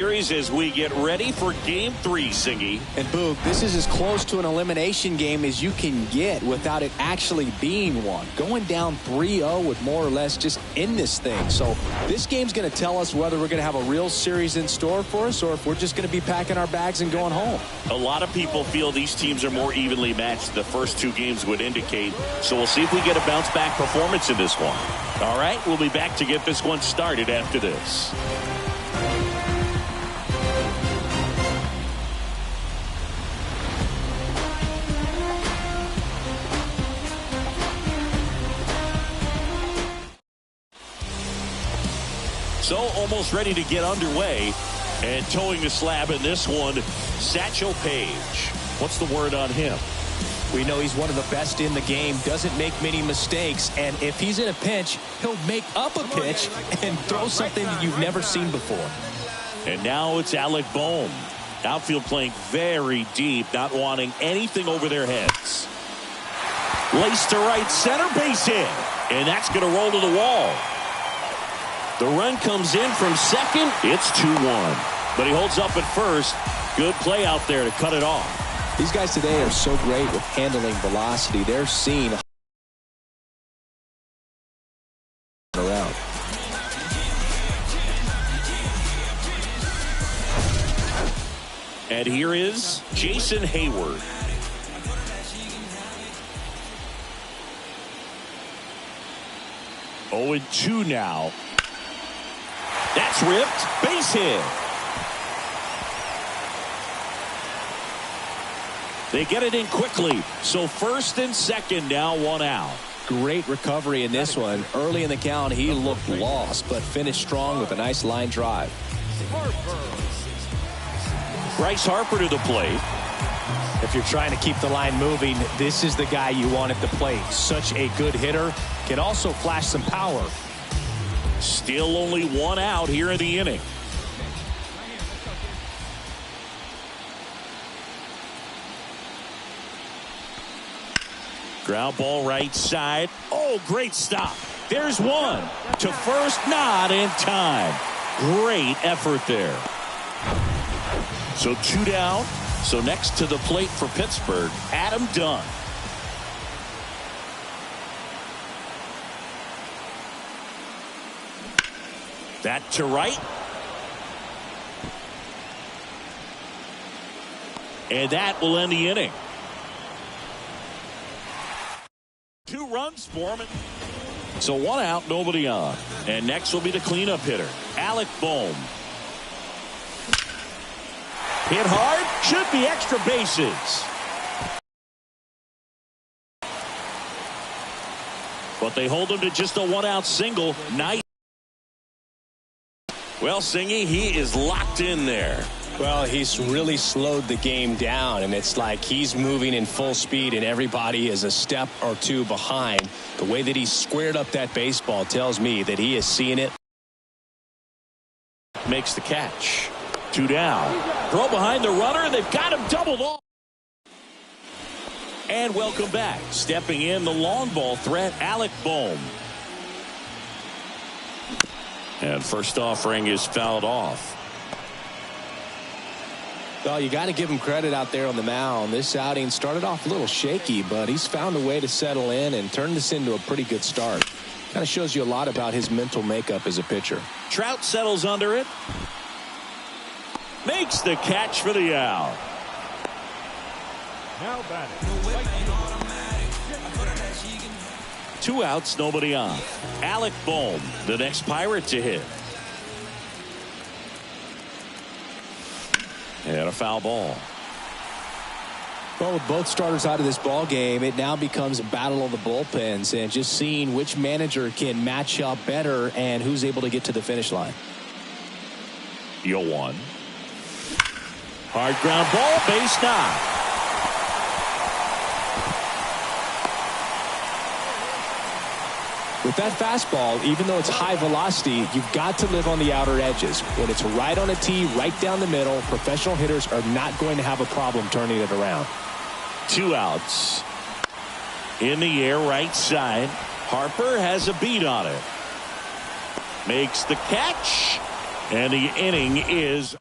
Series as we get ready for Game 3, Singy. And Boog, this is as close to an elimination game as you can get without it actually being one. Going down 3-0 would more or less just end this thing. So this game's going to tell us whether we're going to have a real series in store for us or if we're just going to be packing our bags and going home. A lot of people feel these teams are more evenly matched. The first two games would indicate. So we'll see if we get a bounce-back performance in this one. All right, we'll be back to get this one started after this. So almost ready to get underway, and towing the slab in this one, Satchel Paige. What's the word on him? We know he's one of the best in the game, doesn't make many mistakes, and if he's in a pinch, he'll make up a pitch and throw something that you've never seen before. And now it's Alec Bohm. Outfield playing very deep, not wanting anything over their heads. Laced to right center, base hit, and that's going to roll to the wall. The run comes in from second. It's 2-1. But he holds up at first. Good play out there to cut it off. These guys today are so great with handling velocity. They're seeing around. And here is Jason Hayward. Oh, 2 now. That's ripped. Base hit. They get it in quickly. So first and second now, 1 out. Great recovery in this one. Early in the count, he looked lost, but finished strong with a nice line drive. Bryce Harper to the plate. If you're trying to keep the line moving, this is the guy you want at the plate. Such a good hitter. Can also flash some power. Still only 1 out here in the inning. Ground ball right side. Oh, great stop. There's one. To first, not in time. Great effort there. So 2 down. So next to the plate for Pittsburgh, Adam Dunn. That to right. And that will end the inning. 2 runs for him. So 1 out, nobody on. And next will be the cleanup hitter, Alec Bohm. Hit hard, should be extra bases. But they hold him to just a 1-out single. Nice. Well, Singy, he is locked in there. Well, he's really slowed the game down, and it's like he's moving in full speed, and everybody is a step or 2 behind. The way that he squared up that baseball tells me that he is seeing it. Makes the catch. 2 down. Throw behind the runner, and they've got him doubled off. And welcome back. Stepping in, the long ball threat, Alec Bohm. And first offering is fouled off. Well, you got to give him credit out there on the mound. This outing started off a little shaky, but he's found a way to settle in and turn this into a pretty good start. Kind of shows you a lot about his mental makeup as a pitcher. Trout settles under it. Makes the catch for the out. Now batting. 2 outs, nobody on. Alec Bohm, the next Pirate to hit. And a foul ball. Well, with both starters out of this ball game, it now becomes a battle of the bullpens and just seeing which manager can match up better and who's able to get to the finish line. 0-1. Hard ground ball, base knock. With that fastball, even though it's high velocity, you've got to live on the outer edges. When it's right on a tee, right down the middle, professional hitters are not going to have a problem turning it around. 2 outs. In the air, right side. Harper has a beat on it. Makes the catch. And the inning is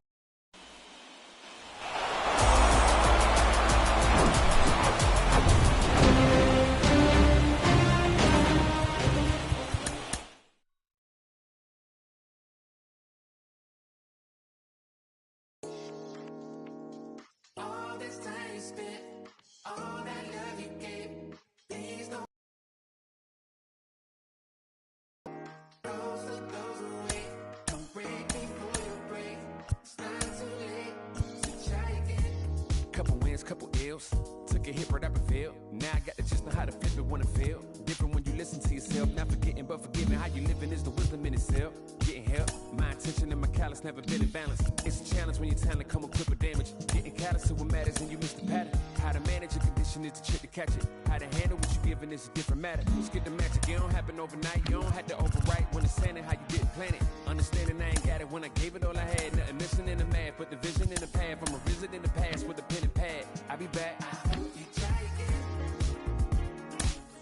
couple ills. Took a hit right up and failed. Now I got to just know how to flip it when it fail. Different when you listen to yourself. Not forgetting but forgiving. How you living is the wisdom in itself. Getting help. My intention and my callous never been in balance. It's a challenge when your talent come equipped with damage. Getting callous to what matters and you miss the pattern. How to manage your condition is the trick to catch it. How to handle what you're giving is a different matter. Skip the magic. It don't happen overnight. You don't have to overwrite when it's standing how you didn't plan it. Understanding I ain't got it when I gave it all I had. Nothing missing in the math, but the vision in the path. I'm a visit in the past with a pen and pad. I'll be back. You try again.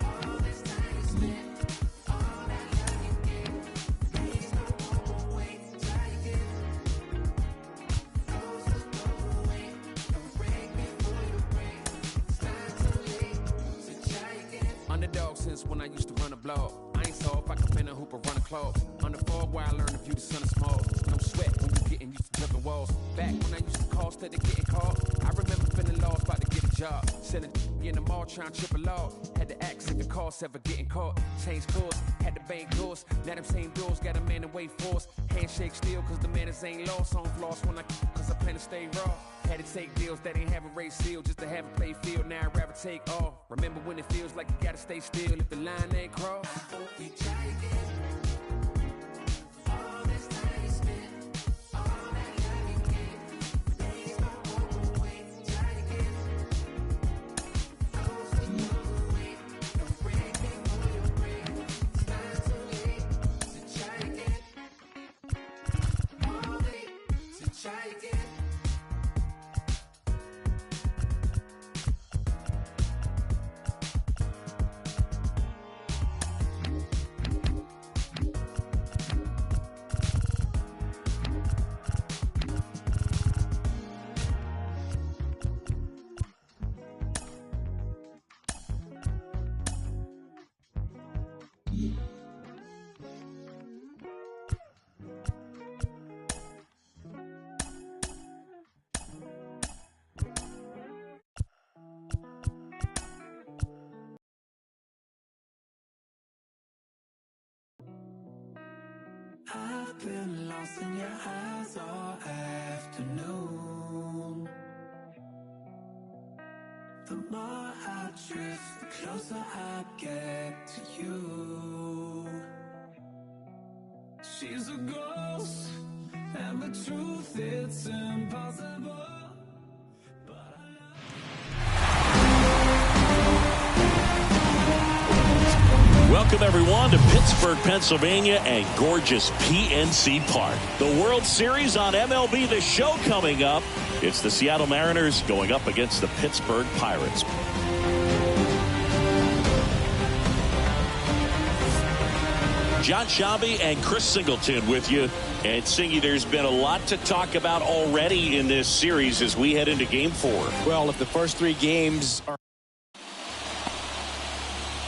All this time spent, all that love you get. Please don't wait. Try again. Those who go away, don't break before you break. It's not too late, so try again. Underdog since when I used to run a blog. I ain't soft, I can bend a hoop or run a clock. On the fog where I learned to view the sun is small. No sweat when you getting used to jumping walls. Back when I used to call instead of getting caught. I remember feeling lost, about to get a job. Selling in the mall, trying to trip a law. Had to ask if the cost ever getting caught. Change course, had to bank doors. Now them same doors got a man in wait force. Handshake still, cause the manners ain't lost. On floss when cause I plan to stay raw. Had to take deals that ain't have a race seal just to have a play field. Now I'd rather take off. Remember when it feels like you gotta stay still if the line ain't crossed. You try again. All this time you spent, all that love you get. Please don't wait. Try again. Those who go away, don't break before you break. It's not too late, so try again. Oh wait, so try again. I've been lost in your eyes all afternoon. The more I drift, the closer I get to you. She's a ghost, and the truth, it's impossible. Welcome, everyone, to Pittsburgh, Pennsylvania, and gorgeous PNC Park. The World Series on MLB The Show coming up. It's the Seattle Mariners going up against the Pittsburgh Pirates. John Shabby and Chris Singleton with you. And Singy, there's been a lot to talk about already in this series as we head into Game 4. Well, if the first 3 games are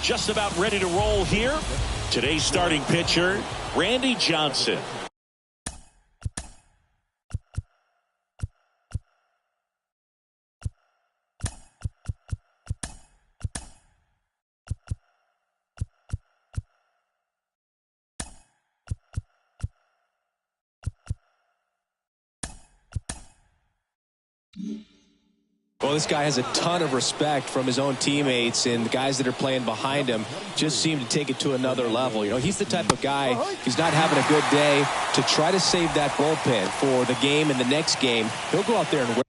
just about ready to roll here. Today's starting pitcher, Randy Johnson. Well, this guy has a ton of respect from his own teammates, and the guys that are playing behind him just seem to take it to another level. You know, he's the type of guy, he's not having a good day, to try to save that bullpen for the game and the next game. He'll go out there and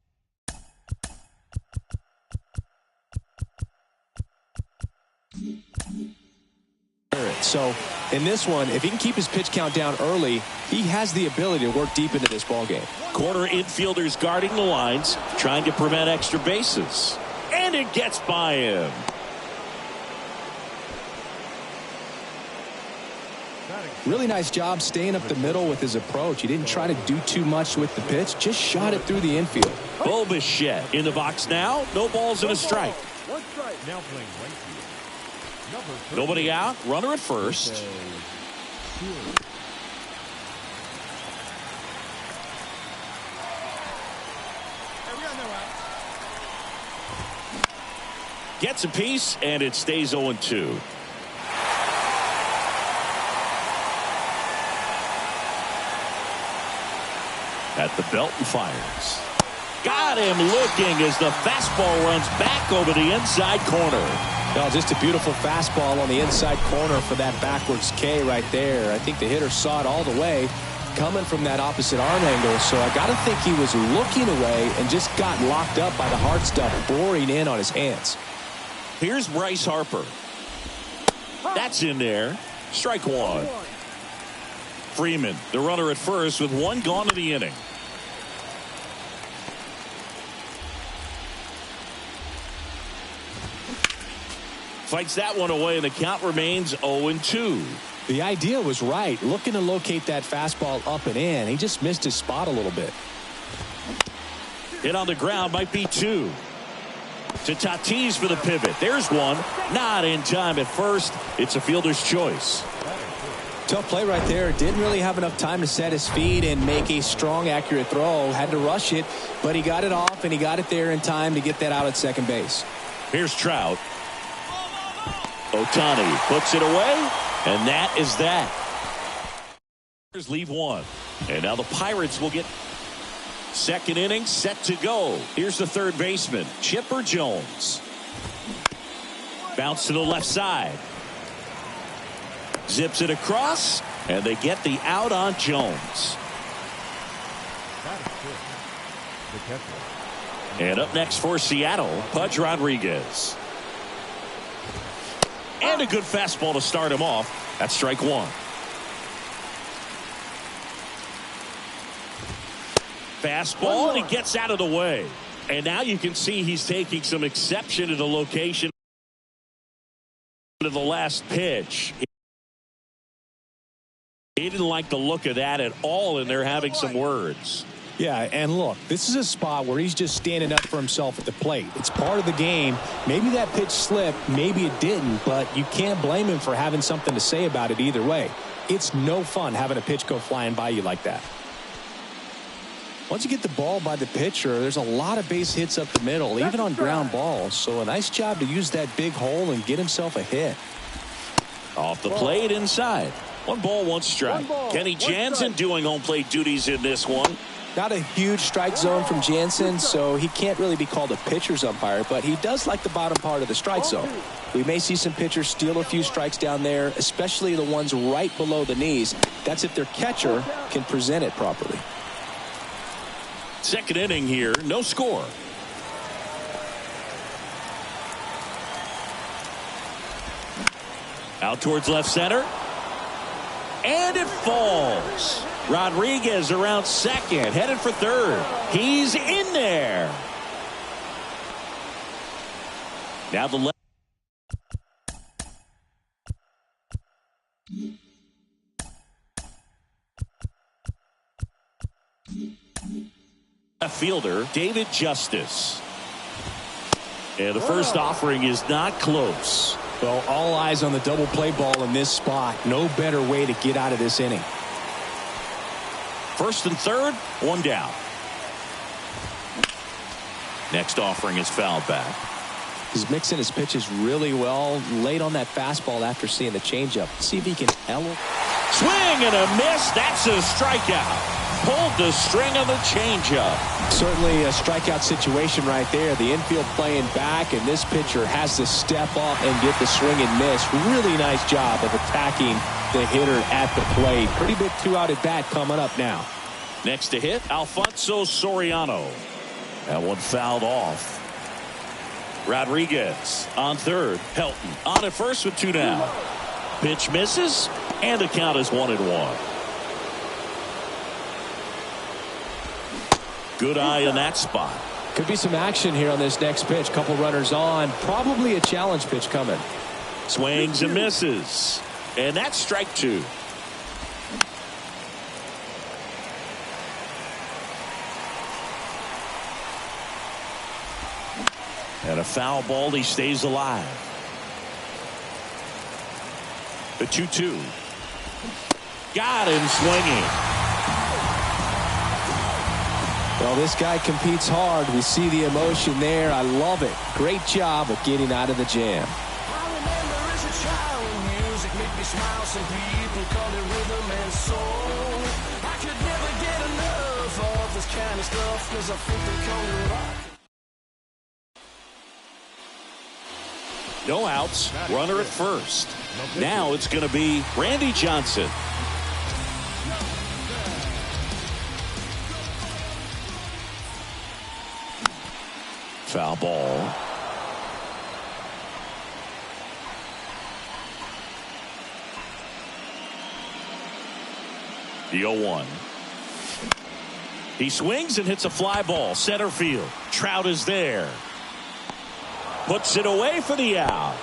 so in this one, if he can keep his pitch count down early, he has the ability to work deep into this ball game. Corner infielders guarding the lines, trying to prevent extra bases. And it gets by him. Really nice job staying up the middle with his approach. He didn't try to do too much with the pitch, just shot it through the infield. Bo Bichette in the box now. No balls and a strike. One strike. Now playing right field. Nobody out. Runner at first. Gets a piece, and it stays 0-2. At the belt and fires. Got him looking as the fastball runs back over the inside corner. No, just a beautiful fastball on the inside corner for that backwards K right there. I think the hitter saw it all the way coming from that opposite arm angle. So I got to think he was looking away and just got locked up by the hard stuff boring in on his hands. Here's Bryce Harper. That's in there. Strike one. Freeman, the runner at first with one gone in the inning. Fights that one away, and the count remains 0-2. The idea was right, looking to locate that fastball up and in. He just missed his spot a little bit. Hit on the ground, might be two. To Tatis for the pivot. There's one. Not in time at first. It's a fielder's choice. Tough play right there. Didn't really have enough time to set his feet and make a strong, accurate throw. Had to rush it, but he got it off, and he got it there in time to get that out at second base. Here's Trout. Ohtani puts it away, and that is that. Leave one. And now the Pirates will get second inning set to go. Here's the third baseman, Chipper Jones. Bounce to the left side. Zips it across, and they get the out on Jones. And up next for Seattle, Pudge Rodriguez. And a good fastball to start him off. That's strike one. Fastball, and he gets out of the way. And now you can see he's taking some exception to the location of the last pitch. He didn't like the look of that at all, and they're having some words. Yeah, and look, this is a spot where he's just standing up for himself at the plate. It's part of the game. Maybe that pitch slipped, maybe it didn't, but you can't blame him for having something to say about it either way. It's no fun having a pitch go flying by you like that. Once you get the ball by the pitcher, there's a lot of base hits up the middle, even on ground balls. So a nice job to use that big hole and get himself a hit. Off the plate inside. 1 ball, 1 strike. Kenny Jansen doing home plate duties in this one. Not a huge strike zone from Jansen, so he can't really be called a pitcher's umpire, but he does like the bottom part of the strike zone. We may see some pitchers steal a few strikes down there, especially the ones right below the knees. That's if their catcher can present it properly. Second inning here, no score. Out towards left center. And it falls. Rodriguez around second, headed for third. He's in there. Now the left fielder, David Justice. And the first offering is not close. Well, all eyes on the double play ball in this spot. No better way to get out of this inning. First and third, 1 down. Next offering is fouled back. He's mixing his pitches really well. Late on that fastball after seeing the changeup. See if he can elevate. Swing and a miss. That's a strikeout. Pulled the string on the changeup. Certainly a strikeout situation right there. The infield playing back, and this pitcher has to step up and get the swing and miss. Really nice job of attacking the hitter at the plate. Pretty big 2-out at bat coming up now. Next to hit, Alfonso Soriano. That one fouled off. Rodriguez on third. Helton on at first with 2 down. Pitch misses, and the count is 1-1. Good eye in that spot. Could be some action here on this next pitch. Couple runners on. Probably a challenge pitch coming. Swings and misses. And that's strike 2. And a foul ball. He stays alive. The 2-2. Got him swinging. Well, this guy competes hard. We see the emotion there. I love it. Great job of getting out of the jam. I remember as a child when music made me smile. Some people call it rhythm and soul. I could never get enough of this kind of stuff is a freaking cold rock. No outs, runner at first. Now it's going to be Randy Johnson. Foul ball. The 0-1. He swings and hits a fly ball. Center field. Trout is there. Puts it away for the out.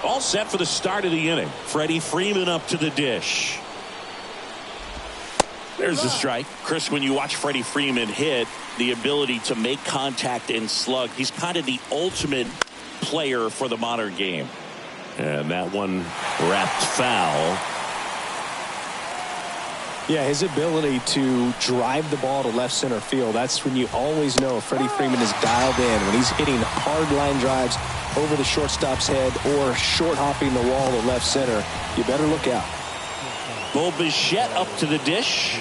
All set for the start of the inning. Freddie Freeman up to the dish. There's the strike. Chris, when you watch Freddie Freeman hit, the ability to make contact and slug, he's kind of the ultimate player for the modern game. And that one wrapped foul. Yeah, his ability to drive the ball to left center field, that's when you always know Freddie Freeman is dialed in. When he's hitting hard line drives over the shortstop's head or short hopping the wall to left center, you better look out. Bo Bichette up to the dish.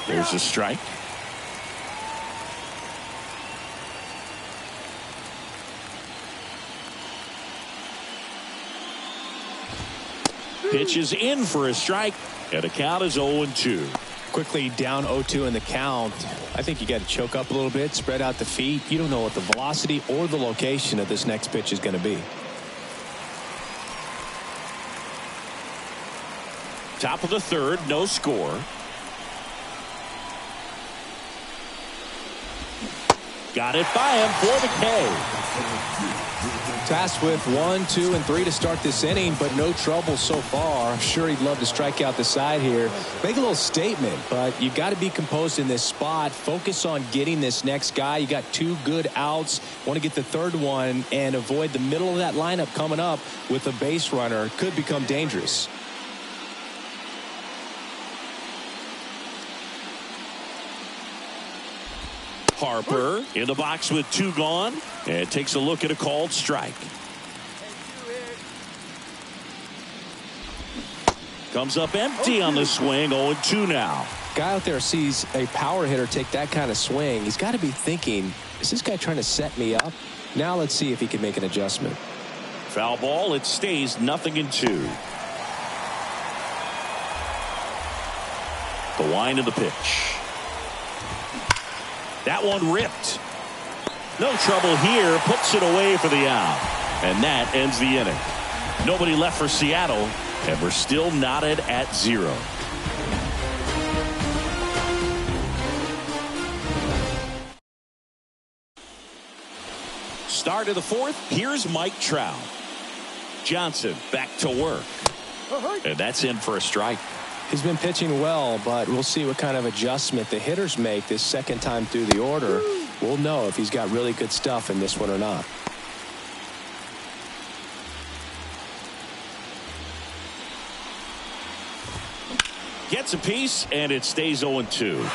There's a strike. Pitch is in for a strike, and the count is 0-2. Quickly down 0-2 in the count. I think you got to choke up a little bit, spread out the feet. You don't know what the velocity or the location of this next pitch is going to be. Top of the third, no score. Got it by him for the K. Tasked with 1, 2, and 3 to start this inning, but no trouble so far. I'm sure he'd love to strike out the side here. Make a little statement, but you got to be composed in this spot. Focus on getting this next guy. You got 2 good outs. Want to get the third one and avoid the middle of that lineup coming up with a base runner. Could become dangerous. Harper in the box with 2 gone and takes a look at a called strike. Comes up empty on the swing. 0-2 now. Guy out there sees a power hitter take that kind of swing. He's got to be thinking, is this guy trying to set me up? Now let's see if he can make an adjustment. Foul ball. It stays 0-2. The wind of the pitch. That one ripped. No trouble here. Puts it away for the out. And that ends the inning. Nobody left for Seattle. And we're still knotted at 0. Start of the 4th. Here's Mike Trout. Johnson back to work. And that's in for a strike. He's been pitching well, but we'll see what kind of adjustment the hitters make this second time through the order. We'll know if he's got really good stuff in this one or not. Gets a piece, and it stays 0-2.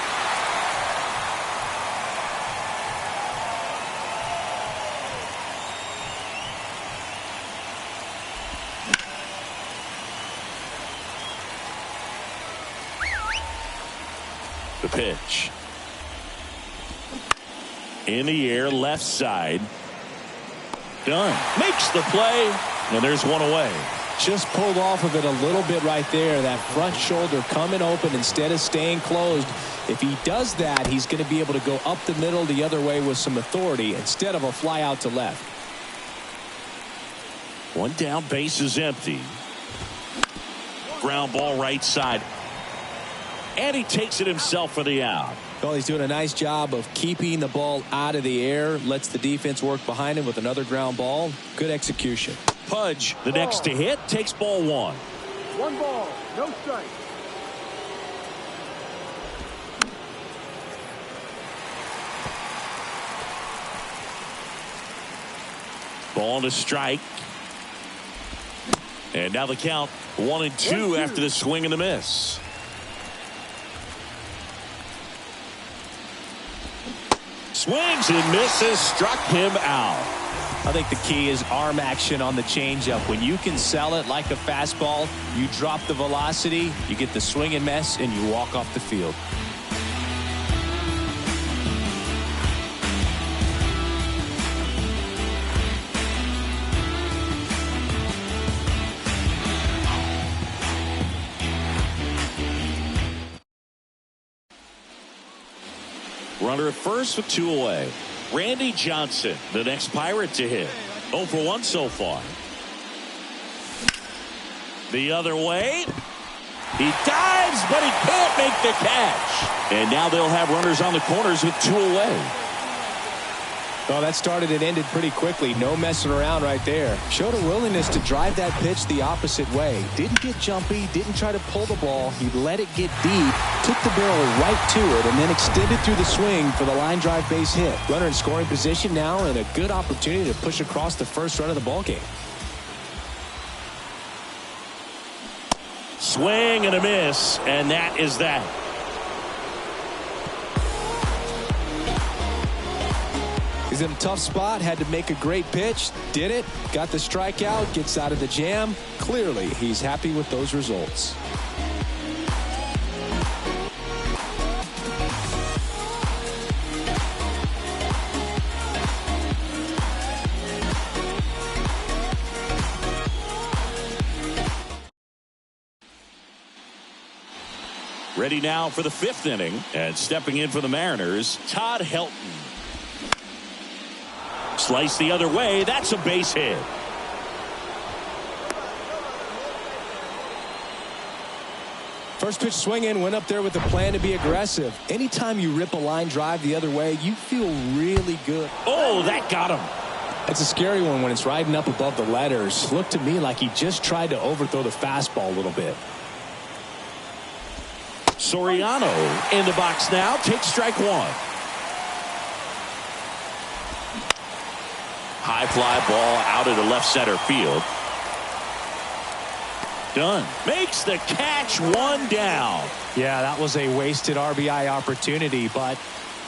The pitch. In the air, left side. Done. Makes the play, and there's one away. Just pulled off of it a little bit right there. That front shoulder coming open instead of staying closed. If he does that, he's going to be able to go up the middle the other way with some authority instead of a fly out to left. One down, base is empty. Ground ball right side. And he takes it himself for the out. Well, he's doing a nice job of keeping the ball out of the air. Lets the defense work behind him with another ground ball. Good execution. Pudge, the next to hit, takes ball 1. 1 ball, no strike. Ball to strike. And now the count 1-2 after the swing and the miss. Swings and misses, struck him out. I think the key is arm action on the changeup. When you can sell it like a fastball, you drop the velocity, you get the swing and miss, and you walk off the field. Runner at first with 2 away. Randy Johnson, the next Pirate to hit. 0 for 1 so far. The other way. He dives, but he can't make the catch. And now they'll have runners on the corners with 2 away. Well, that started and ended pretty quickly. No messing around right there. Showed a willingness to drive that pitch the opposite way. Didn't get jumpy, didn't try to pull the ball. He let it get deep, took the barrel right to it, and then extended through the swing for the line drive base hit. Runner in scoring position now, and a good opportunity to push across the first run of the ballgame. Swing and a miss, and that is that. He's in a tough spot, had to make a great pitch, did it, got the strikeout, gets out of the jam. Clearly, he's happy with those results. Ready now for the 5th inning, and stepping in for the Mariners, Todd Helton. Slice the other way. That's a base hit. First pitch swinging, went up there with a plan to be aggressive. Anytime you rip a line drive the other way, you feel really good. Oh, that got him. It's a scary one when it's riding up above the letters. Looked to me like he just tried to overthrow the fastball a little bit. Soriano in the box now. Takes strike 1. High fly ball out into left center field. Dunn makes the catch, 1 down. Yeah, that was a wasted RBI opportunity, but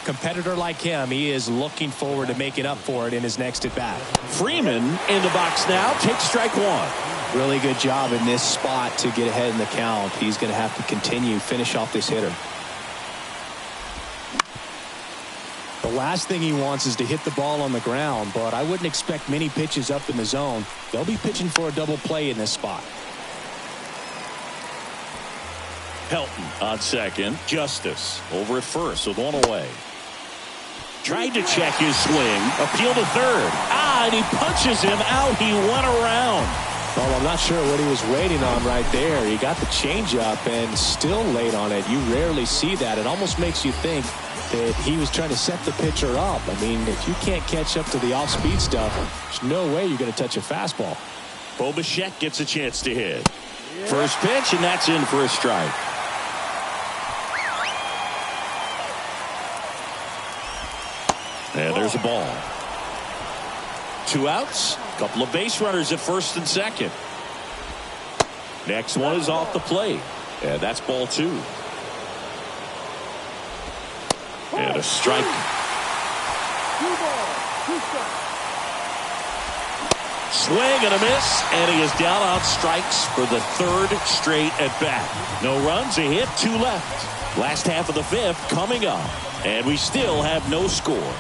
competitor like him, he is looking forward to making up for it in his next at bat. Freeman in the box now. Takes strike 1. Really good job in this spot to get ahead in the count. He's going to have to finish off this hitter. The last thing he wants is to hit the ball on the ground, but I wouldn't expect many pitches up in the zone. They'll be pitching for a double play in this spot. Helton on second. Justice over at first with 1 away. Tried to check his swing. Appeal to third. And he punches him out. He went around. Well, I'm not sure what he was waiting on right there. He got the changeup and still laid on it. You rarely see that. It almost makes you think that he was trying to set the pitcher up. I mean, if you can't catch up to the off-speed stuff, there's no way you're going to touch a fastball. Bo Bichette gets a chance to hit. First pitch, and that's in for a strike. And there's a ball. 2 outs. Couple of base runners at first and second. Next one is off the plate. And that's ball 2. And a strike. 2 balls, 2 strikes. Swing and a miss, and he is down on strikes for the 3rd straight at bat. No runs, a hit, 2 left. Last half of the 5th coming up, and we still have no score.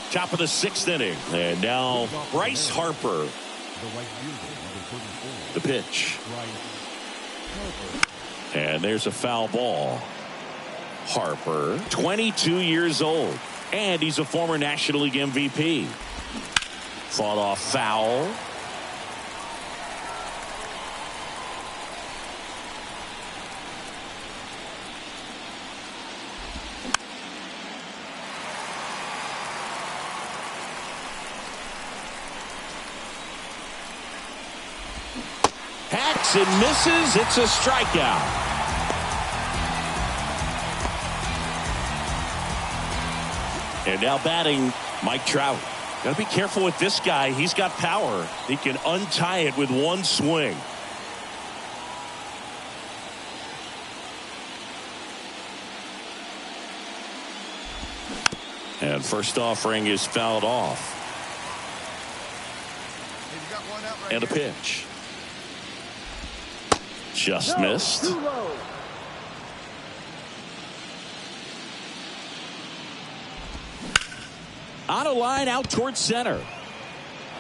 Top of the 6th inning, and now Bryce Harper. The pitch. And there's a foul ball. Harper, 22 years old, and he's a former National League MVP. Fought off foul. Hacks and misses. It's a strikeout. And now batting, Mike Trout. Got to be careful with this guy. He's got power. He can untie it with one swing. And first offering is fouled off. And a pitch. Just missed. On a line out towards center.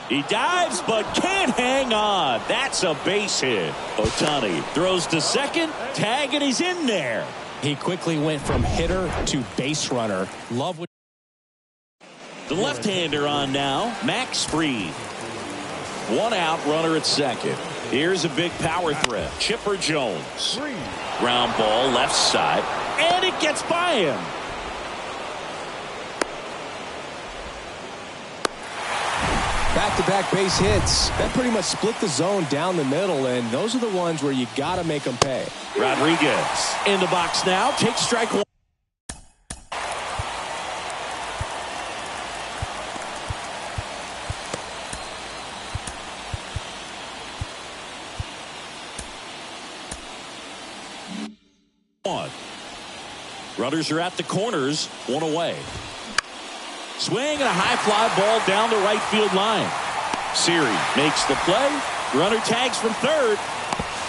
He dives but can't hang on. That's a base hit. Ohtani throws to second. Tag, and he's in there. He quickly went from hitter to base runner. Love what the left-hander on now. Max Fried. One out, runner at second. Here's a big power threat. Chipper Jones. Ground ball left side. And it gets by him. back-to-back base hits. That pretty much split the zone down the middle, and those are the ones where you got to make them pay. Rodriguez in the box now. Takes strike one. Runners are at the corners, one away. Swing and a high fly ball down the right field line. Siri makes the play. Runner tags from third.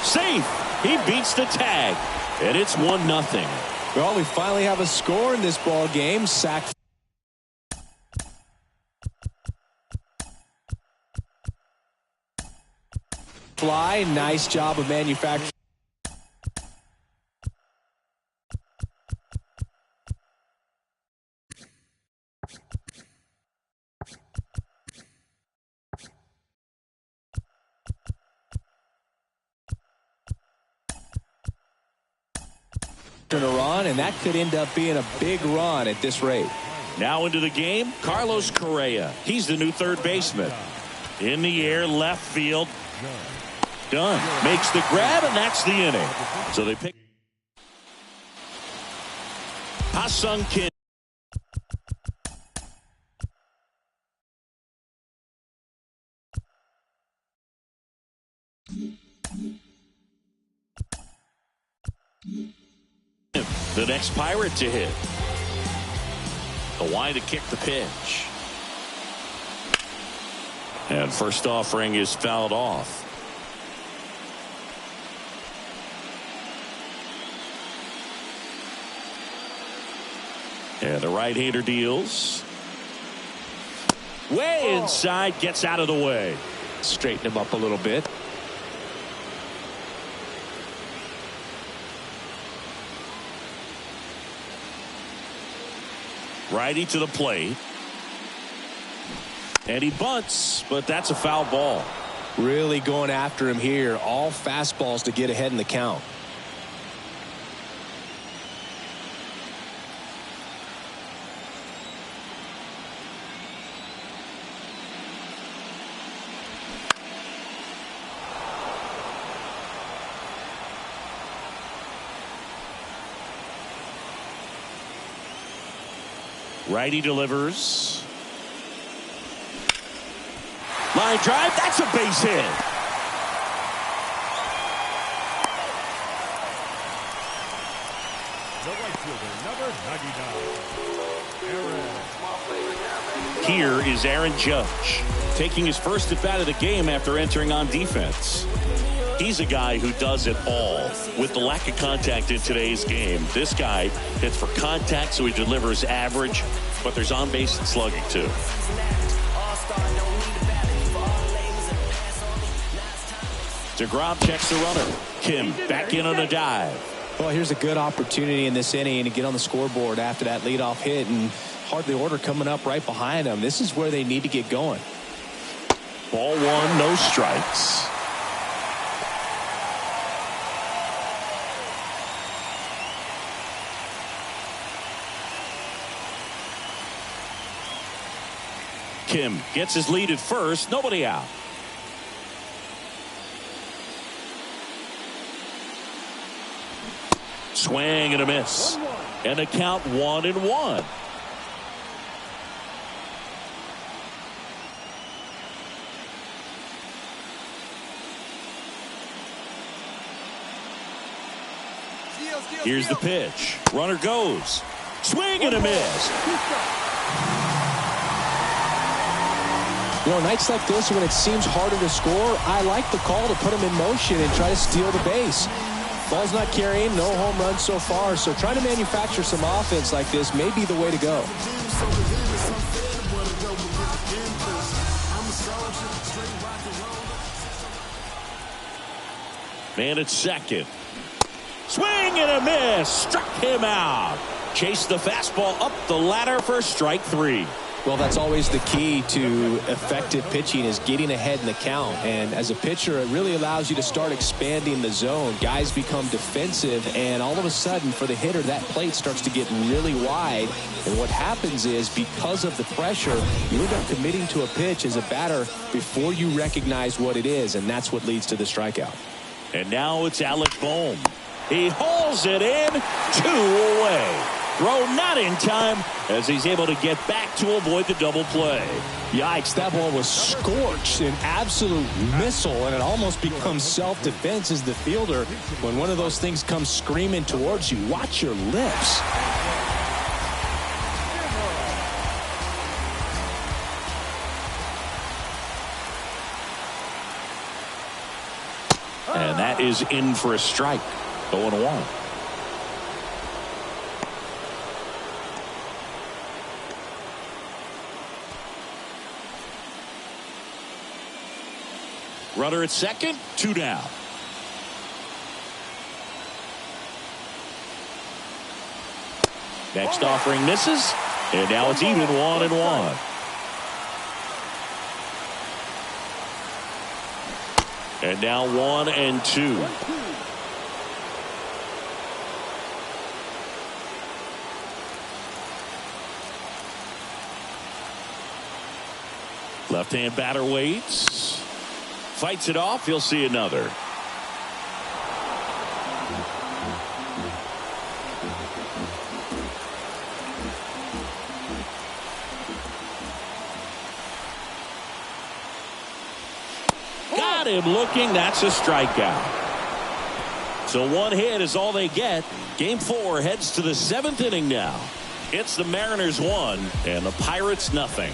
Safe. He beats the tag. And it's 1-0. Well, we finally have a score in this ball game. Sack. Fly. Nice job of manufacturing. A run, and that could end up being a big run at this rate. Now into the game, Carlos Correa. He's the new third baseman. In the air, left field. Done. Makes the grab, and that's the inning. So they pick Ha-Sung Kim. The next Pirate to hit. Hawaii to kick the pitch. And first offering is fouled off. And the right-hander deals. Way inside, gets out of the way. Straighten him up a little bit. Righty to the plate. And he bunts, but that's a foul ball. Really going after him here. All fastballs to get ahead in the count. Righty delivers. Line drive. That's a base hit. The right fielder, number 99, Aaron. Here is Aaron Judge, taking his first at bat of the game after entering on defense. He's a guy who does it all. With the lack of contact in today's game, this guy hits for contact, so he delivers average, but there's on-base and slugging too. DeGrom checks the runner. Kim back in on a dive. Well, here's a good opportunity in this inning to get on the scoreboard after that leadoff hit, and hardly order coming up right behind them. This is where they need to get going. Ball one, no strikes. Kim gets his lead at first. Nobody out. Swing and a miss. And a count 1-1. Here's the pitch. Runner goes. Swing and a miss. You know, nights like this when it seems harder to score, I like the call to put him in motion and try to steal the base. Ball's not carrying, no home runs so far, so trying to manufacture some offense like this may be the way to go. Man at second. Swing and a miss. Struck him out. Chased the fastball up the ladder for strike 3. Well, that's always the key to effective pitching is getting ahead in the count. And as a pitcher, it really allows you to start expanding the zone. Guys become defensive, and all of a sudden, for the hitter, that plate starts to get really wide. And what happens is, because of the pressure, you end up committing to a pitch as a batter before you recognize what it is, and that's what leads to the strikeout. And now it's Alec Bohm. He hauls it in, 2 away. Throw not in time as he's able to get back to avoid the double play. Yikes, that ball was scorched, an absolute missile, and it almost becomes self-defense as the fielder. When one of those things comes screaming towards you, watch your lips. And that is in for a strike. 0-1. Runner at second, 2 down. Next offering misses, and now it's even 1-1. And now 1-2. Left-hand batter waits. Fights it off. He'll see another. Got him looking. That's a strikeout. So 1 hit is all they get. Game 4 heads to the 7th inning now. It's the Mariners 1 and the Pirates nothing.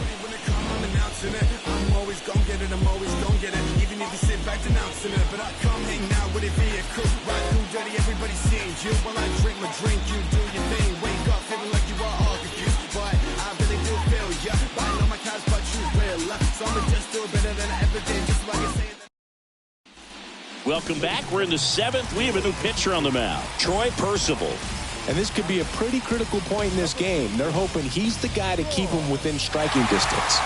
I'm always gonna get it, I'm always gonna get it. Even if you sit back denouncing it, but I come hang out with a vehicle. Ride through dirty, everybody seeing you. While I drink my drink, you do your thing. Wake up feeling like you are all confused. But I really do feel ya. But I know my cats, but you will. So I'ma just do better than I ever did. Just like I say. Welcome back. We're in the 7th. We have a new pitcher on the mound. Troy Percival. And this could be a pretty critical point in this game. They're hoping he's the guy to keep them within striking distance.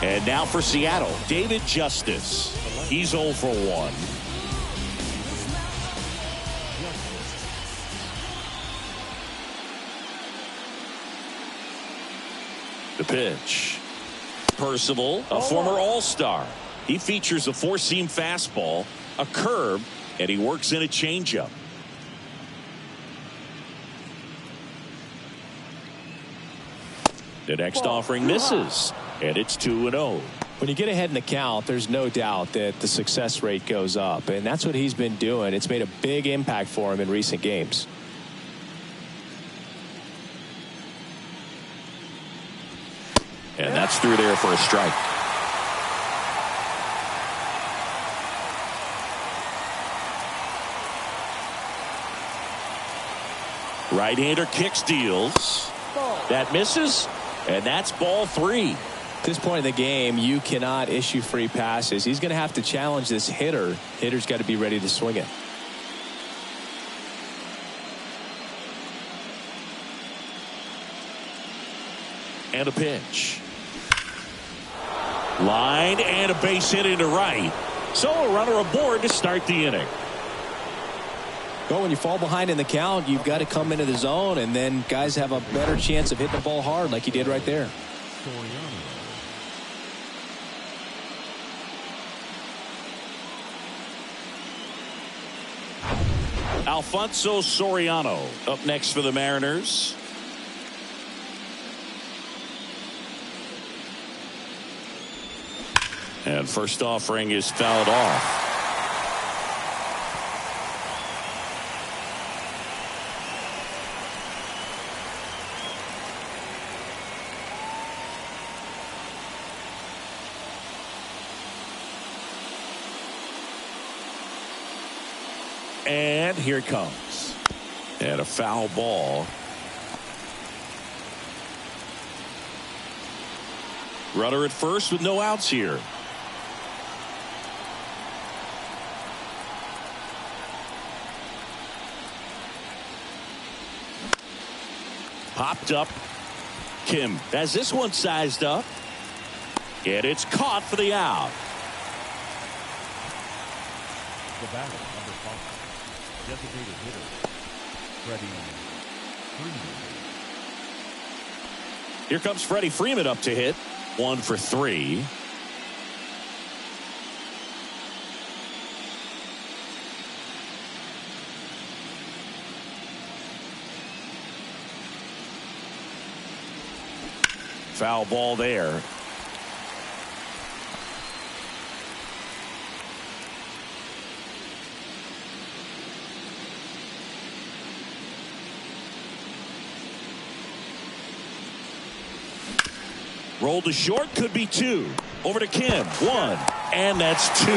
And now for Seattle, David Justice. He's 0 for 1. The pitch. Percival, a former All-Star. He features a 4-seam fastball, a curve, and he works in a changeup. The next offering misses, and it's 2-0. When you get ahead in the count, there's no doubt that the success rate goes up, and that's what he's been doing. It's made a big impact for him in recent games. And that's through there for a strike. Right-hander kicks, deals. That misses, and that's ball 3. At this point in the game, you cannot issue free passes. He's going to have to challenge this hitter. Hitter's got to be ready to swing it. And a pitch. Line and a base hit into right. So a runner aboard to start the inning. Well, when you fall behind in the count, you've got to come into the zone, and then guys have a better chance of hitting the ball hard like he did right there. Alfonso Soriano up next for the Mariners. And first offering is fouled off. And here it comes. And a foul ball. Runner at first with no outs here. Popped up. Kim has this one sized up. And it's caught for the out. The batter, number 5, designated hitter, Freddie Freeman. Here comes Freddie Freeman up to hit. 1 for 3. Foul ball there. Rolled to short, could be 2. Over to Kim, 1, and that's 2.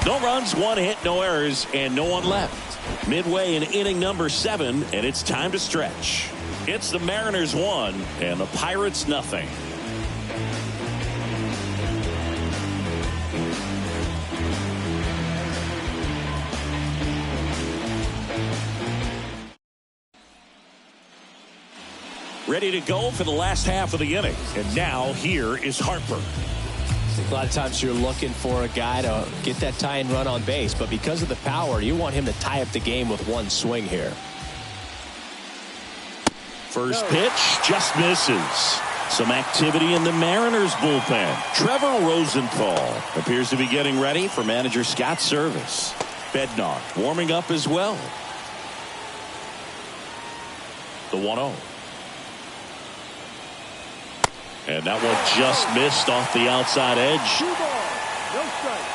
No runs, 1 hit, no errors, and no one left. Midway in inning number 7, and it's time to stretch. It's the Mariners 1 and the Pirates nothing. Ready to go for the last half of the inning. And now here is Harper. I think a lot of times you're looking for a guy to get that tying run on base, but because of the power, you want him to tie up the game with one swing here. First pitch just misses. Some activity in the Mariners bullpen. Trevor Rosenthal appears to be getting ready for manager Scott's service. Bednar warming up as well. The 1-0. And that one just missed off the outside edge. 2 balls, no strikes.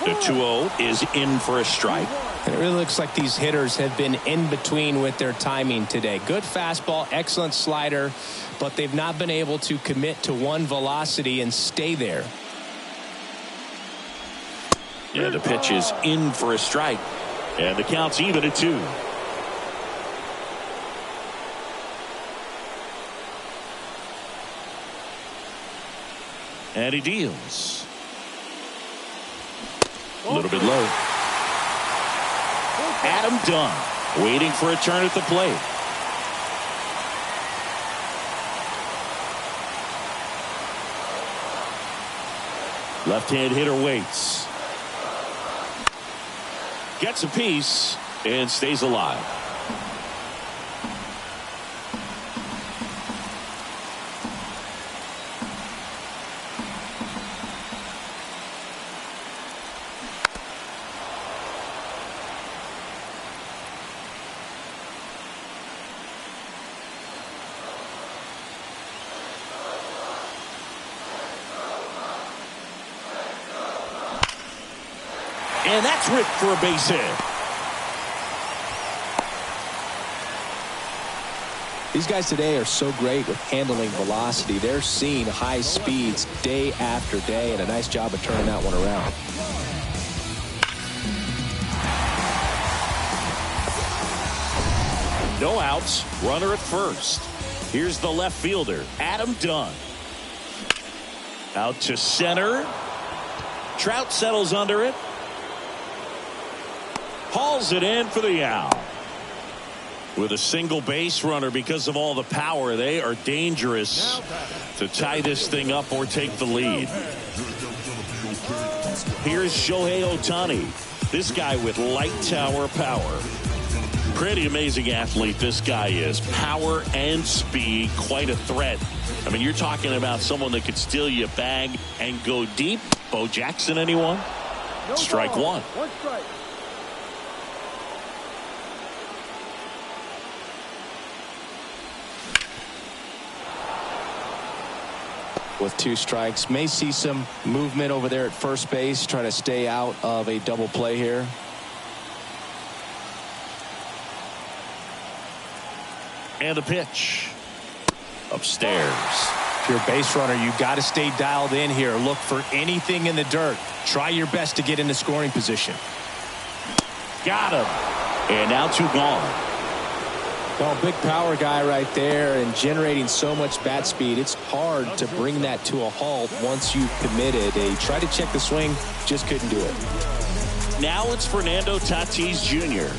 The 2-0 is in for a strike. And it really looks like these hitters have been in between with their timing today. Good fastball, excellent slider, but they've not been able to commit to one velocity and stay there. Yeah, the pitch is in for a strike. And the count's even at 2. And he deals. A little bit low. Adam Dunn waiting for a turn at the plate. Left-hand hitter waits. Gets a piece and stays alive. And that's ripped for a base hit. These guys today are so great with handling velocity. They're seeing high speeds day after day, and a nice job of turning that one around. No outs, runner at first. Here's the left fielder, Adam Dunn. Out to center. Trout settles under it. Hauls it in for the out. With a single base runner, because of all the power, they are dangerous to tie this thing up or take the lead. Here's Shohei Ohtani. This guy with light tower power. Pretty amazing athlete this guy is. Power and speed, quite a threat. I mean, you're talking about someone that could steal you a bag and go deep. Bo Jackson, anyone? Strike one. 1 strike. with 2 strikes. May see some movement over there at first base, trying to stay out of a double play here. And a pitch. Upstairs. If you're a base runner, you got to stay dialed in here. Look for anything in the dirt. Try your best to get into scoring position. Got him. And now 2 gone. Well, big power guy right there and generating so much bat speed. It's hard to bring that to a halt once you've committed. They tried to check the swing, just couldn't do it. Now it's Fernando Tatis Jr.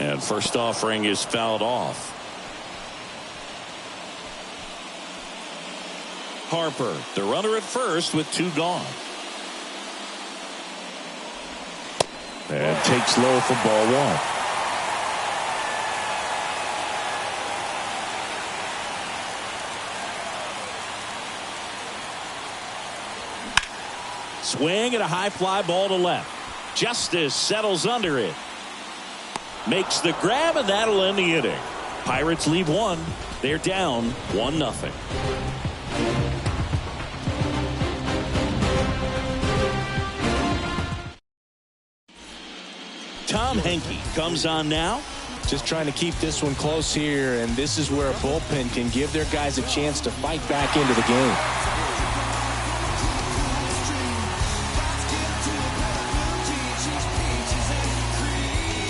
And first offering is fouled off. Harper, the runner at first with 2 gone. And takes low for ball 1. Swing and a high fly ball to left. Justice settles under it. Makes the grab, and that'll end the inning. Pirates leave 1. They're down 1-0. Tom Henke comes on now. Just trying to keep this one close here, and this is where a bullpen can give their guys a chance to fight back into the game.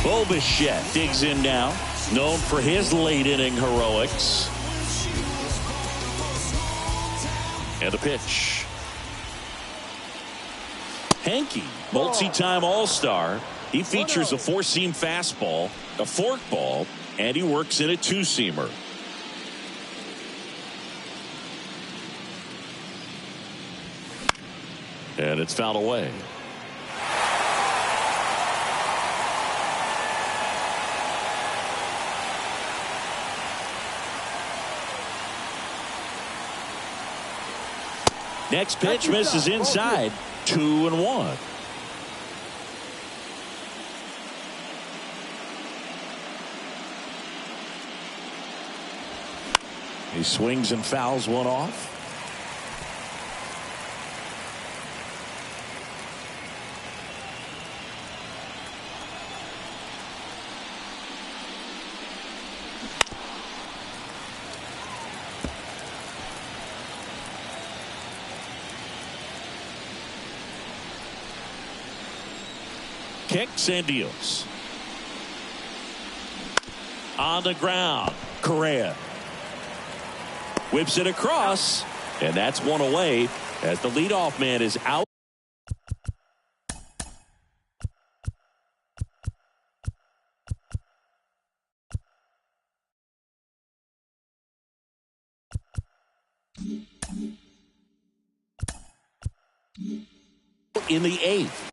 Bo Bichette digs in now, known for his late inning heroics. And a pitch. Henke, multi-time All-Star. He features a 4-seam fastball, a forkball, and he works in a 2-seamer. And it's fouled away. Next pitch misses inside. 2-1. He swings and fouls one off. Kicks and deals. On the ground, Correa whips it across, and that's one away as the leadoff man is out. In the 8th.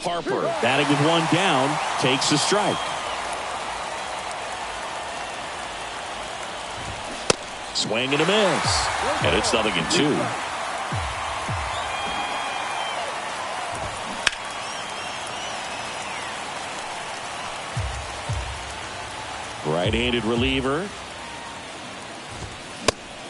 Harper batting with 1 down, takes a strike. Swing and a miss, and it's 0-2. Right-handed reliever.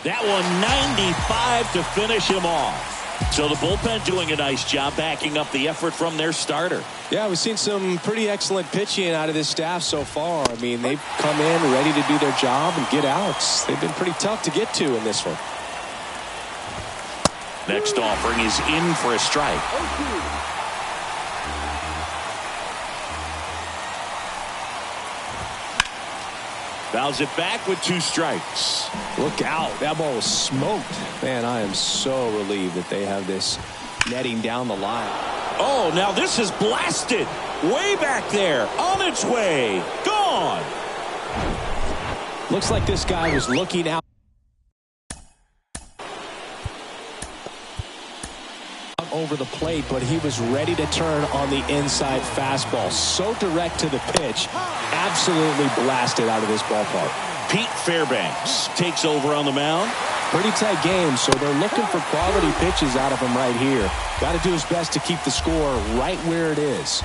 That one 95 to finish him off. So the bullpen doing a nice job backing up the effort from their starter. Yeah, we've seen some pretty excellent pitching out of this staff so far. I mean, they've come in ready to do their job and get outs. They've been pretty tough to get to in this one. Next offering is in for a strike. Fouls it back with 2 strikes. Look out. That ball was smoked. Man, I am so relieved that they have this netting down the line. Oh, now this is blasted. Way back there. On its way. Gone. Looks like this guy was looking out over the plate, but he was ready to turn on the inside fastball. So direct to the pitch. Absolutely blasted out of this ballpark. Pete Fairbanks takes over on the mound. Pretty tight game, so they're looking for quality pitches out of him right here. Got to do his best to keep the score right where it is.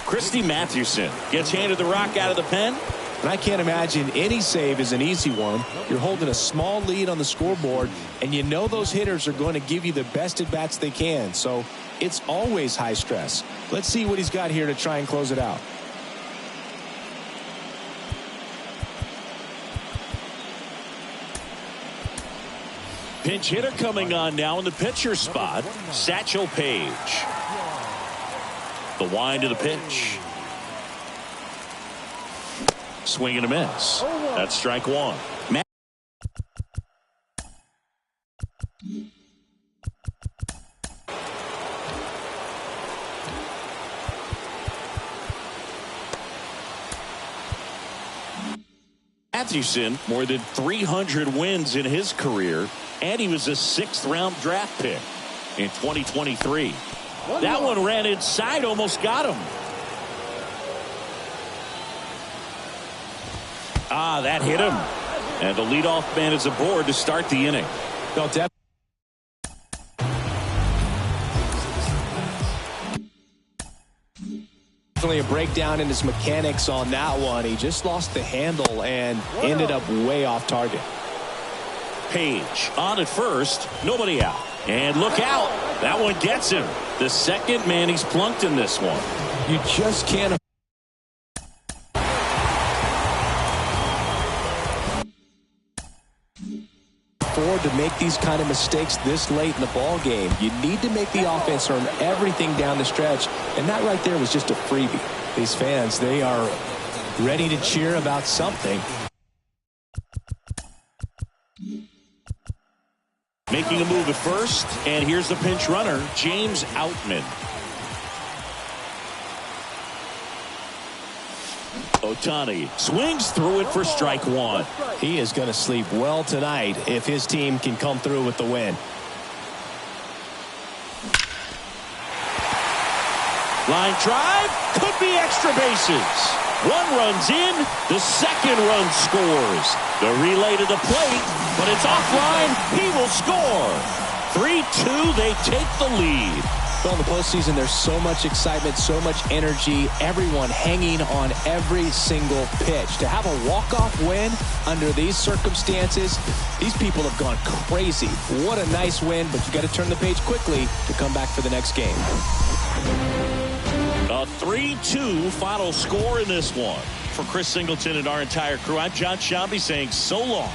Christy Mathewson gets handed the rock out of the pen. And I can't imagine any save is an easy one. You're holding a small lead on the scoreboard, and you know those hitters are going to give you the best at-bats they can. So it's always high stress. Let's see what he's got here to try and close it out. Pinch hitter coming on now in the pitcher spot. Satchel Paige. The wind of the pitch. Swing and a miss. That's strike one. Mathewson, more than 300 wins in his career, and he was a 6th-round draft pick in 2023. That one ran inside, almost got him. That hit him. And the leadoff man is aboard to start the inning. No, definitely a breakdown in his mechanics on that one. He just lost the handle and ended up way off target. Page on at first, nobody out. And look out, that one gets him. The second man he's plunked in this one. You just can't afford to make these kind of mistakes this late in the ball game. You need to make the offense earn everything down the stretch, and that right there was just a freebie. These fans, they are ready to cheer about something. Making a move at first, and here's the pinch runner, James Outman. Ohtani swings through it for strike one. He is going to sleep well tonight if his team can come through with the win. Line drive, could be extra bases. One run's in, the second run scores. The relay to the plate, but it's offline. He will score. 3-2, they take the lead. Well, in the postseason, there's so much excitement, so much energy, everyone hanging on every single pitch. To have a walk-off win under these circumstances, these people have gone crazy. What a nice win, but you got to turn the page quickly to come back for the next game. A 3-2 final score in this one. For Chris Singleton and our entire crew, I'm John Shambi saying so long.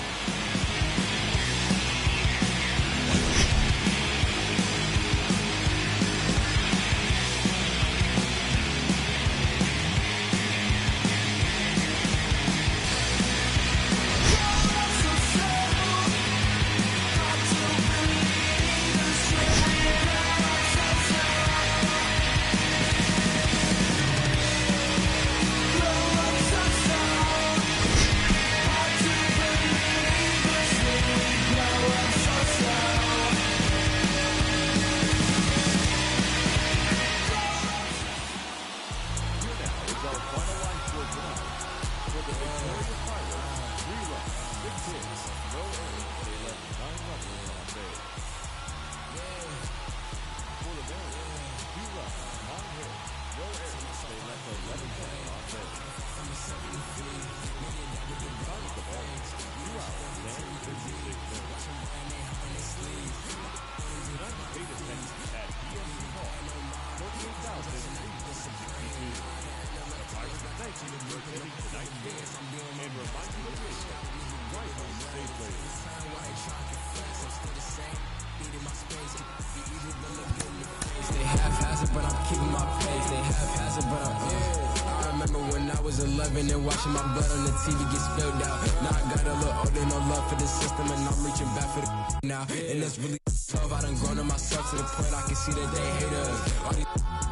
But I'm keeping my pace. They haphazard, but I remember when I was was 11 and watching my blood on the TV get spilled out. Now I got a little older, no love for the system, and I'm reaching back for the now. And that's really tough. I done grown on myself to the point I can see that they hate us. All these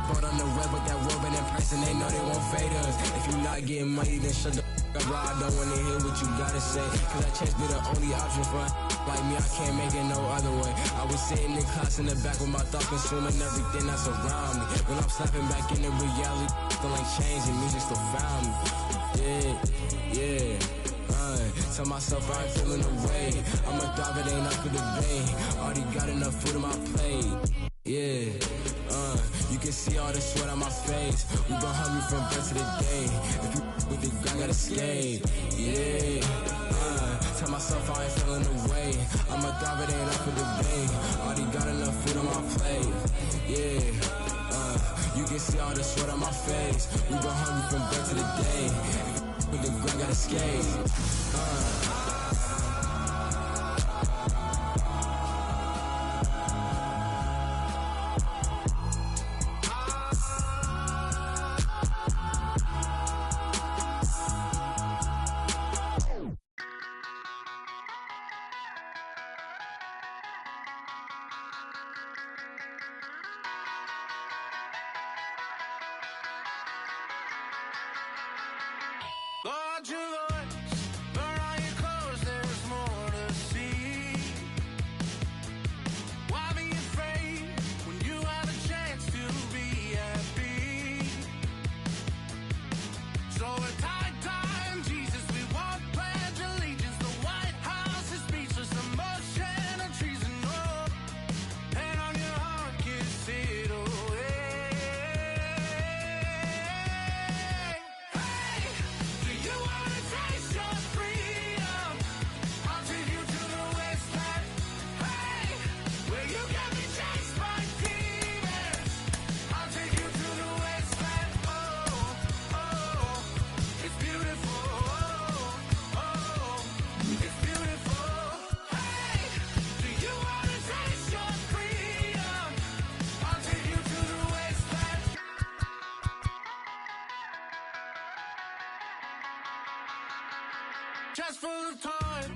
bought on the web with that woman in person, they know they won't fade us. If you're not getting money, then shut the up, bro. I don't wanna hear what you gotta say, cause that chance be the only option for like me. I can't make it no other way. I was sitting in class in the back with my thoughts consuming everything that's around me. When I'm snapping back into reality, still ain't changing, music still found me. Yeah. Tell myself I ain't feeling the way. I'ma thrive, it ain't up for debate. Already got enough food on my plate. Yeah, you can see all the sweat on my face. We been hungry from birth to the day. If you with the grind, gotta escape. Yeah, tell myself I ain't feeling the way. I'ma thrive, it ain't up for debate. Already got enough food on my plate. Yeah, you can see all the sweat on my face. We been hungry from birth to the day. If you with the grind, gotta escape. Lord, your voice, burn all your clothes, there's more to see. Why be afraid when you have a chance to be happy? So at high time, Jesus, we won't pledge allegiance. The White House is speechless, emotion and treason. Oh, hand on your heart, kiss it away. Just full of toys,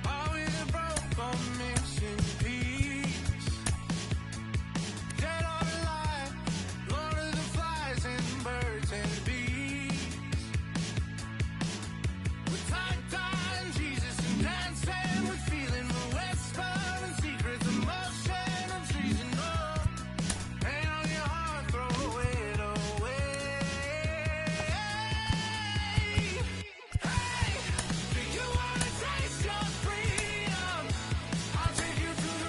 always a broke or missing piece. Dead or alive, Lord of the flies and birds and bees. With time, Jesus, and dancing with feeling, the whisper and secrets, emotion and treason. Oh, pain on your heart, throw it away. You wanna taste your freedom? I'll take you to the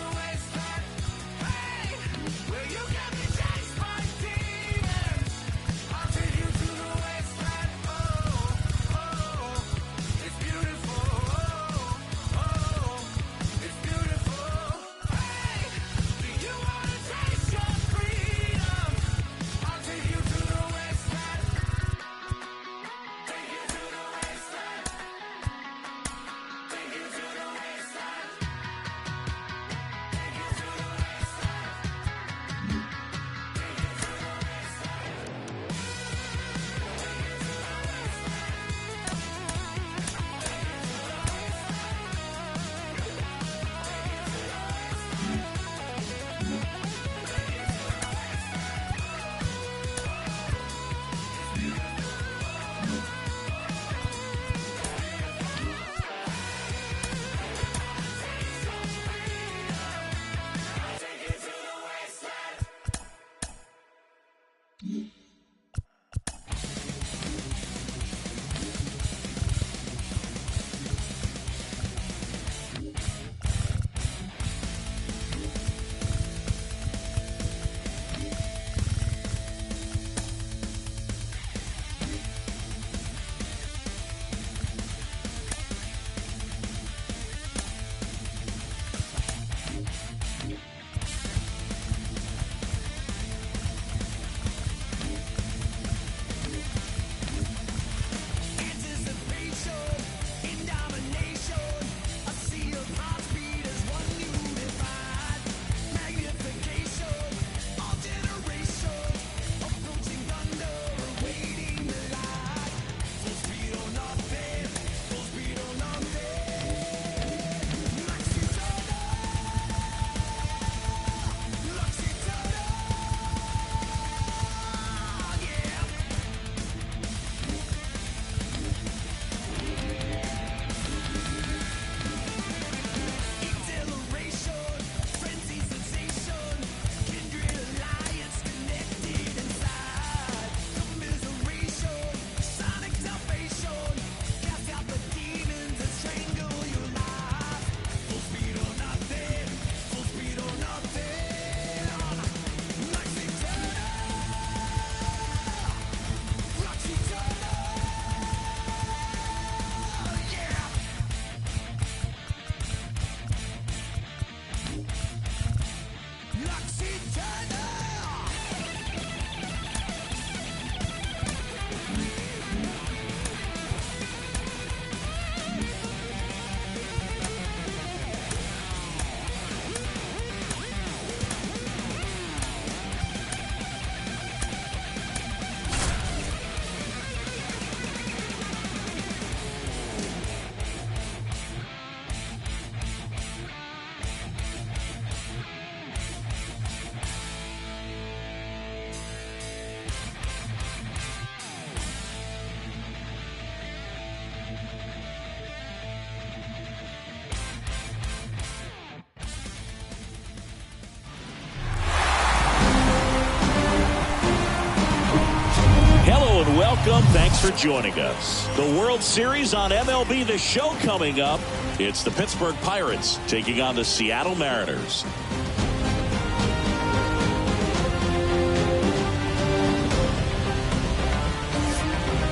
Thanks for joining us. The World Series on MLB The Show coming up. It's the Pittsburgh Pirates taking on the Seattle Mariners.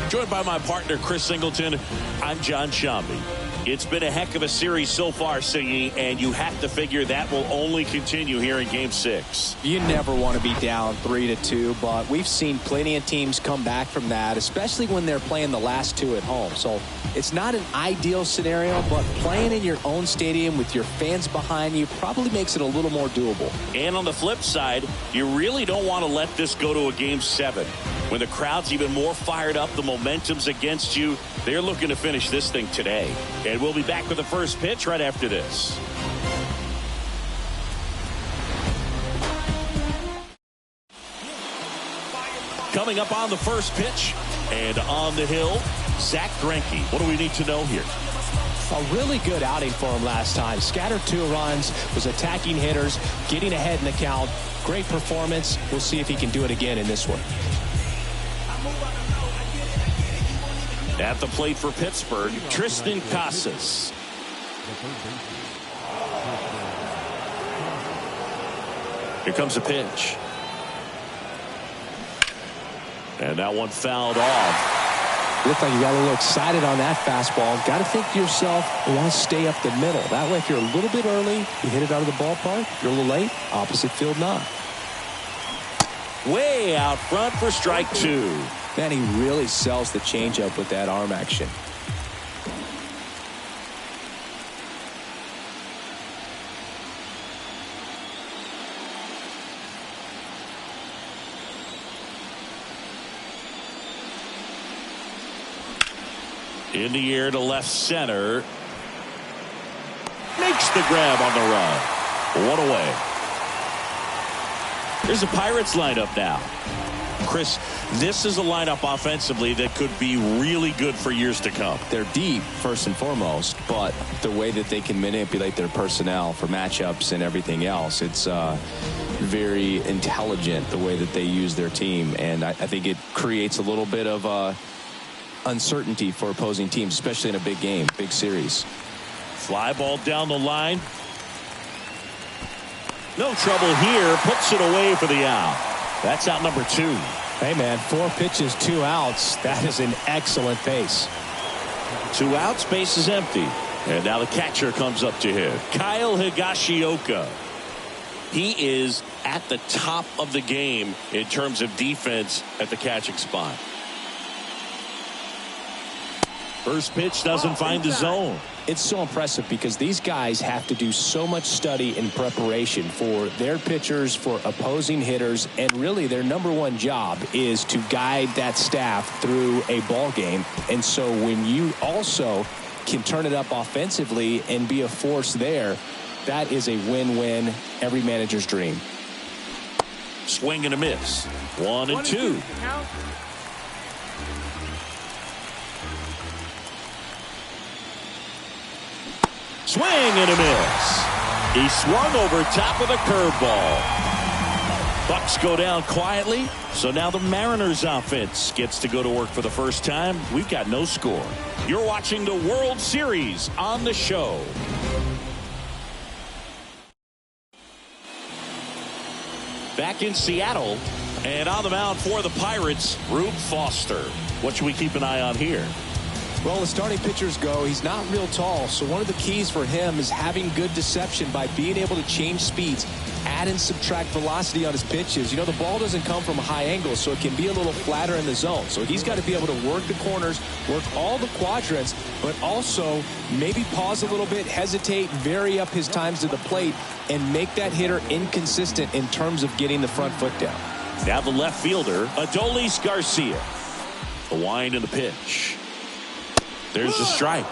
Joined by my partner, Chris Singleton, I'm John Shambi. It's been a heck of a series so far, Singy, and you have to figure that will only continue here in Game 6. You never want to be down 3-2, but we've seen plenty of teams come back from that, especially when they're playing the last two at home. So it's not an ideal scenario, but playing in your own stadium with your fans behind you probably makes it a little more doable. And on the flip side, you really don't want to let this go to a Game 7. When the crowd's even more fired up, the momentum's against you. They're looking to finish this thing today. And we'll be back with the first pitch right after this. Coming up on the first pitch and on the hill, Zach Greinke. What do we need to know here? A really good outing for him last time. Scattered 2 runs, was attacking hitters, getting ahead in the count. Great performance. We'll see if he can do it again in this one. At the plate for Pittsburgh, Tristan Casas. Here comes a pitch. And that one fouled off. Looked like you got a little excited on that fastball. Got to think to yourself, you want to stay up the middle. That way, if you're a little bit early, you hit it out of the ballpark. If you're a little late, opposite field not. Way out front for strike 2. Man, he really sells the changeup with that arm action. In the air to left center. Makes the grab on the run. 1 away. Here's the Pirates lineup now. Chris, this is a lineup offensively that could be really good for years to come. They're deep, first and foremost, but the way that they can manipulate their personnel for matchups and everything else, it's very intelligent the way that they use their team. And I think it creates a little bit of uncertainty for opposing teams, especially in a big game, big series. Fly ball down the line. No trouble here. Puts it away for the out. That's out number 2. Hey, man, 4 pitches, 2 outs. That is an excellent pace. 2 outs, base is empty. And now the catcher comes up to hit. Kyle Higashioka. He is at the top of the game in terms of defense at the catching spot. First pitch doesn't find the zone. It's so impressive because these guys have to do so much study and preparation for their pitchers, for opposing hitters, and really their #1 job is to guide that staff through a ball game. And so when you also can turn it up offensively and be a force there, that is a win-win, every manager's dream. Swing and a miss. 1-2. Swing and a miss. He swung over top of the curveball. Bucks go down quietly. So now the Mariners offense gets to go to work for the first time. We've got no score. You're watching the World Series on the show. Back in Seattle and on the mound for the Pirates, Rube Foster. What should we keep an eye on here? Well, as starting pitchers go, he's not real tall, so one of the keys for him is having good deception by being able to change speeds, add and subtract velocity on his pitches. You know, the ball doesn't come from a high angle, so it can be a little flatter in the zone. So he's got to be able to work the corners, work all the quadrants, but also maybe pause a little bit, hesitate, vary up his times to the plate, and make that hitter inconsistent in terms of getting the front foot down. Now the left fielder, Adolis Garcia. The wind and the pitch. There's the strike.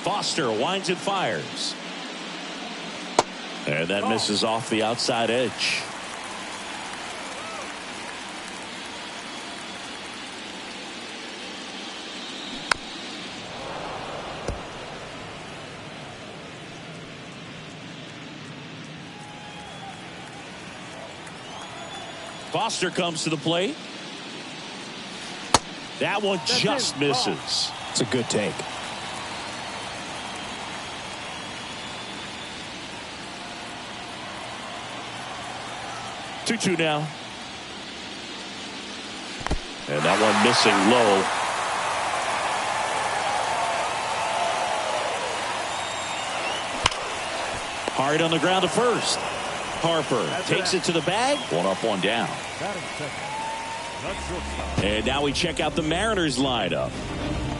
Foster winds and fires. And that misses off the outside edge. Foster comes to the plate. That one just misses. It's a good take. Two now. And that one missing low. Hard on the ground to first. Harper takes it to the bag. One up, one down. Batting second. Not shortstop. And now we check out the Mariners lineup.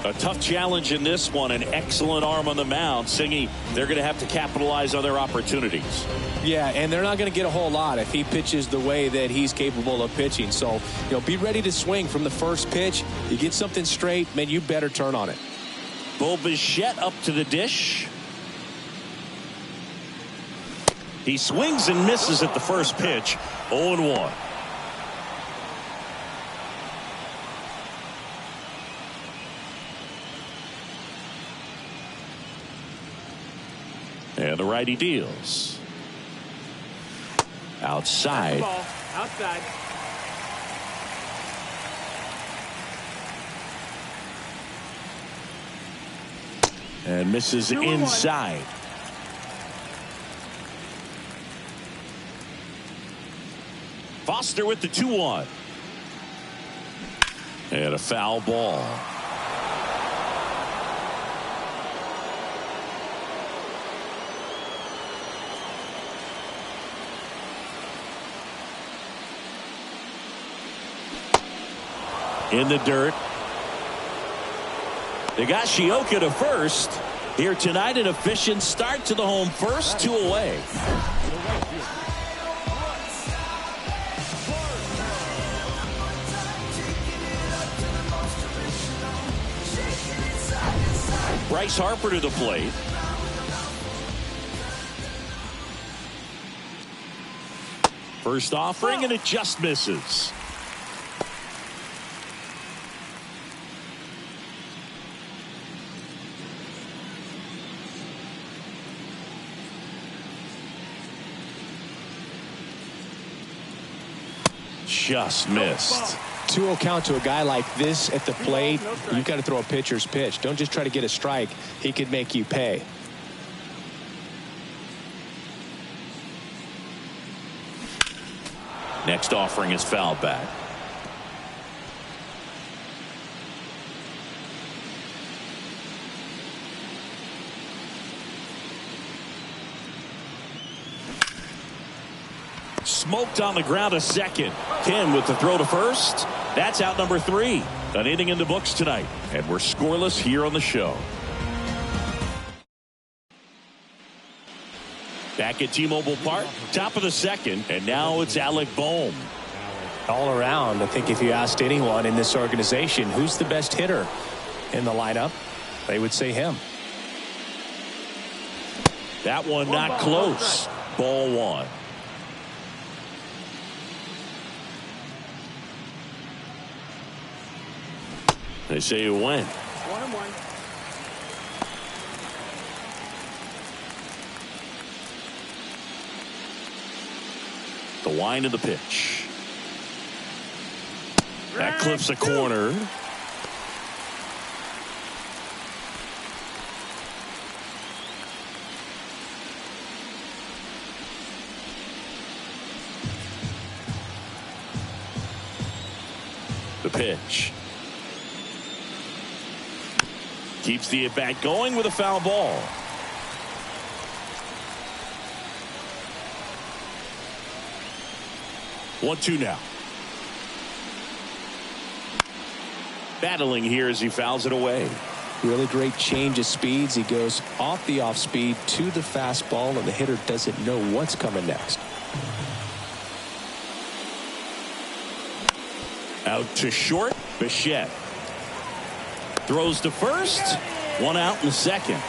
A tough challenge in this one. An excellent arm on the mound. Singy, they're going to have to capitalize on their opportunities. Yeah, and they're not going to get a whole lot if he pitches the way that he's capable of pitching. So, be ready to swing from the first pitch. You get something straight, man, you better turn on it. Bo Bichette up to the dish. He swings and misses at the first pitch. 0-1. And the righty deals. Outside. Ball. Outside. And misses inside. Foster with the 2-1. And a foul ball. In the dirt. They got Shioka to first. Here tonight, an efficient start to the home first, 2 away. Bryce Harper to the plate. First offering, and it just misses. Just missed. 2-0 count to a guy like this at the plate. You've got to throw a pitcher's pitch. Don't just try to get a strike. He could make you pay. Next offering is foul back. Smoked on the ground, a second. Kim with the throw to first. That's out number 3. An inning in the books tonight. And we're scoreless here on the show. Back at T-Mobile Park, top of the second. And now it's Alec Bohm. All around, I think if you asked anyone in this organization who's the best hitter in the lineup, they would say him. That one not close. Ball 1. They say you win. 1-1. The wind of the pitch. That clips a corner. The pitch. Keeps the at-bat going with a foul ball. One, two now. Battling here as he fouls it away. Really great change of speeds. He goes off the off speed to the fastball, and the hitter doesn't know what's coming next. Out to short. Bichette throws to first. One out in the second.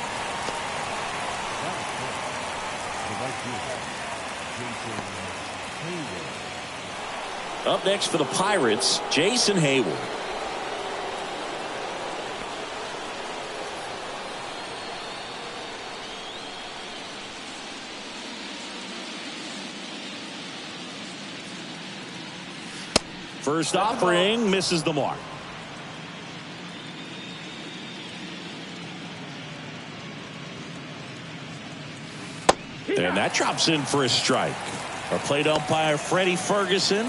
Up next for the Pirates, Jason Hayward. First offering misses the mark. And that drops in for a strike. Our plate umpire, Freddie Ferguson.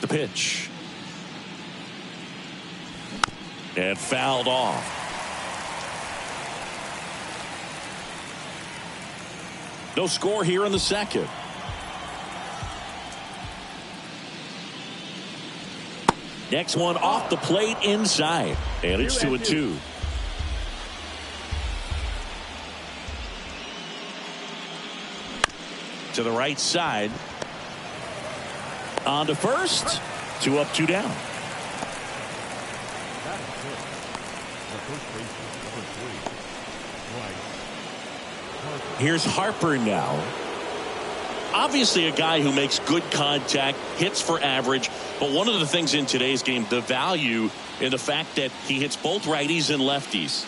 The pitch. And fouled off. No score here in the second. Next one off the plate inside. And it's 2-2. To the right side. On to first. 2 up, 2 down. Here's Harper now. Obviously a guy who makes good contact, hits for average, but one of the things in today's game, the value in the fact that he hits both righties and lefties.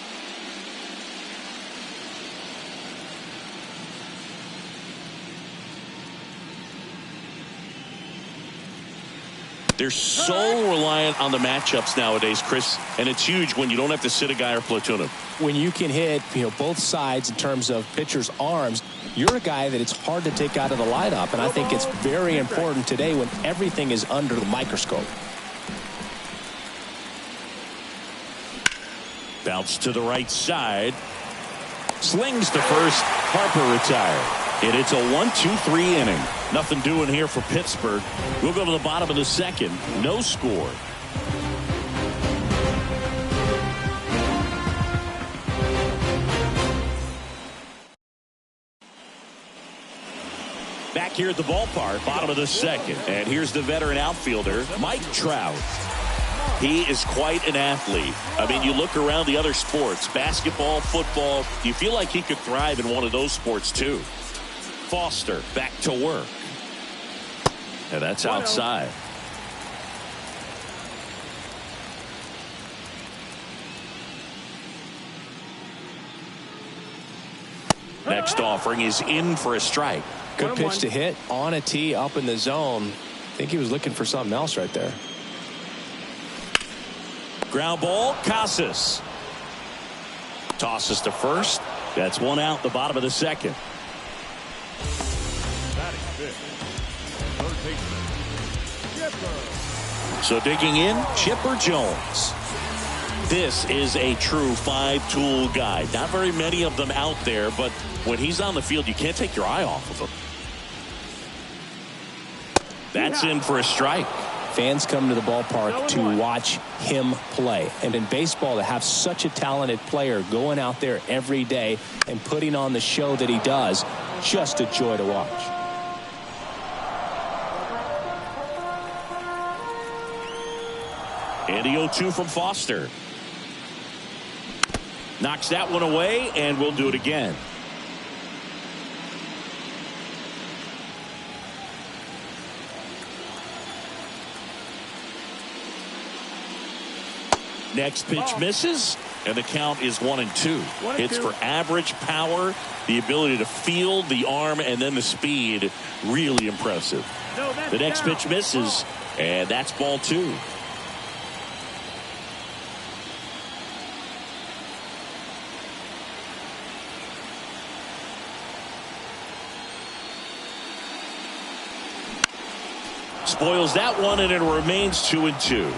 They're so reliant on the matchups nowadays, Chris, and it's huge when you don't have to sit a guy or platoon him. When you can hit, both sides in terms of pitchers' arms, you're a guy that it's hard to take out of the lineup, and I think it's very important today when everything is under the microscope. Bounce to the right side. Slings to first. Harper retired. And it's a 1-2-3 inning. Nothing doing here for Pittsburgh. We'll go to the bottom of the second. No score. Back here at the ballpark, bottom of the second. And here's the veteran outfielder, Mike Trout. He is quite an athlete. I mean, you look around the other sports, basketball, football, you feel like he could thrive in one of those sports too. Foster back to work. And that's outside. Next offering is in for a strike. Good pitch to hit on a tee up in the zone. I think he was looking for something else right there. Ground ball, Casas. Tosses to first. That's one out, the bottom of the second. So digging in, Chipper Jones. This is a true 5-tool guy. Not very many of them out there, but when he's on the field, you can't take your eye off of him. That's in for a strike. Fans come to the ballpark to watch him play. And in baseball, to have such a talented player going out there every day and putting on the show that he does, just a joy to watch. And the 0-2 from Foster. Knocks that one away, and we'll do it again. Next pitch misses, and the count is 1-2. Hits for average power, the ability to field, the arm, and then the speed. Really impressive. The next pitch misses, and that's ball 2. Spoils that one, and it remains 2-2.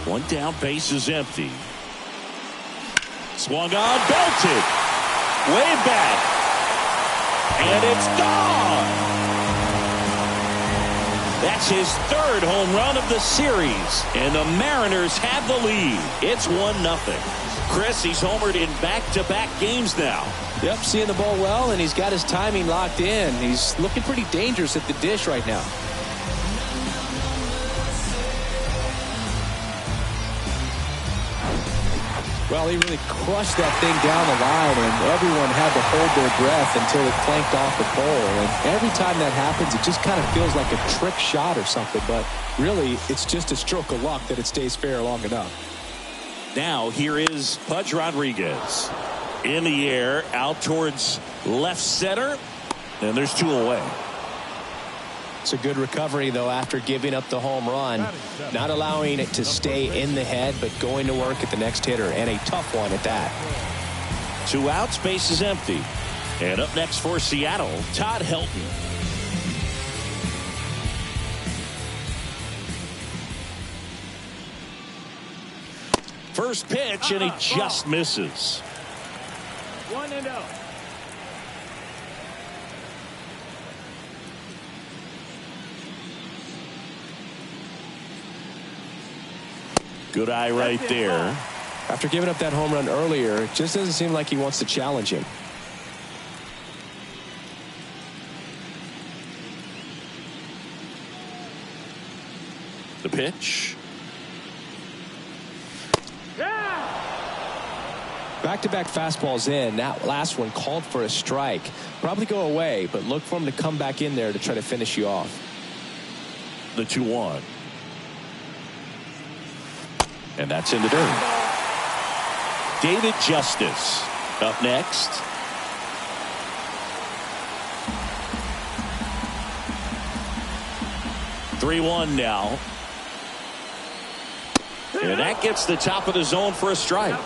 One down, base is empty. Swung on, belted. Way back. And it's gone. That's his third home run of the series. And the Mariners have the lead. It's 1-0. Chris, he's homered in back-to-back games now. Yep, seeing the ball well, and he's got his timing locked in. He's looking pretty dangerous at the dish right now. Well, he really crushed that thing down the line, and everyone had to hold their breath until it clanked off the pole. And every time that happens, it just kind of feels like a trick shot or something. But really, it's just a stroke of luck that it stays fair long enough. Now, here is Pudge Rodriguez. In the air, out towards left center, and there's 2 away. It's a good recovery, though, after giving up the home run. Not allowing it to stay in the head, but going to work at the next hitter, and a tough one at that. 2 outs, base is empty. And up next for Seattle, Todd Helton. First pitch, and he just misses. 1-0. Good eye right there. After giving up that home run earlier, it just doesn't seem like he wants to challenge him. The pitch. Back-to-back fastballs in. That last one called for a strike. Probably go away, but look for him to come back in there to try to finish you off. The 2-1. And that's in the dirt. David Justice up next. (3-1) now. And that gets the top of the zone for a strike.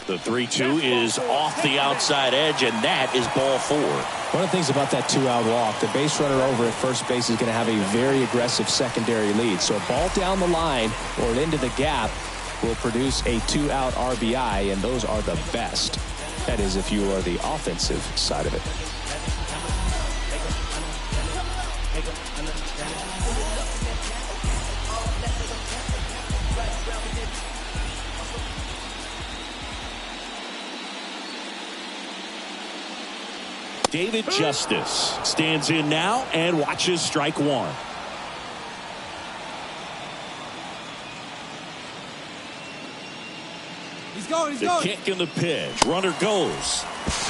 The 3-2 is off the outside edge, and that is ball 4. One of the things about that 2-out walk, the base runner over at first base is going to have a very aggressive secondary lead. So a ball down the line or into the gap will produce a 2-out RBI, and those are the best. That is, if you are the offensive side of it. David Justice stands in now and watches strike 1. The kick and the pitch. Runner goes.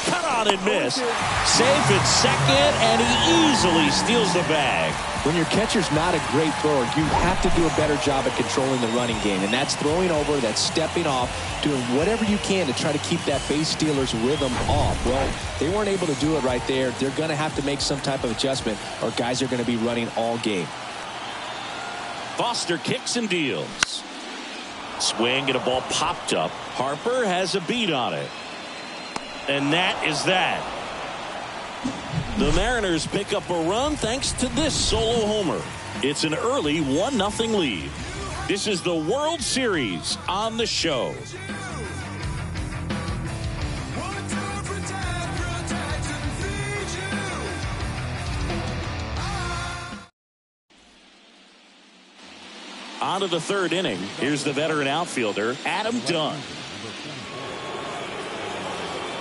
Cut on and miss. Safe at second, and he easily steals the bag. When your catcher's not a great thrower, you have to do a better job at controlling the running game. And that's throwing over, that's stepping off, doing whatever you can to try to keep that base stealer's rhythm off. Well, they weren't able to do it right there. They're going to have to make some type of adjustment, or guys are going to be running all game. Foster kicks and deals. Swing and a ball popped up. Harper has a beat on it. And that is that. The Mariners pick up a run thanks to this solo homer. It's an early 1-0 lead. This is the World Series on the show. On to the 3rd inning. Here's the veteran outfielder, Adam Dunn.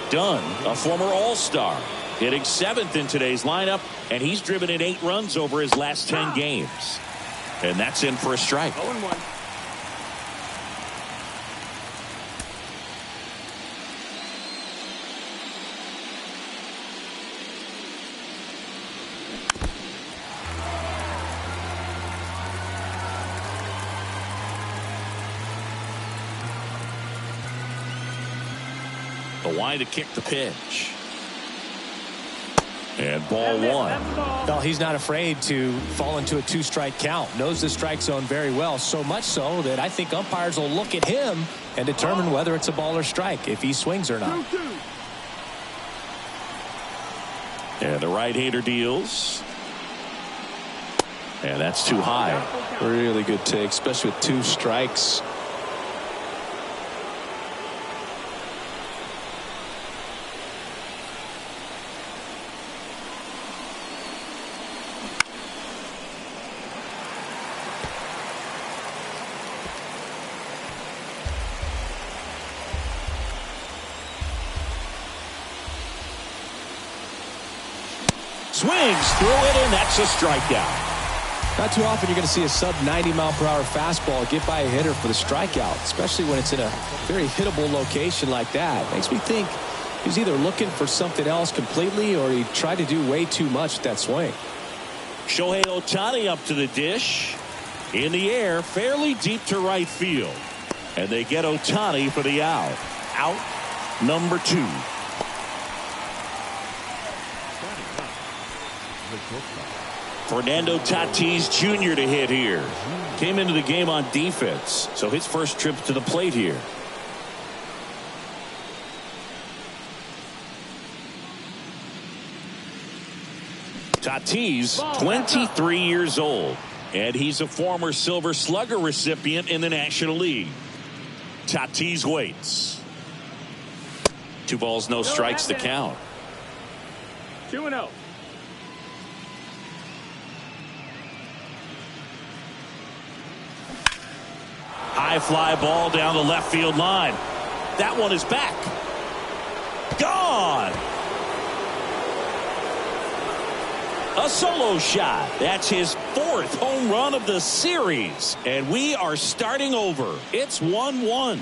Dunn, a former All-Star, hitting 7th in today's lineup, and he's driven in 8 runs over his last 10 games. And that's in for a strike. 0-1. The line to kick the pitch. And ball 1. Well, he's not afraid to fall into a 2-strike count. Knows the strike zone very well, so much so that I think umpires will look at him and determine whether it's a ball or strike, if he swings or not. And the right-hander deals. And that's too high. Really good take, especially with 2 strikes. Swings through it, and that's a strikeout. Not too often you're going to see a sub-90-mile-per-hour fastball get by a hitter for the strikeout, especially when it's in a very hittable location like that. Makes me think he was either looking for something else completely or he tried to do way too much with that swing. Shohei Ohtani up to the dish. In the air, fairly deep to right field. And they get Ohtani for the out. Out number 2. Fernando Tatis Jr. to hit here. Came into the game on defense, so his first trip to the plate here. Tatis, 23 years old, and he's a former Silver Slugger recipient in the National League. Tatis waits. 2 balls, no strikes to count. 2-0. High fly ball down the left field line. That one is back. Gone. A solo shot. That's his 4th home run of the series. And we are starting over. It's 1-1.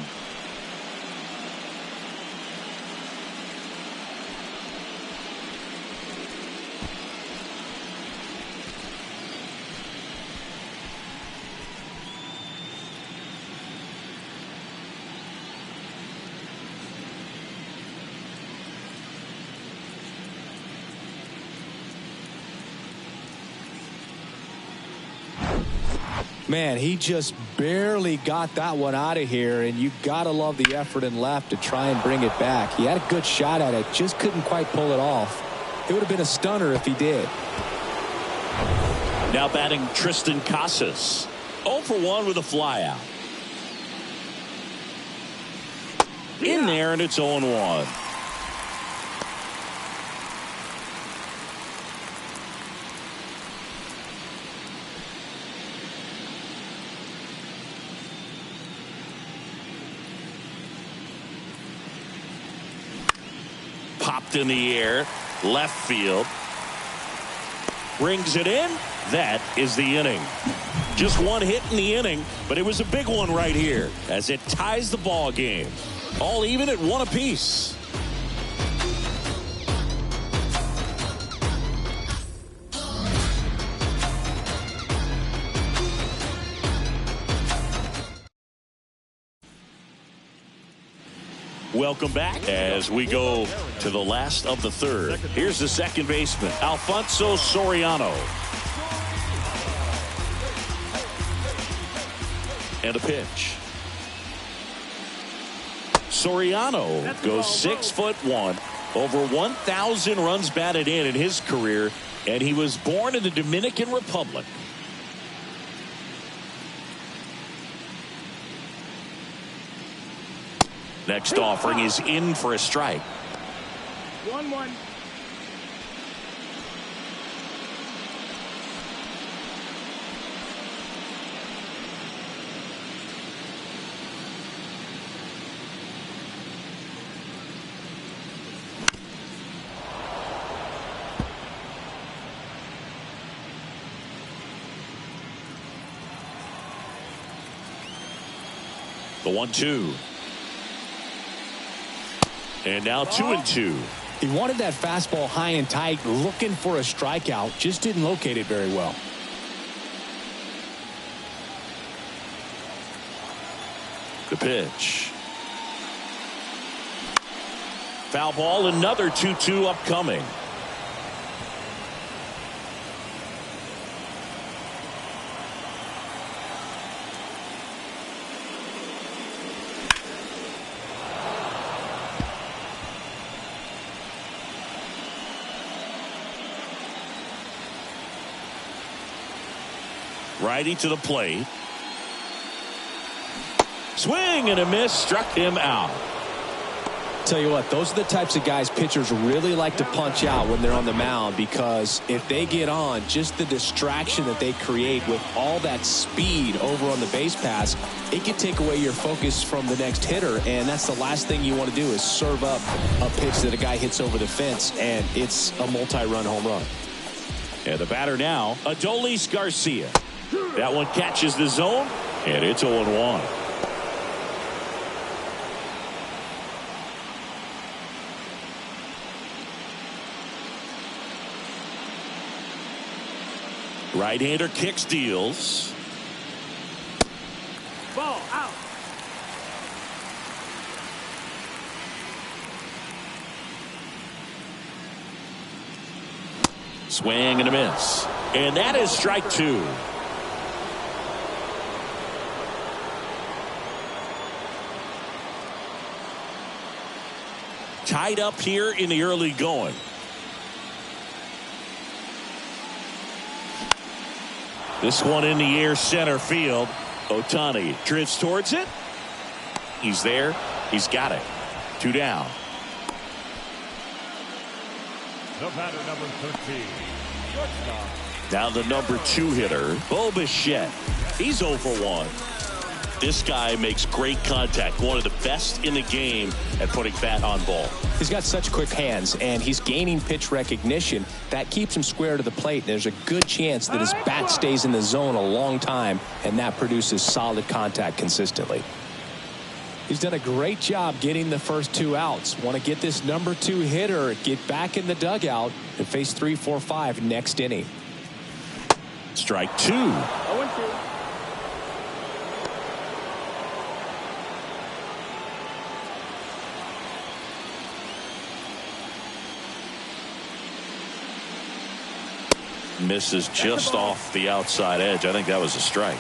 Man, he just barely got that one out of here, and you gotta love the effort in left to try and bring it back. He had a good shot at it, just couldn't quite pull it off. It would have been a stunner if he did. Now batting Tristan Casas. 0 for 1 with a flyout. In there, and it's 0-1. Popped in the air, left field. Brings it in. That is the inning. Just one hit in the inning, but it was a big one right here as it ties the ball game. All even at 1 apiece. Welcome back as we go to the last of the 3rd. Here's the second baseman, Alfonso Soriano. And a pitch. Soriano goes 6'1", over 1,000 runs batted in his career, and he was born in the Dominican Republic. Next offering is in for a strike. 1-1. The 1-2. And now 2-2. He wanted that fastball high and tight, looking for a strikeout. Just didn't locate it very well. The pitch. Foul ball, another 2-2 upcoming. Righty to the plate. Swing and a miss, struck him out. Tell you what, those are the types of guys pitchers really like to punch out when they're on the mound, because if they get on, just the distraction that they create with all that speed over on the base pass, it can take away your focus from the next hitter, and that's the last thing you want to do is serve up a pitch that a guy hits over the fence and it's a multi-run home run. And the batter now, Adolis Garcia. That one catches the zone, and it's 0-1. Right-hander kicks, deals. Ball out. Swing and a miss. And that is strike 2. Tied up here in the early going. This one in the air, center field. Ohtani drifts towards it. He's there. He's got it. 2 down. The batter, number 13. Now the number 2 hitter, Bo Bichette. He's 0 for 1. This guy makes great contact. One of the best in the game at putting bat on ball. He's got such quick hands, and he's gaining pitch recognition. That keeps him square to the plate. There's a good chance that his bat stays in the zone a long time, and that produces solid contact consistently. He's done a great job getting the first 2 outs. Want to get this number 2 hitter, get back in the dugout, and face 3, 4, 5 next inning. Strike 2. 0-2. Misses just off the outside edge. I think that was a strike.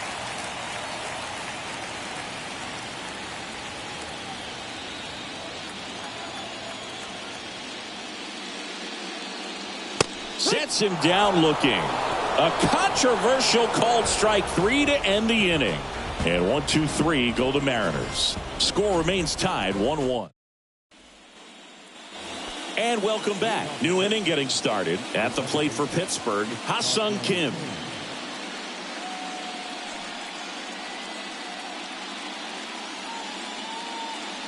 Sets him down looking. A controversial called strike 3 to end the inning. And 1, 2, 3 go the Mariners. Score remains tied 1-1. And welcome back. New inning getting started. At the plate for Pittsburgh, Ha-Sung Kim.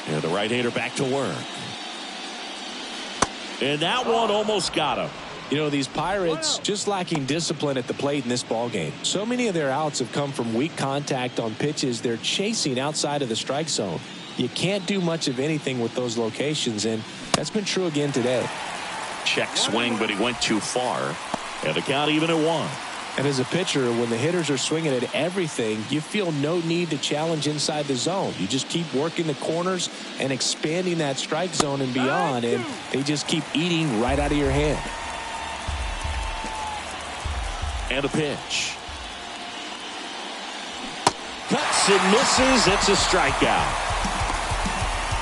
And the right-hander back to work. And that one almost got him. You know, these Pirates just lacking discipline at the plate in this ballgame. So many of their outs have come from weak contact on pitches they're chasing outside of the strike zone. You can't do much of anything with those locations, and that's been true again today. Check swing, but he went too far. And the count even at 1. And as a pitcher, when the hitters are swinging at everything, you feel no need to challenge inside the zone. You just keep working the corners and expanding that strike zone and beyond, and they just keep eating right out of your hand. And a pitch. Cuts and misses. It's a strikeout.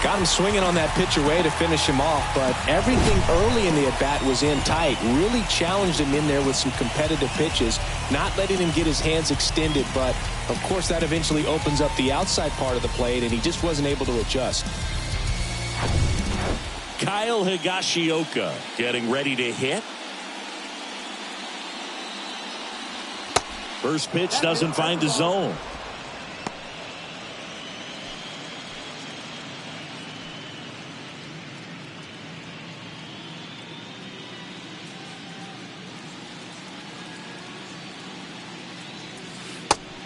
Got him swinging on that pitch away to finish him off, but everything early in the at-bat was in tight. Really challenged him in there with some competitive pitches, not letting him get his hands extended, but of course that eventually opens up the outside part of the plate, and he just wasn't able to adjust. Kyle Higashioka getting ready to hit. First pitch doesn't find the zone.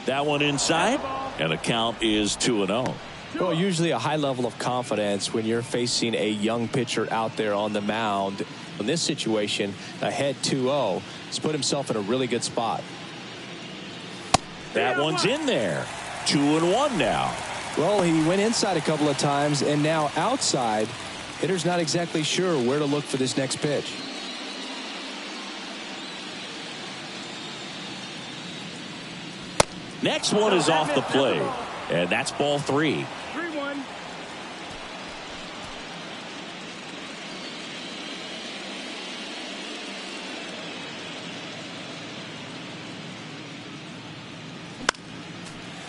That one inside, and the count is 2-0. Well, usually a high level of confidence when you're facing a young pitcher out there on the mound. In this situation, ahead 2-0, he's put himself in a really good spot. That one's in there. 2-1 now. Well, he went inside a couple of times, and now outside. Hitter's not exactly sure where to look for this next pitch. Next one is off the plate, and that's ball 3. 3-1.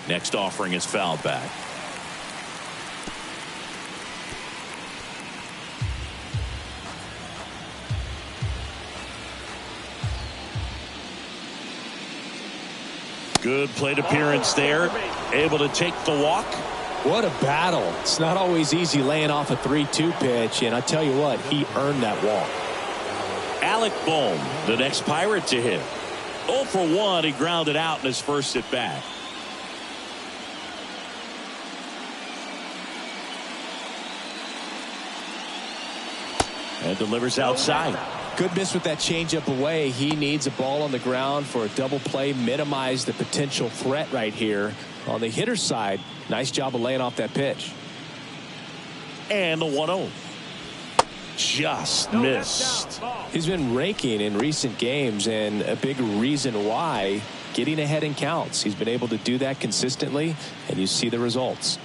Next offering is fouled back. Good plate appearance there. Able to take the walk. What a battle. It's not always easy laying off a 3-2 pitch, and I tell you what, he earned that walk. Alec Bohm, the next Pirate to hit. 0 for 1. He grounded out in his first at bat. And delivers outside. Good miss with that changeup away. He needs a ball on the ground for a double play. Minimize the potential threat right here. On the hitter's side, nice job of laying off that pitch. And the 1-0. Just missed. He's been raking in recent games, and a big reason why, getting ahead in counts. He's been able to do that consistently, and you see the results.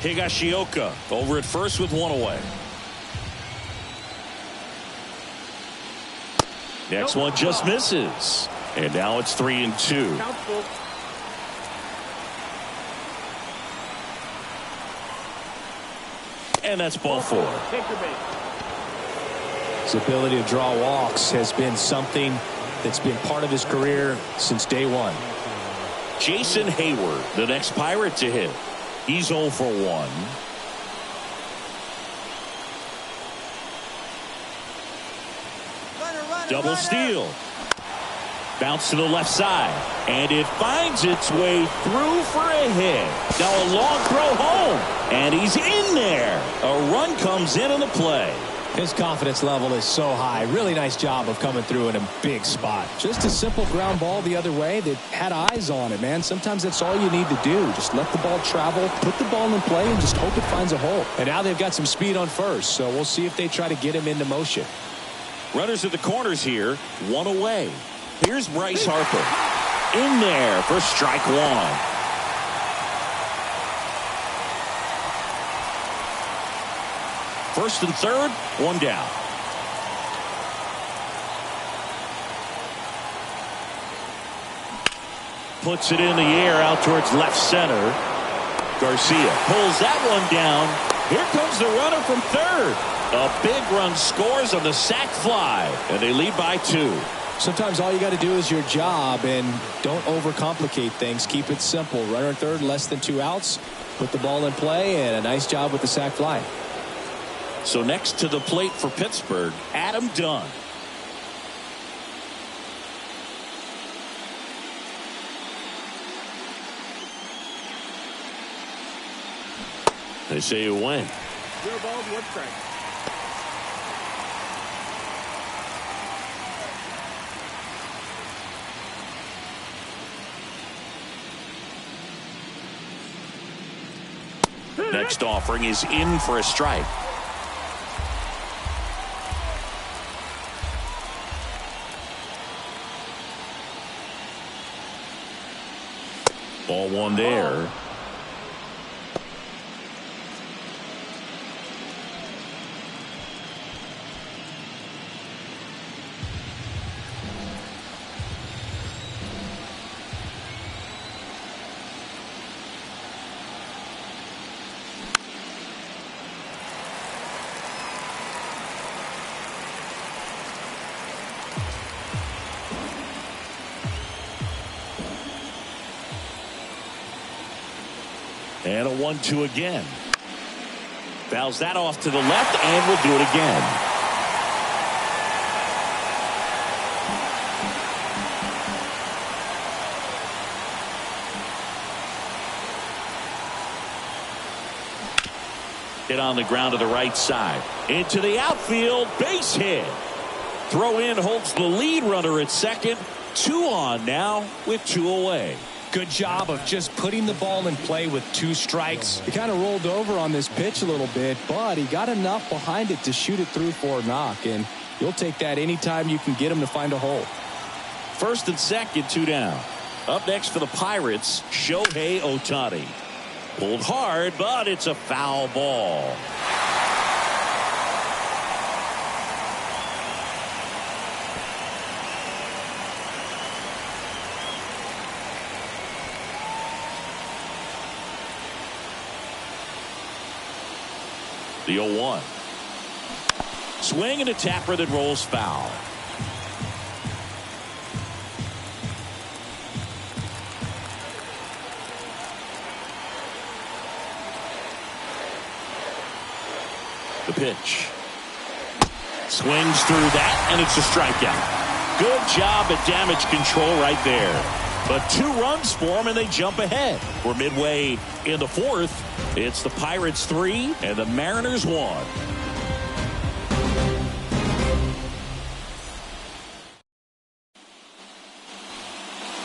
Higashioka over at first with one away. Next one just misses. And now it's 3-2. And that's ball 4. His ability to draw walks has been something that's been part of his career since day one. Jason Hayward, the next Pirate to hit. He's 0 for 1. Double steal. Bounce to the left side. And it finds its way through for a hit. Now a long throw home. And he's in there. A run comes in on the play. His confidence level is so high. Really nice job of coming through in a big spot. Just a simple ground ball the other way that had eyes on it, man. Sometimes that's all you need to do. Just let the ball travel, put the ball in play, and just hope it finds a hole. And now they've got some speed on first, so we'll see if they try to get him into motion. Runners at the corners here, one away. Here's Bryce Harper. In there for strike 1. First and third, one down. Puts it in the air out towards left center. Garcia pulls that one down. Here comes the runner from third. A big run scores on the sac fly, and they lead by 2. Sometimes all you got to do is your job, and don't overcomplicate things. Keep it simple. Runner at third, less than 2 outs. Put the ball in play, and a nice job with the sac fly. So next to the plate for Pittsburgh, Adam Dunn. They say you win. 0 balls, 1 strike. Next offering is in for a strike. Ball 1 there. And a 1-2 again. Fouls that off to the left, and will do it again. Hit on the ground to the right side. Into the outfield, base hit. Throw in holds the lead runner at second. 2 on now with 2 away. Good job of just putting the ball in play with 2 strikes. He kind of rolled over on this pitch a little bit, but he got enough behind it to shoot it through for a knock, and you'll take that anytime you can get him to find a hole. First and second, 2 down. Up next for the Pirates, Shohei Ohtani. Pulled hard, but it's a foul ball. The 0-1. Swing and a tapper that rolls foul. The pitch. Swings through that, and it's a strikeout. Good job at damage control right there. But 2 runs for them, and they jump ahead. We're midway in the 4th. It's the Pirates 3 and the Mariners 1.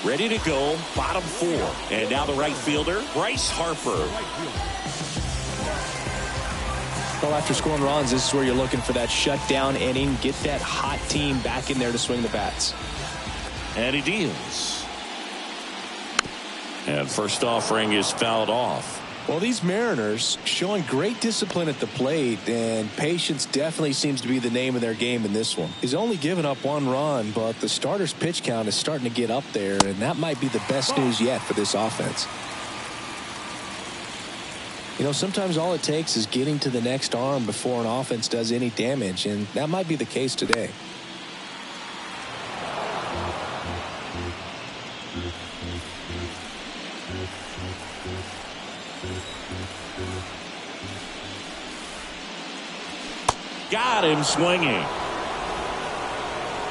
Ready to go, bottom 4. And now the right fielder, Bryce Harper. Well, after scoring runs, this is where you're looking for that shutdown inning. Get that hot team back in there to swing the bats. And he deals. And first offering is fouled off. Well, these Mariners showing great discipline at the plate, and patience definitely seems to be the name of their game in this one. He's only given up 1 run, but the starter's pitch count is starting to get up there, and that might be the best news yet for this offense. You know, sometimes all it takes is getting to the next arm before an offense does any damage, and that might be the case today. Got him swinging.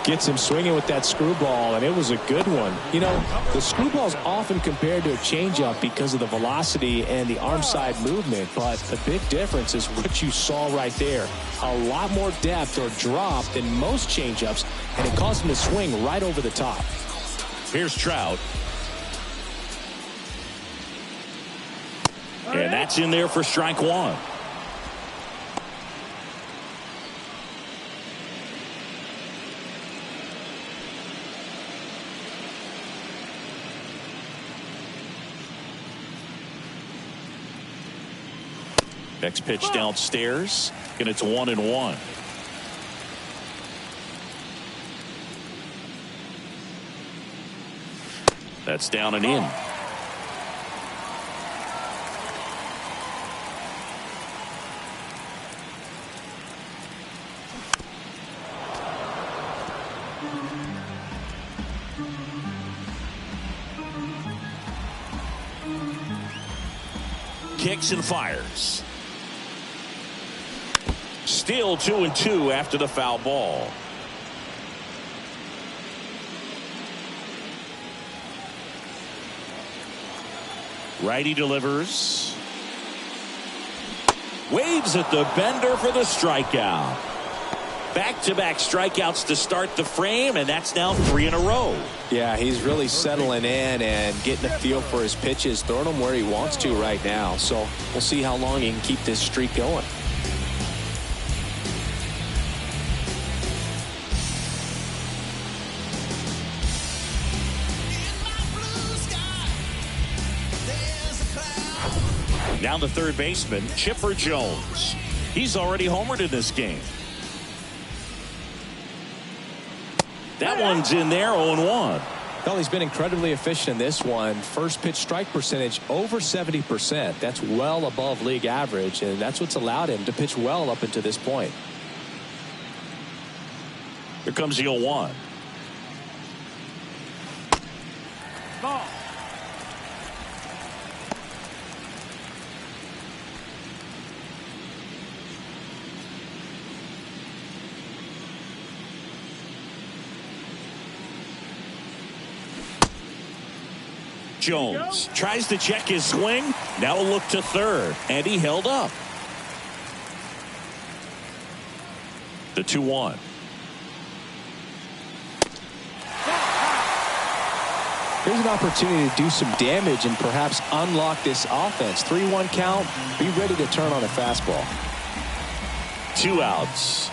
Gets him swinging with that screwball, and it was a good one. You know, the screwball's often compared to a changeup because of the velocity and the arm side movement, but the big difference is what you saw right there. A lot more depth or drop than most changeups, and it caused him to swing right over the top. Here's Trout. And that's in there for strike 1. Next pitch downstairs, and it's 1-1. That's down and in. Kicks and fires. Still 2-2 after the foul ball. Righty delivers. Waves at the bender for the strikeout. Back-to-back strikeouts to start the frame, and that's now 3 in a row. Yeah, he's really settling in and getting a feel for his pitches, throwing them where he wants to right now. So we'll see how long he can keep this streak going. Now the third baseman, Chipper Jones. He's already homered in this game. That one's in there, 0-1. Well, he's been incredibly efficient in this one. First pitch strike percentage over 70%. That's well above league average, and that's what's allowed him to pitch well up until this point. Here comes the 0-1. Ball. Jones tries to check his swing. Now a look to third, and he held up. The 2-1. Here's an opportunity to do some damage and perhaps unlock this offense. 3-1 count. Be ready to turn on a fastball. 2 outs.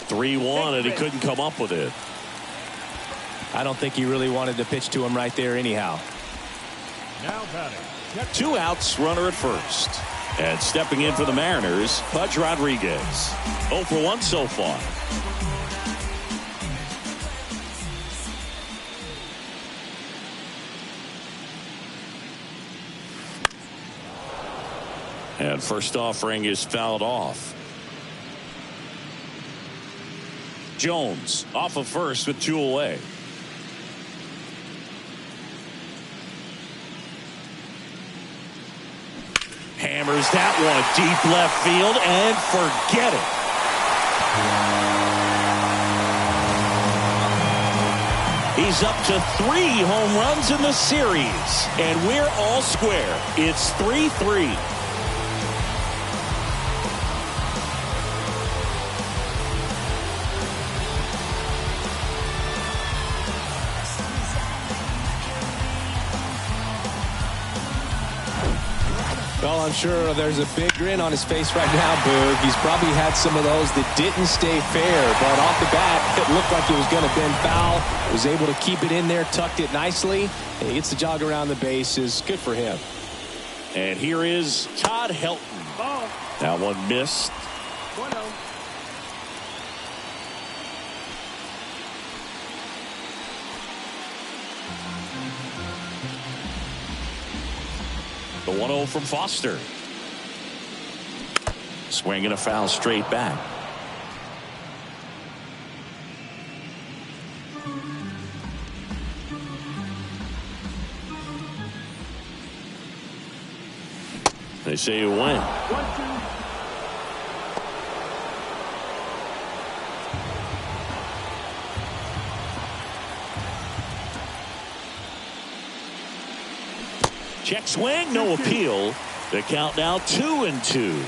3-1, and he couldn't come up with it. I don't think he really wanted to pitch to him right there anyhow. Now batting. 2 outs, runner at first. And stepping in for the Mariners, Pudge Rodriguez. 0 for 1 so far. And first offering is fouled off. Jones off of first with 2 away. Hammers that one deep left field and forget it. He's up to 3 home runs in the series, and we're all square. It's 3-3. Well, I'm sure there's a big grin on his face right now, Boog. He's probably had some of those that didn't stay fair, but off the bat, it looked like it was going to bend foul. Was able to keep it in there, tucked it nicely, and he gets the jog around the bases. Good for him. And here is Todd Helton. Ball. That one missed. 1-0. The 1-0 from Foster. Swinging a foul straight back. They say you win. 1-2. Check swing, no appeal. The count now 2-2.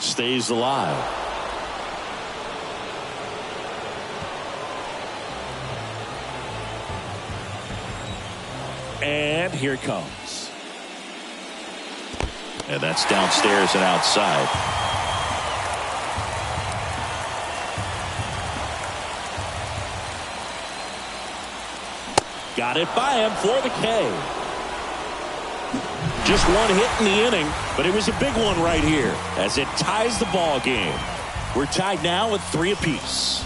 Stays alive. And here it comes. And that's downstairs and outside. Got it by him for the K. Just one hit in the inning, but it was a big one right here as it ties the ball game. We're tied now with 3 apiece.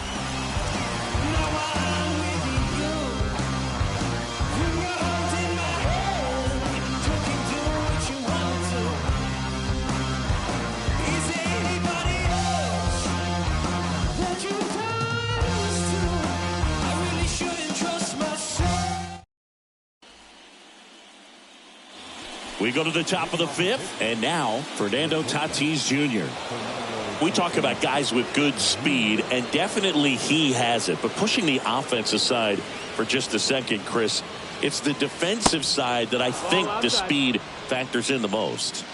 We go to the top of the 5th, and now Fernando Tatis Jr. We talk about guys with good speed, and definitely he has it. But pushing the offense aside for just a second, Chris, it's the defensive side that I think the speed factors in the most.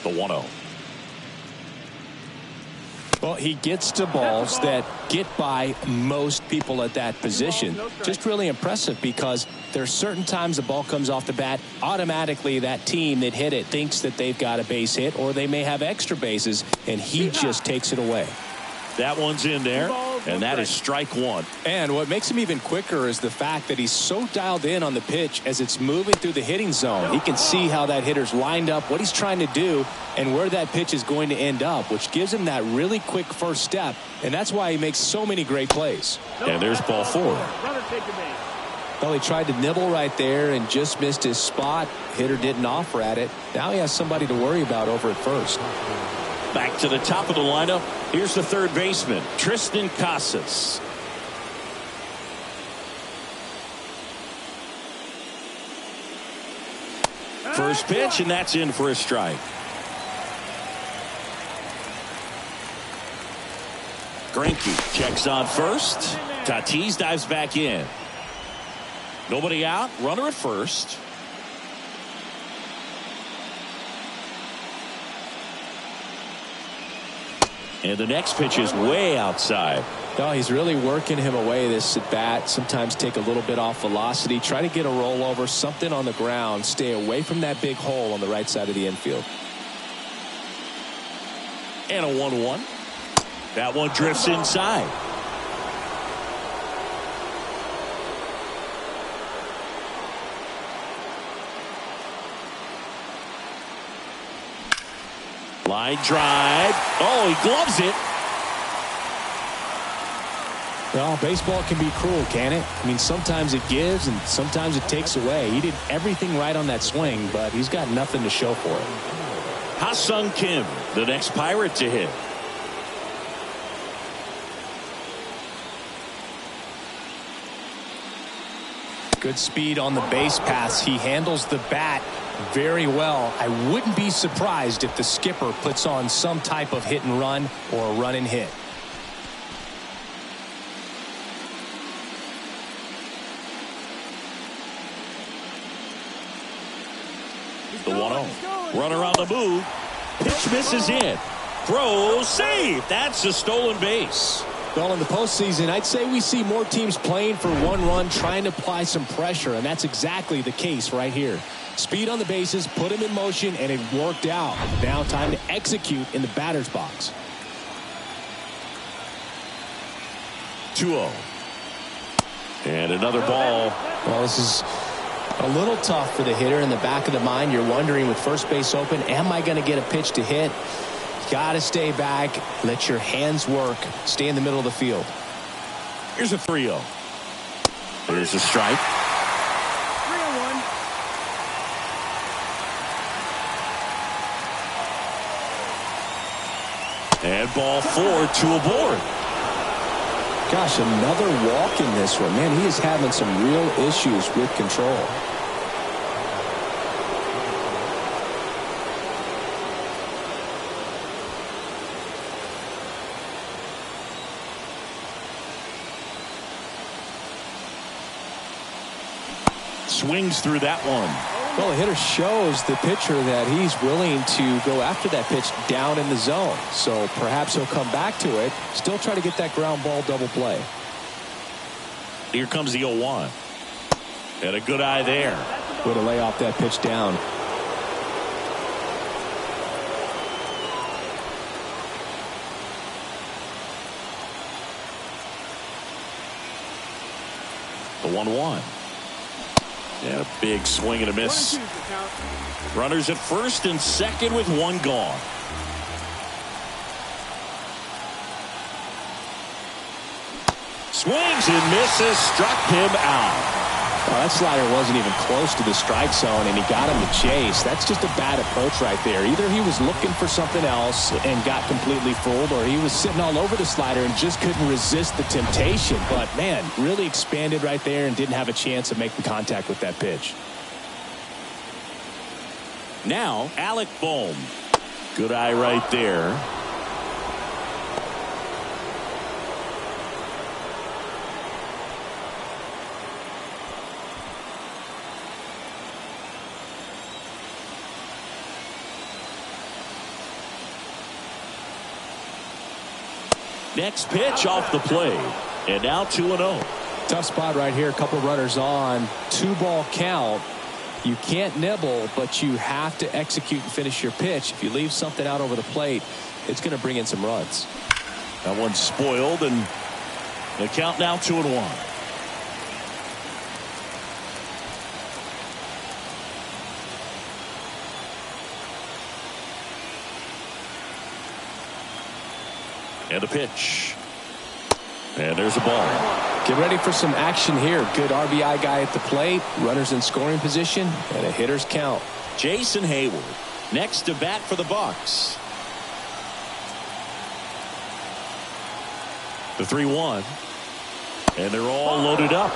The 1-0. Well, he gets to balls that get by most people at that position. Just really impressive because there's certain times the ball comes off the bat, automatically that team that hit it thinks that they've got a base hit or they may have extra bases, and he just takes it away. That one's in there, and that is strike 1. And what makes him even quicker is the fact that he's so dialed in on the pitch as it's moving through the hitting zone. He can see how that hitter's lined up, what he's trying to do, and where that pitch is going to end up, which gives him that really quick first step, and that's why he makes so many great plays. And there's ball 4. Runner take the base. Well, he tried to nibble right there and just missed his spot. Hitter didn't offer at it. Now he has somebody to worry about over at first. Back to the top of the lineup. Here's the third baseman, Tristan Casas. First pitch, and that's in for a strike. Greinke checks on first. Tatis dives back in. Nobody out. Runner at first. And the next pitch is way outside. No, he's really working him away this at bat. Sometimes take a little bit off velocity. Try to get a rollover, something on the ground. Stay away from that big hole on the right side of the infield. And a 1-1. That one drifts inside. Line drive. Oh, he gloves it. Well, baseball can be cruel, can it? I mean, sometimes it gives and sometimes it takes away. He did everything right on that swing, but he's got nothing to show for it. Ha-Sung Kim, the next Pirate to hit. Good speed on the base pass. He handles the bat very well. I wouldn't be surprised if the skipper puts on some type of hit and run or a run and hit. The 1-0. Runner on the move. Pitch misses in. Throw, save. That's a stolen base. Well, in the postseason, I'd say we see more teams playing for one run, trying to apply some pressure, and that's exactly the case right here. Speed on the bases, put him in motion, and it worked out. Now time to execute in the batter's box. 2-0. And another ball. Well, this is a little tough for the hitter. In the back of the mind, you're wondering with first base open, am I going to get a pitch to hit? Got to stay back. Let your hands work. Stay in the middle of the field. Here's a 3-0. There's a strike. 3-1. And ball 4, 2 aboard. Gosh, another walk in this one. Man, he is having some real issues with control. Swings through that one. Well, the hitter shows the pitcher that he's willing to go after that pitch down in the zone. So perhaps he'll come back to it. Still try to get that ground ball double play. Here comes the 0-1. And a good eye there. Way to lay off that pitch down. The 1-1. And a big swing and a miss. Runners at first and second with one gone. Swings and misses. Struck him out. Well, that slider wasn't even close to the strike zone, and he got him to chase. That's just a bad approach right there. Either he was looking for something else and got completely fooled, or he was sitting all over the slider and just couldn't resist the temptation. But, man, really expanded right there and didn't have a chance of making contact with that pitch. Now, Alec Bohm. Good eye right there. Next pitch off the plate. And now 2-0. Tough spot right here. A couple runners on. 2-ball count. You can't nibble, but you have to execute and finish your pitch. If you leave something out over the plate, it's going to bring in some runs. That one's spoiled, and the count now 2-1. And a pitch. And there's a ball. Get ready for some action here. Good RBI guy at the plate. Runners in scoring position. And a hitter's count. Jason Hayward next to bat for the Bucks. The 3-1. And they're all loaded up.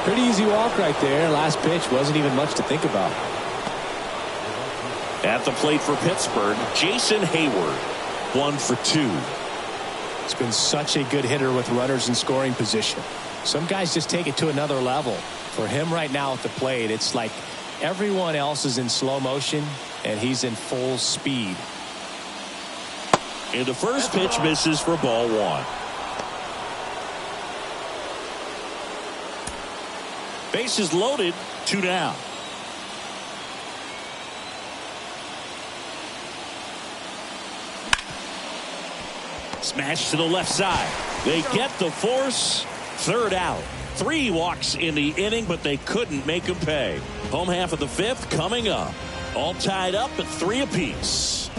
Pretty easy walk right there. Last pitch wasn't even much to think about. At the plate for Pittsburgh, Jason Hayward. 1 for 2. It's been such a good hitter with runners in scoring position. Some guys just take it to another level. For him right now at the plate, it's like everyone else is in slow motion and he's in full speed. And the first pitch misses for ball 1. Bases loaded, 2 down. Smash to the left side. They get the force. 3rd out. 3 walks in the inning, but they couldn't make them pay. Home half of the 5th coming up. All tied up at 3 apiece.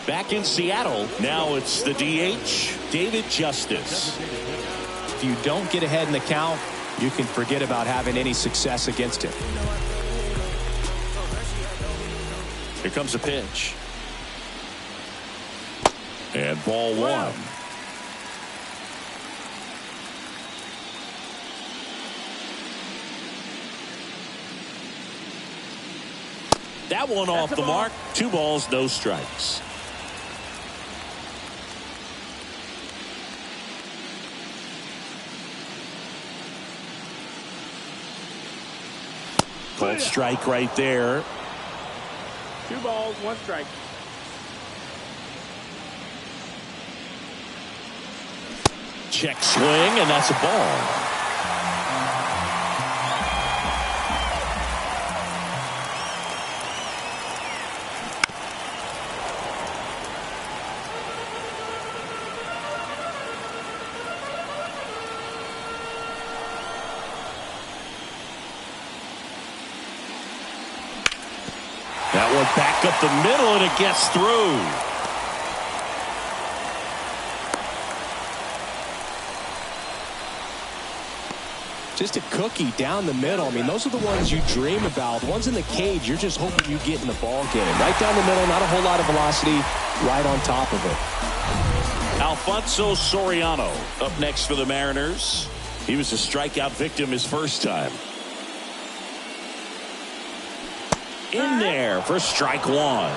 Back in Seattle, now it's the DH, David Justice. If you don't get ahead in the count, you can forget about having any success against him. Here comes a pitch. And ball one. That one off the mark. 2 balls, no strikes. Called strike right there. 2 balls, 1 strike. Check swing, and that's a ball. That one back up the middle, and it gets through. Just a cookie down the middle. I mean, those are the ones you dream about. The ones in the cage, you're just hoping you get in the ball game. Right down the middle, not a whole lot of velocity, right on top of it. Alfonso Soriano up next for the Mariners. He was a strikeout victim his first time. In there for strike one.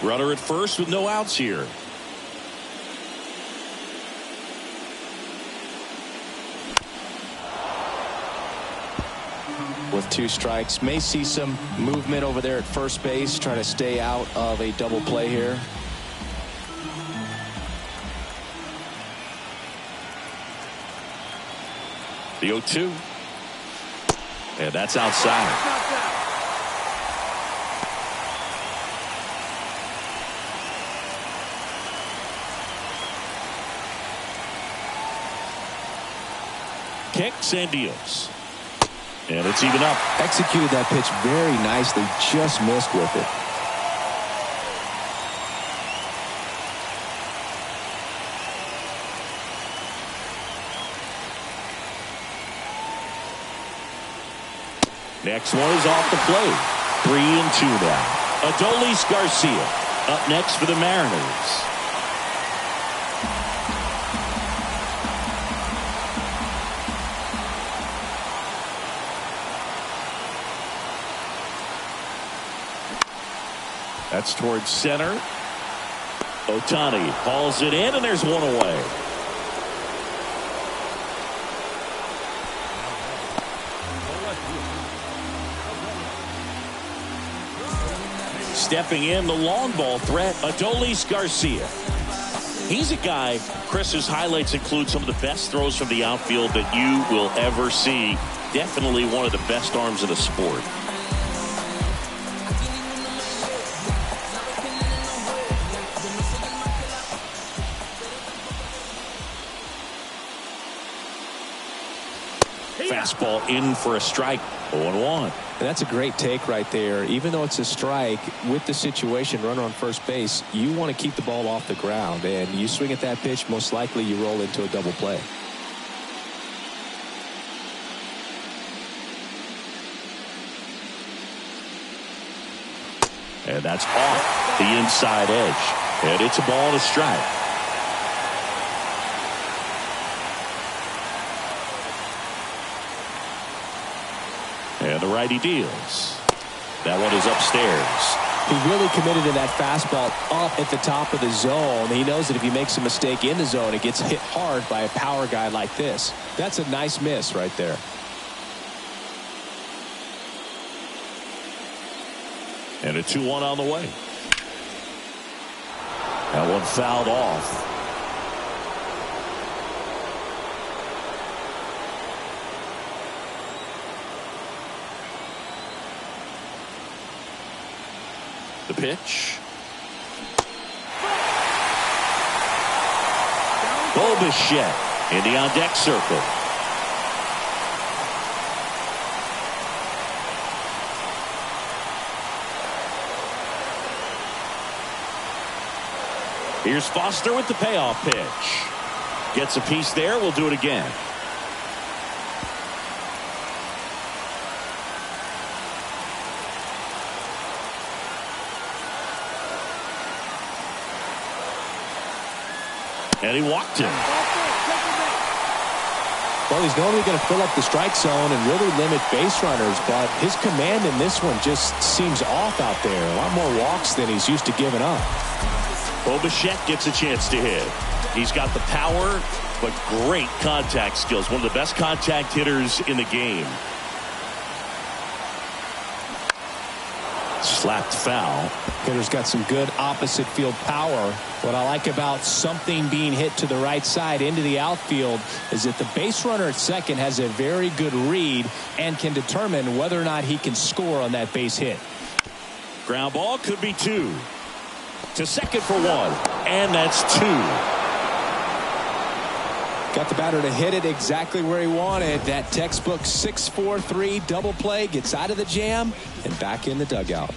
Runner at first with no outs here. With 2 strikes, may see some movement over there at first base, trying to stay out of a double play here. The 0-2. And that's outside. Kicks and deals. And it's even up. Executed that pitch very nicely, just missed with it. Next one is off the plate. 3-2 now. Adolis Garcia up next for the Mariners. That's towards center. Ohtani hauls it in, and there's one away. Stepping in, the long ball threat, Adolis Garcia. He's a guy, Chris, whose highlights include some of the best throws from the outfield that you will ever see. Definitely one of the best arms in the sport. Fastball in for a strike. 0-1. And that's a great take right there. Even though it's a strike, with the situation, runner on first base, you want to keep the ball off the ground. And you swing at that pitch, most likely you roll into a double play. And that's off the inside edge. And it's a ball and a strike. And the righty deals. That one is upstairs. He really committed to that fastball up at the top of the zone. He knows that if he makes a mistake in the zone, it gets hit hard by a power guy like this. That's a nice miss right there. And a 2-1 on the way. That one fouled off. The pitch. Bo Bichette in the on-deck circle. Here's Foster with the payoff pitch. Gets a piece there. We'll do it again. And he walked him. Well, he's normally going to fill up the strike zone and really limit base runners, but his command in this one just seems off out there. A lot more walks than he's used to giving up. Bo Bichette gets a chance to hit. He's got the power, but great contact skills. One of the best contact hitters in the game. Slapped foul. Hitter's got some good opposite field power. What I like about something being hit to the right side into the outfield is that the base runner at second has a very good read and can determine whether or not he can score on that base hit. Ground ball could be 2. To second for 1. And that's 2. Got the batter to hit it exactly where he wanted. That textbook 6-4-3 double play, gets out of the jam and back in the dugout.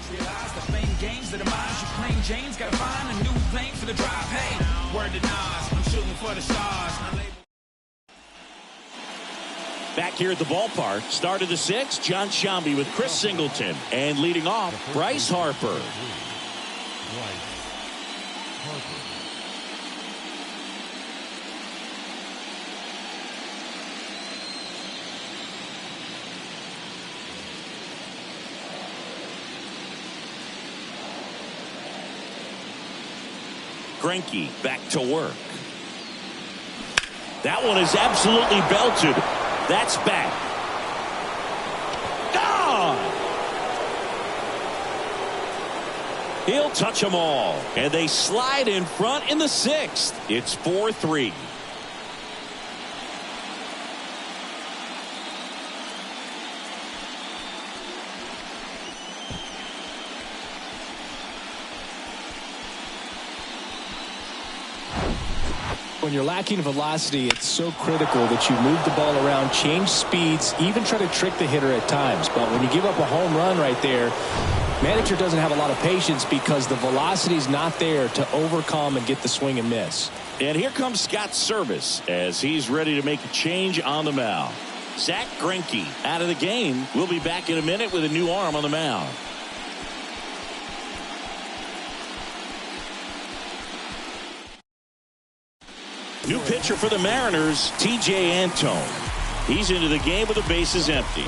Back here at the ballpark, start of the 6th, John Sciambi with Chris Singleton. And leading off, Bryce Harper. Greinke back to work. That one is absolutely belted. That's back. Gone! He'll touch them all. And they slide in front in the 6th. It's 4-3. When you're lacking velocity, it's so critical that you move the ball around, change speeds, even try to trick the hitter at times. But when you give up a home run right there, manager doesn't have a lot of patience because the velocity is not there to overcome and get the swing and miss. And here comes Scott Service as he's ready to make a change on the mound. Zach Greinke out of the game. We'll be back in a minute with a new arm on the mound. New pitcher for the Mariners, T.J. Antone. He's into the game with the bases empty.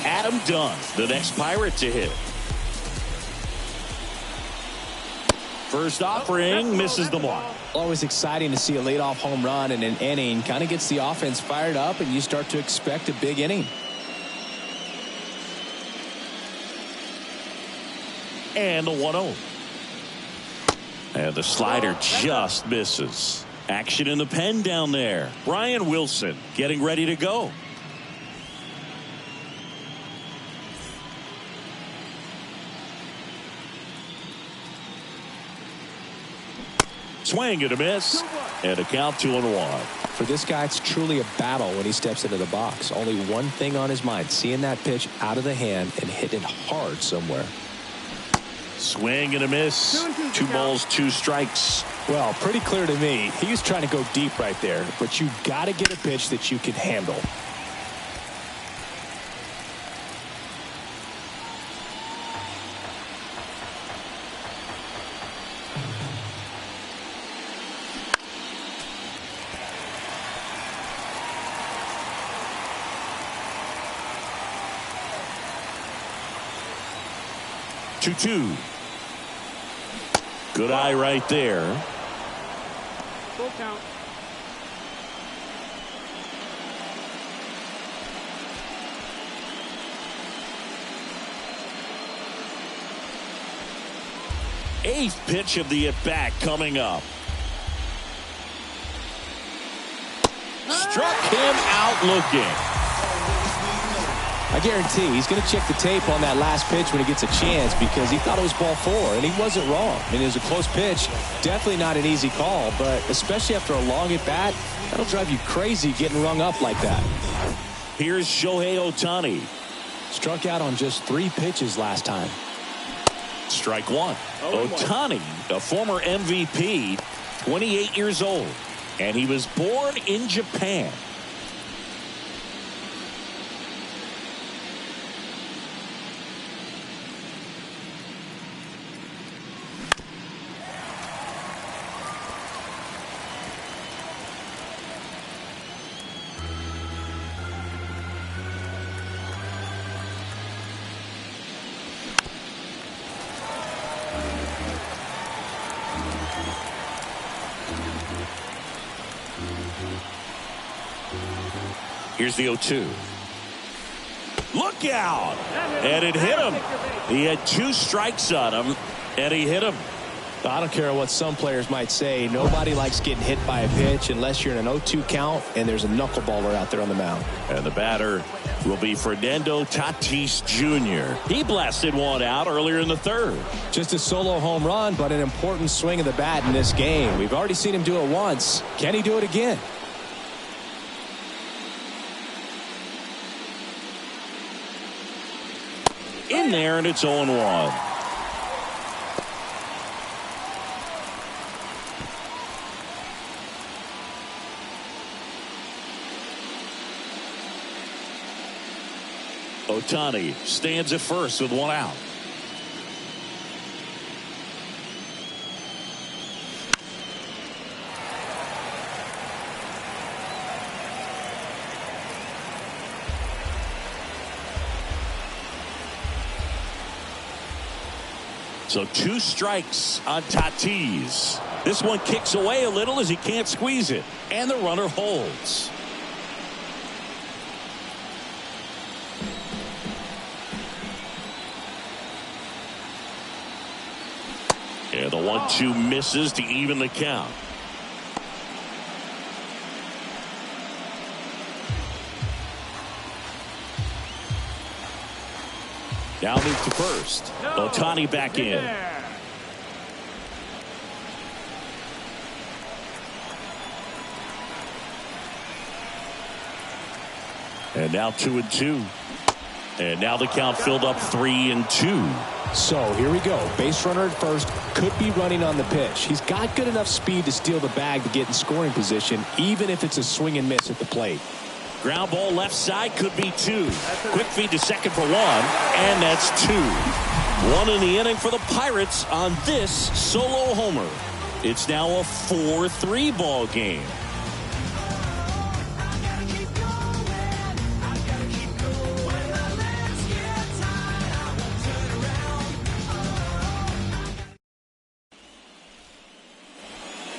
Adam Dunn, the next Pirate to hit. First offering misses the mark. Always exciting to see a leadoff home run in an inning. Kind of gets the offense fired up, and you start to expect a big inning. And the 1-0. And the slider just misses. Action in the pen down there. Brian Wilson getting ready to go. Swing and a miss. And a count 2-1. For this guy, it's truly a battle when he steps into the box. Only one thing on his mind, seeing that pitch out of the hand and hitting it hard somewhere. Swing and a miss. 2 balls, 2 strikes. Well, pretty clear to me. He was trying to go deep right there, but you got to get a pitch that you can handle. Two. Good eye right there. Full count. Eighth pitch of the at-bat coming up. Struck him out looking. I I guarantee he's going to check the tape on that last pitch when he gets a chance because he thought it was ball 4, and he wasn't wrong. I mean, it was a close pitch. Definitely not an easy call, but especially after a long at-bat, that'll drive you crazy getting rung up like that. Here's Shohei Ohtani. Struck out on just 3 pitches last time. Strike 1. Ohtani, the former MVP, 28 years old, and he was born in Japan. Here's the 0-2. Look out! And it hit him. He had 2 strikes on him, and he hit him. I don't care what some players might say. Nobody likes getting hit by a pitch unless you're in an 0-2 count and there's a knuckleballer out there on the mound. And the batter will be Fernando Tatis Jr. He blasted one out earlier in the 3rd. Just a solo home run, but an important swing of the bat in this game. We've already seen him do it once. Can he do it again? In there, and it's 0-1. Ohtani stands at first with 1 out. So 2 strikes on Tatis. This one kicks away a little as he can't squeeze it. And the runner holds. And the 1-2 misses to even the count. Now move to first. Ohtani back in. And now 2-2. And now the count filled up 3-2. So here we go. Base runner at first, could be running on the pitch. He's got good enough speed to steal the bag to get in scoring position, even if it's a swing and miss at the plate. Ground ball left side, could be 2. Quick feed to second for 1, and that's 2. 1 in the inning for the Pirates on this solo homer. It's now a 4-3 ball game.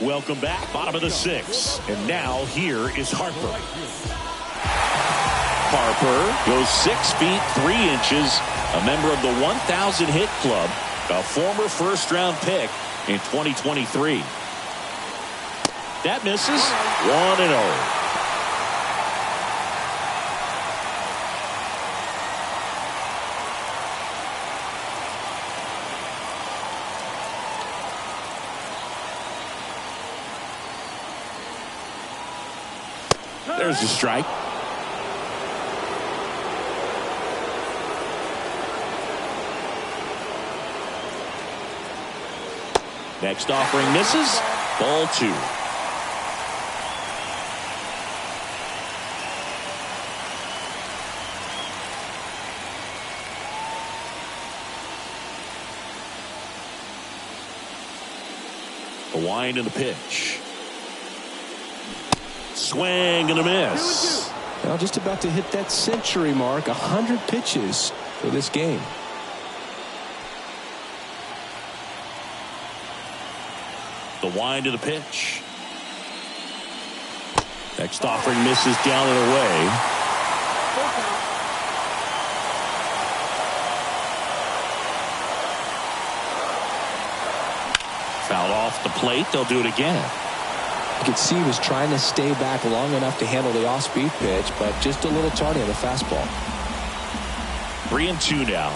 Welcome back, bottom of the 6th. And now here is Harper. Harper goes 6 feet 3 inches, a member of the 1,000 hit club, a former first-round pick in 2023. That misses. 1-0. There's the strike. Next offering misses. Ball 2. A wind and a pitch. Swing and a miss. Now just about to hit that century mark. 100 pitches for this game. The wind of the pitch. Next offering misses down and away. Foul off the plate. They'll do it again. You could see he was trying to stay back long enough to handle the off-speed pitch, but just a little tardy on the fastball. 3-2 now.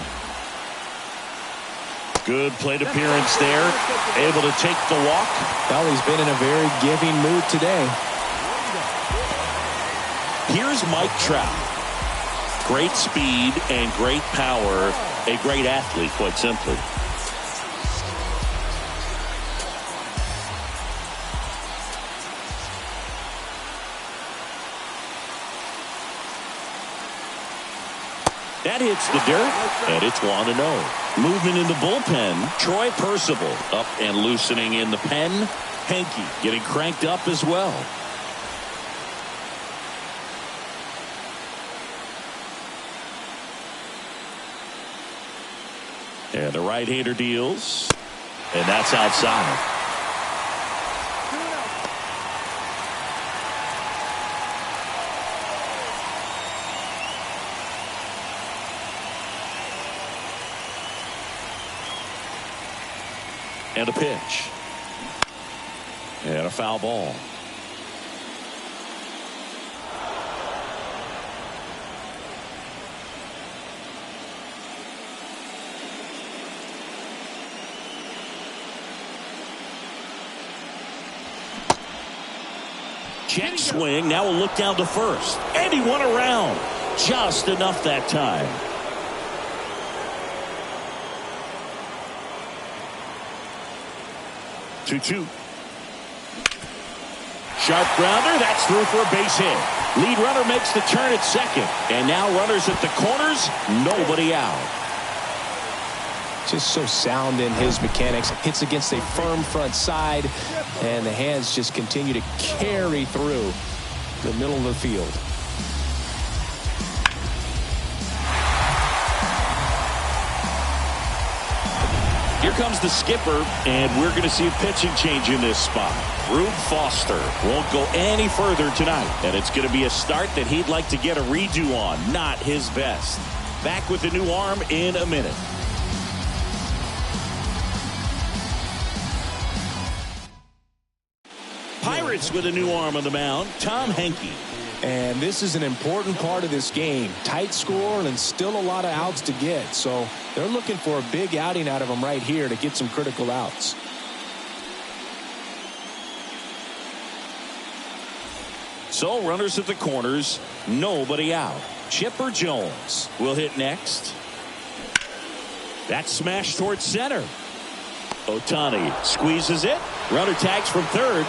Good plate appearance there. Able to take the walk. Well, he's been in a very giving mood today. Here's Mike Trout. Great speed and great power. A great athlete, quite simply. That hits the dirt, and it's 1-0. Movement in the bullpen. Troy Percival up and loosening in the pen. Henke getting cranked up as well. And the right-hander deals, and that's outside. And a pitch. And a foul ball. Check swing. Now we'll look down to first. And he went around. Just enough that time. Two. Sharp grounder. That's through for a base hit. Lead runner makes the turn at second. And now runners at the corners. Nobody out. Just so sound in his mechanics. Hits against a firm front side. And the hands just continue to carry through the middle of the field. Here comes the skipper, and we're going to see a pitching change in this spot. Rube Foster won't go any further tonight, and it's going to be a start that he'd like to get a redo on. Not his best. Back with the new arm in a minute. Pirates with a new arm on the mound, Tom Henke. And this is an important part of this game. Tight score and still a lot of outs to get. So they're looking for a big outing out of him right here to get some critical outs. So runners at the corners, nobody out. Chipper Jones will hit next. That's smashed towards center. Ohtani squeezes it. Runner tags from third.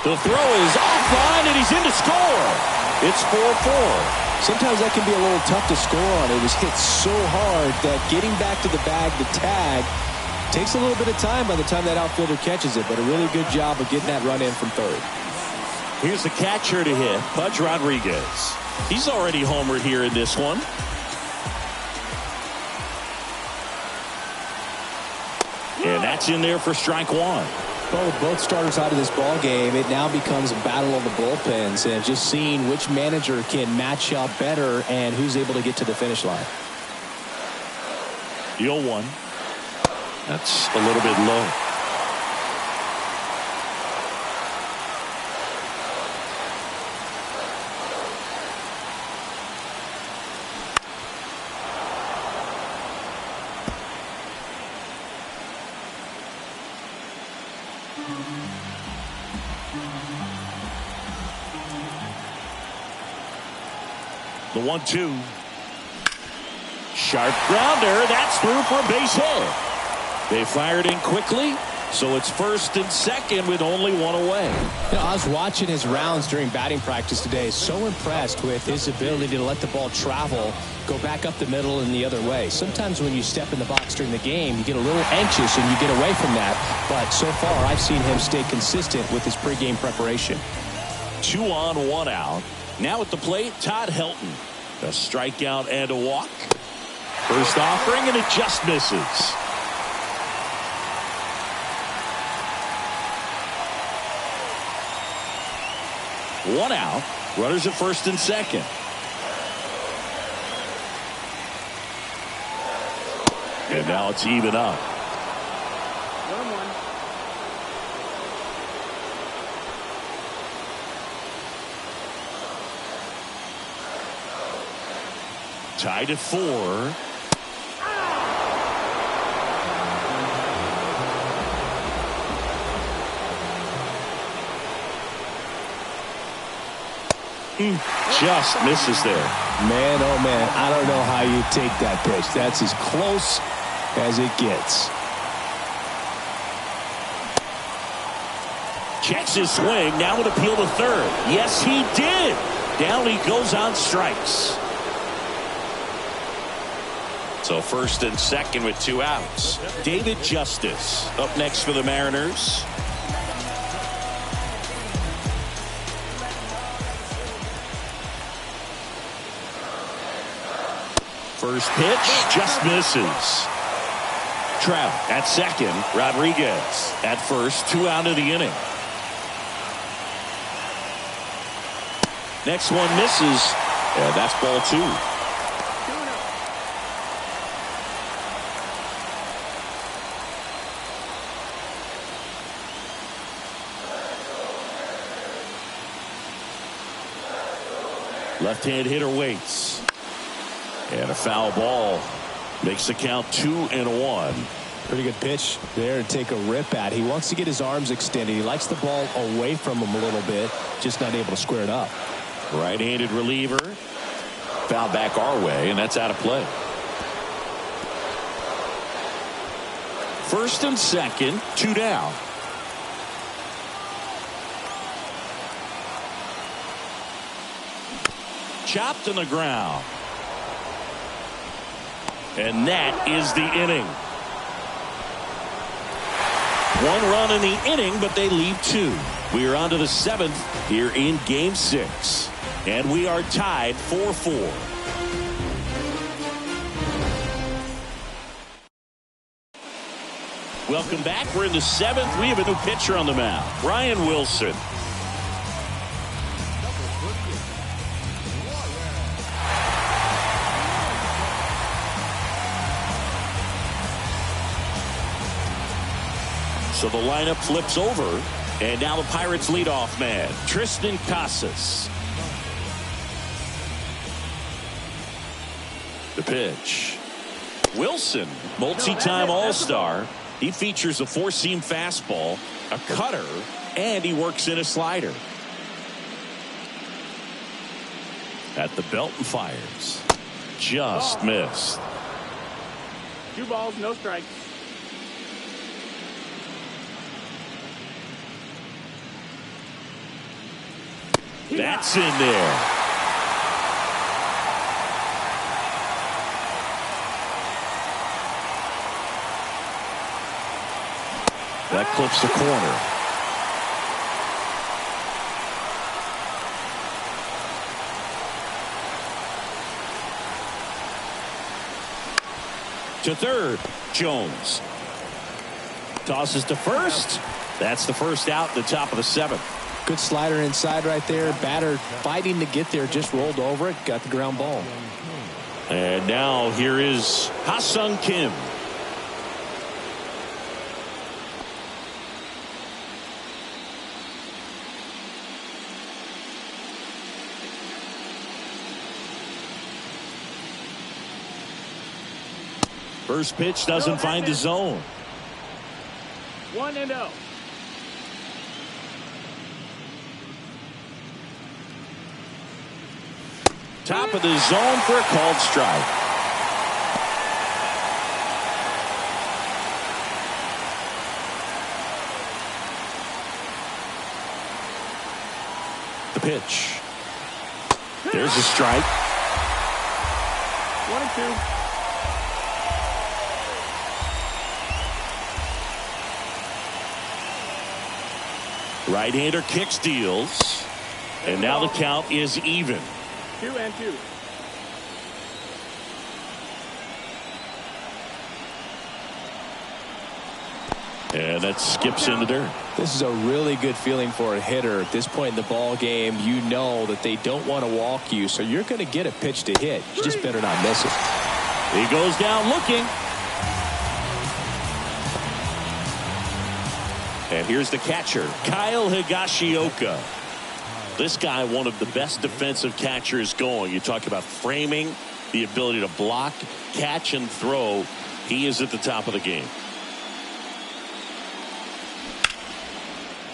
The throw is offline, and he's in to score. It's 4-4. Sometimes that can be a little tough to score on. It was hit so hard that getting back to the bag, the tag, takes a little bit of time by the time that outfielder catches it. But a really good job of getting that run in from third. Here's the catcher to hit, Pudge Rodriguez. He's already homered here in this one. And that's in there for strike one. Well, with both starters out of this ball game, it now becomes a battle of the bullpens and just seeing which manager can match up better and who's able to get to the finish line. The 0-1. That's a little bit low. The 1-2. Sharp grounder. That's through for a base hit. They fired in quickly, so it's first and second with only one away. You know, I was watching his rounds during batting practice today. So impressed with his ability to let the ball travel, go back up the middle and the other way. Sometimes when you step in the box during the game, you get a little anxious and you get away from that. But so far, I've seen him stay consistent with his pregame preparation. 2 on, 1 out. Now at the plate, Todd Helton. A strikeout and a walk. First offering, and it just misses. One out. Runners at first and second. And now it's even up. 1-1. Tied at 4. Just misses there. Man, oh man, I don't know how you take that pitch. That's as close as it gets. Checks his swing. Now would appeal to third. Yes, he did. Down he goes on strikes. So first and second with 2 outs. David Justice up next for the Mariners. First pitch just misses. Trout at second. Rodriguez at first. 2 out of the inning. Next one misses. And that's ball 2. Left-hand hitter waits. And a foul ball makes the count 2-1. Pretty good pitch there to take a rip at. He wants to get his arms extended. He likes the ball away from him a little bit, just not able to square it up. Right-handed reliever. Foul back our way, and that's out of play. First and second, 2 down. Chopped on the ground. And that is the inning. 1 run in the inning, but they leave 2. We are on to the 7th here in Game 6. And we are tied 4-4. Welcome back. We're in the 7th. We have a new pitcher on the mound. Ryan Wilson. So the lineup flips over, and now the Pirates leadoff man, Tristan Casas. The pitch. Wilson, multi-time All-Star. He features a 4-seam fastball, a cutter, and he works in a slider. At the belt and fires. Just missed. 2 balls, no strikes. That's in there. That clips the corner. To third, Jones. Tosses to first. That's the first out, the top of the 7th. Good slider inside right there. Batter fighting to get there, just rolled over it, got the ground ball. And now here is Ha-Sung Kim. First pitch doesn't find the zone. 1-0. Top of the zone for a called strike. The pitch. There's a strike. 1-2. Right-hander kick steals. And now the count is even. 2-2. And that skips in the dirt. This is a really good feeling for a hitter at this point in the ball game. You know that they don't want to walk you, so you're going to get a pitch to hit. You just better not miss it. He goes down looking. And here's the catcher, Kyle Higashioka. This guy, one of the best defensive catchers going. You talk about framing, the ability to block, catch, and throw. He is at the top of the game.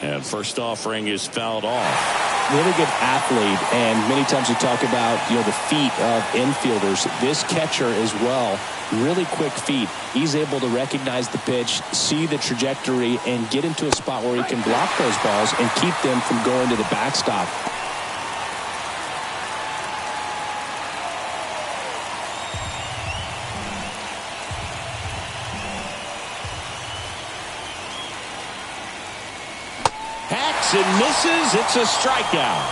And first offering is fouled off. Really good athlete, and many times we talk about, the feet of infielders. This catcher as well, really quick feet. He's able to recognize the pitch, see the trajectory, and get into a spot where he can block those balls and keep them from going to the backstop. Hacks and misses. It's a strikeout.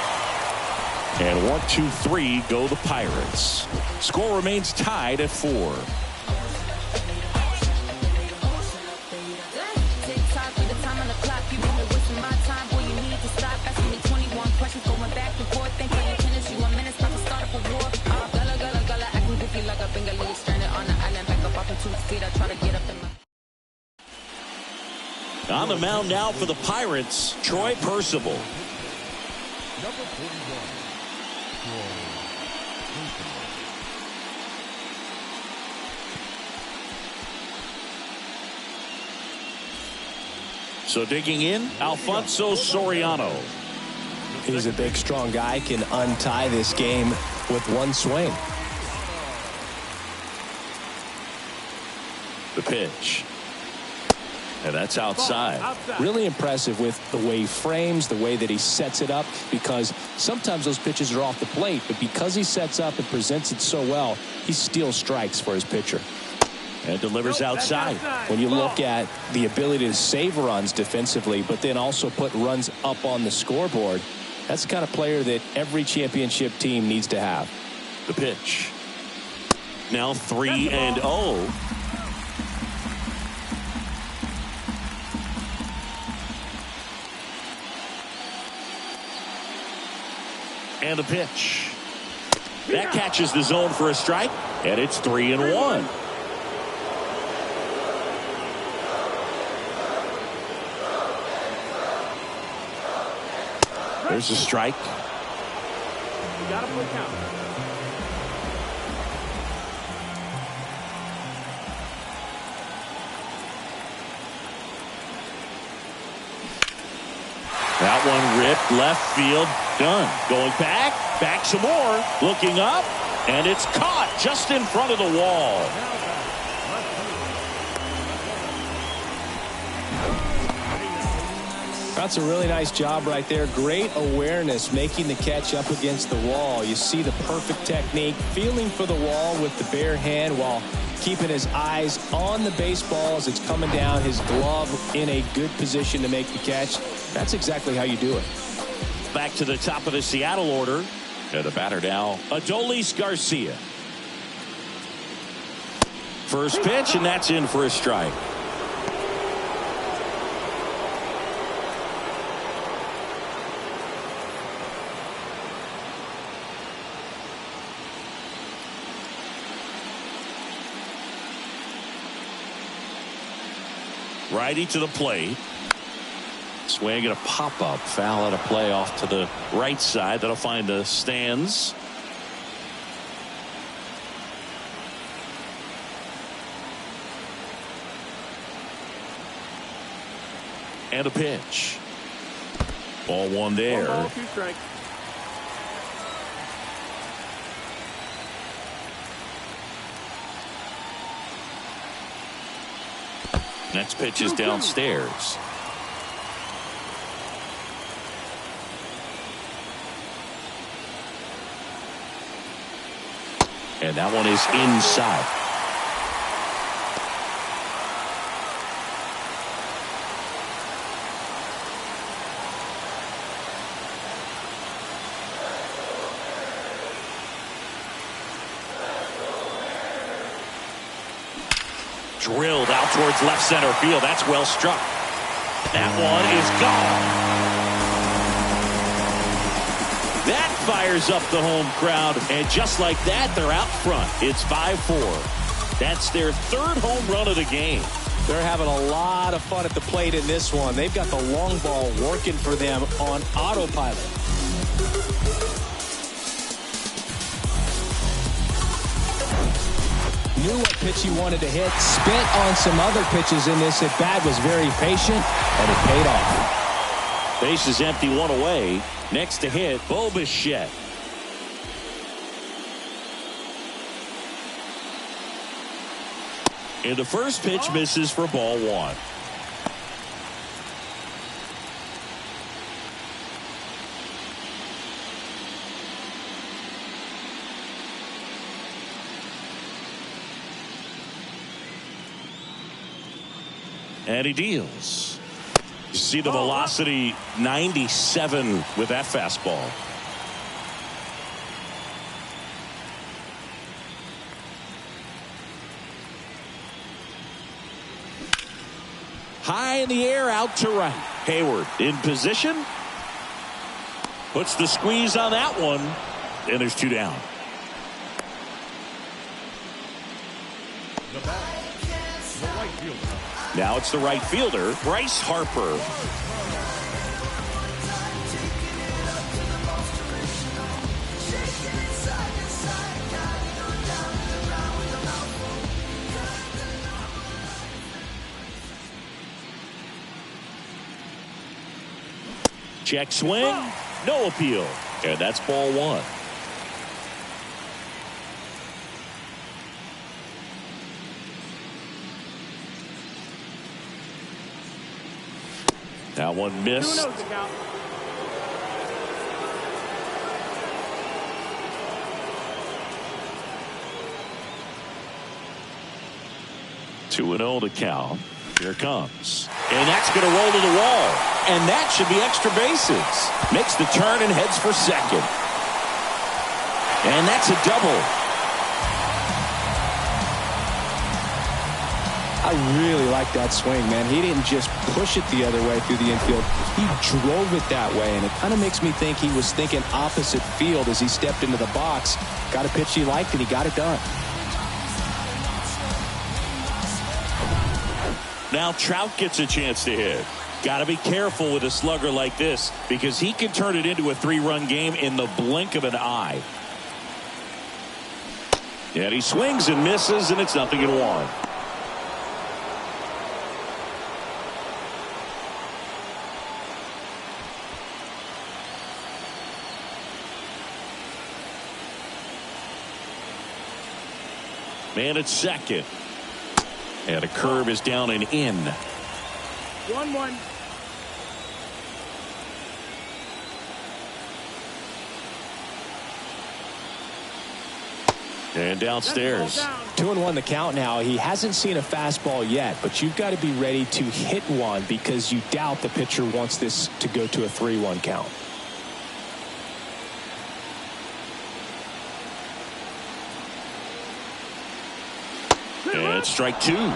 And 1, 2, 3 go the Pirates. Score remains tied at 4. On the mound now for the Pirates, Troy Percival. Number 41. So digging in, Alfonso Soriano. He's a big, strong guy, can untie this game with one swing. The pitch. And that's outside. Really impressive with the way he frames, the way that he sets it up, because sometimes those pitches are off the plate, but because he sets up and presents it so well, he steals strikes for his pitcher. And delivers outside. When you look at the ability to save runs defensively, but then also put runs up on the scoreboard, that's the kind of player that every championship team needs to have. The pitch. Now 3-0. And the pitch. That catches the zone for a strike, and it's 3-1. There's a strike. You got to play count. That one ripped left field. Done. Going back some more. Looking up, and it's caught just in front of the wall. That's a really nice job right there. Great awareness, making the catch up against the wall. You see the perfect technique, feeling for the wall with the bare hand while keeping his eyes on the baseball as it's coming down, his glove in a good position to make the catch. That's exactly how you do it. Back to the top of the Seattle order. And the batter now, Adolis Garcia. First pitch, and that's in for a strike. Righty to the plate. Swing and a pop-up. Foul out of play off to the right side. That'll find the stands. And a pitch. Ball one there. 1 ball, 2 strikes. Next pitch is downstairs. And that one is inside. Drilled out towards left center field. That's well struck. That one is gone. That fires up the home crowd, and just like that, they're out front. It's 5-4. That's their third home run of the game. They're having a lot of fun at the plate in this one. They've got the long ball working for them on autopilot. Knew what pitch he wanted to hit. Spent on some other pitches in this at bat. Was very patient, and it paid off. Base is empty, one away. Next to hit, Bo Bichette. And the first pitch misses for ball one. And he deals. You see the velocity 97 with that fastball. High in the air, out to right. Hayward in position. Puts the squeeze on that one. And there's two down. The batter, the right fielder. Now it's the right fielder, Bryce Harper. Check swing, no appeal. And that's ball one. That one missed. 2-0 the count. Two and 0 to count. Here it comes. And that's going to roll to the wall. And that should be extra bases. Makes the turn and heads for second. And that's a double. I really like that swing, man. He didn't just push it the other way through the infield. He drove it that way, and it kind of makes me think he was thinking opposite field as he stepped into the box. Got a pitch he liked, and he got it done. Now Trout gets a chance to hit. Got to be careful with a slugger like this because he can turn it into a 3-run game in the blink of an eye. And he swings and misses, and it's 0-1. Man at second. And a curve is down and in. 1-1. And downstairs. 2-1 the count now. He hasn't seen a fastball yet, but you've got to be ready to hit one because you doubt the pitcher wants this to go to a 3-1 count. And strike two.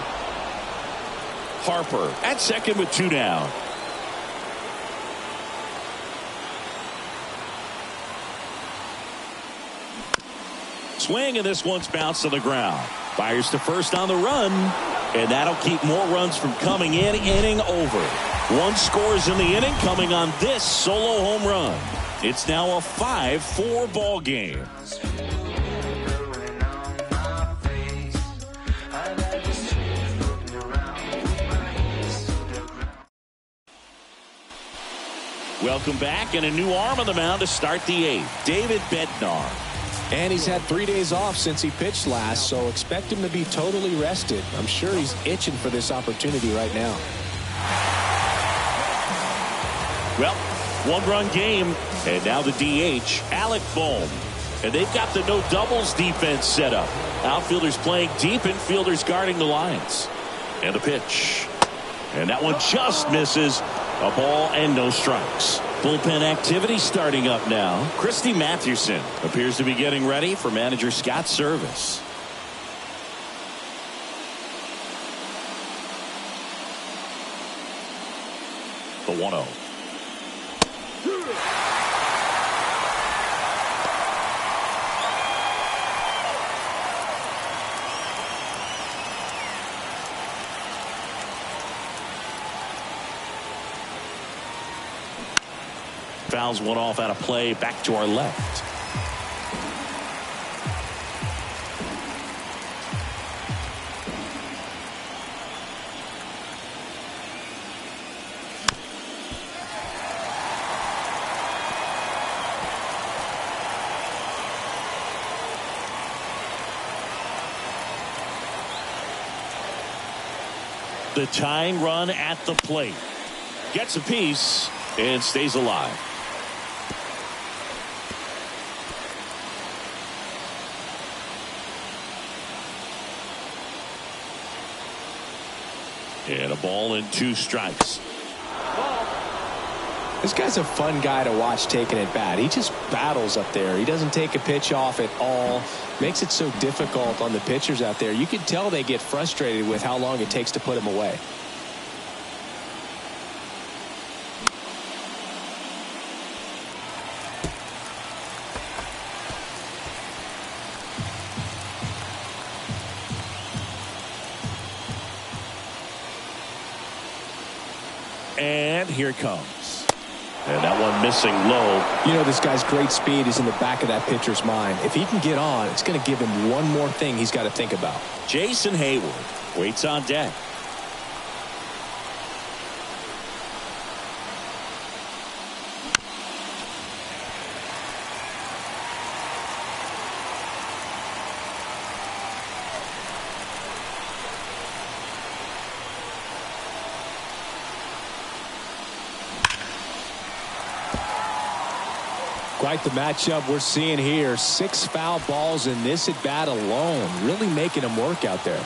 Harper at second with two down. Swing, and this one's bounced to the ground. Fires to first on the run, and that'll keep more runs from coming in. Inning over. One scores in the inning coming on this solo home run. It's now a 5-4 ball game. Welcome back, and a new arm on the mound to start the eighth. David Bednar. And he's had 3 days off since he pitched last, so expect him to be totally rested. I'm sure he's itching for this opportunity right now. Well, one-run game, and now the DH, Alec Bohm. And they've got the no doubles defense set up. Outfielders playing deep, infielders guarding the lines. And the pitch. And that one just misses. A ball and no strikes. Bullpen activity starting up now. Christy Mathewson appears to be getting ready for manager Scott's service. The 1-0. Fouls one off out of play, back to our left. The tying run at the plate. Gets a piece and stays alive. And a ball and 2 strikes. This guy's a fun guy to watch taking at bat. He just battles up there. He doesn't take a pitch off at all. Makes it so difficult on the pitchers out there. You can tell they get frustrated with how long it takes to put him away. And here it comes. And that one missing low. You know, this guy's great speed is in the back of that pitcher's mind. If he can get on, it's going to give him one more thing he's got to think about. Jason Hayward waits on deck. Quite the matchup we're seeing here. 6 foul balls in this at bat alone. Really making him work out there.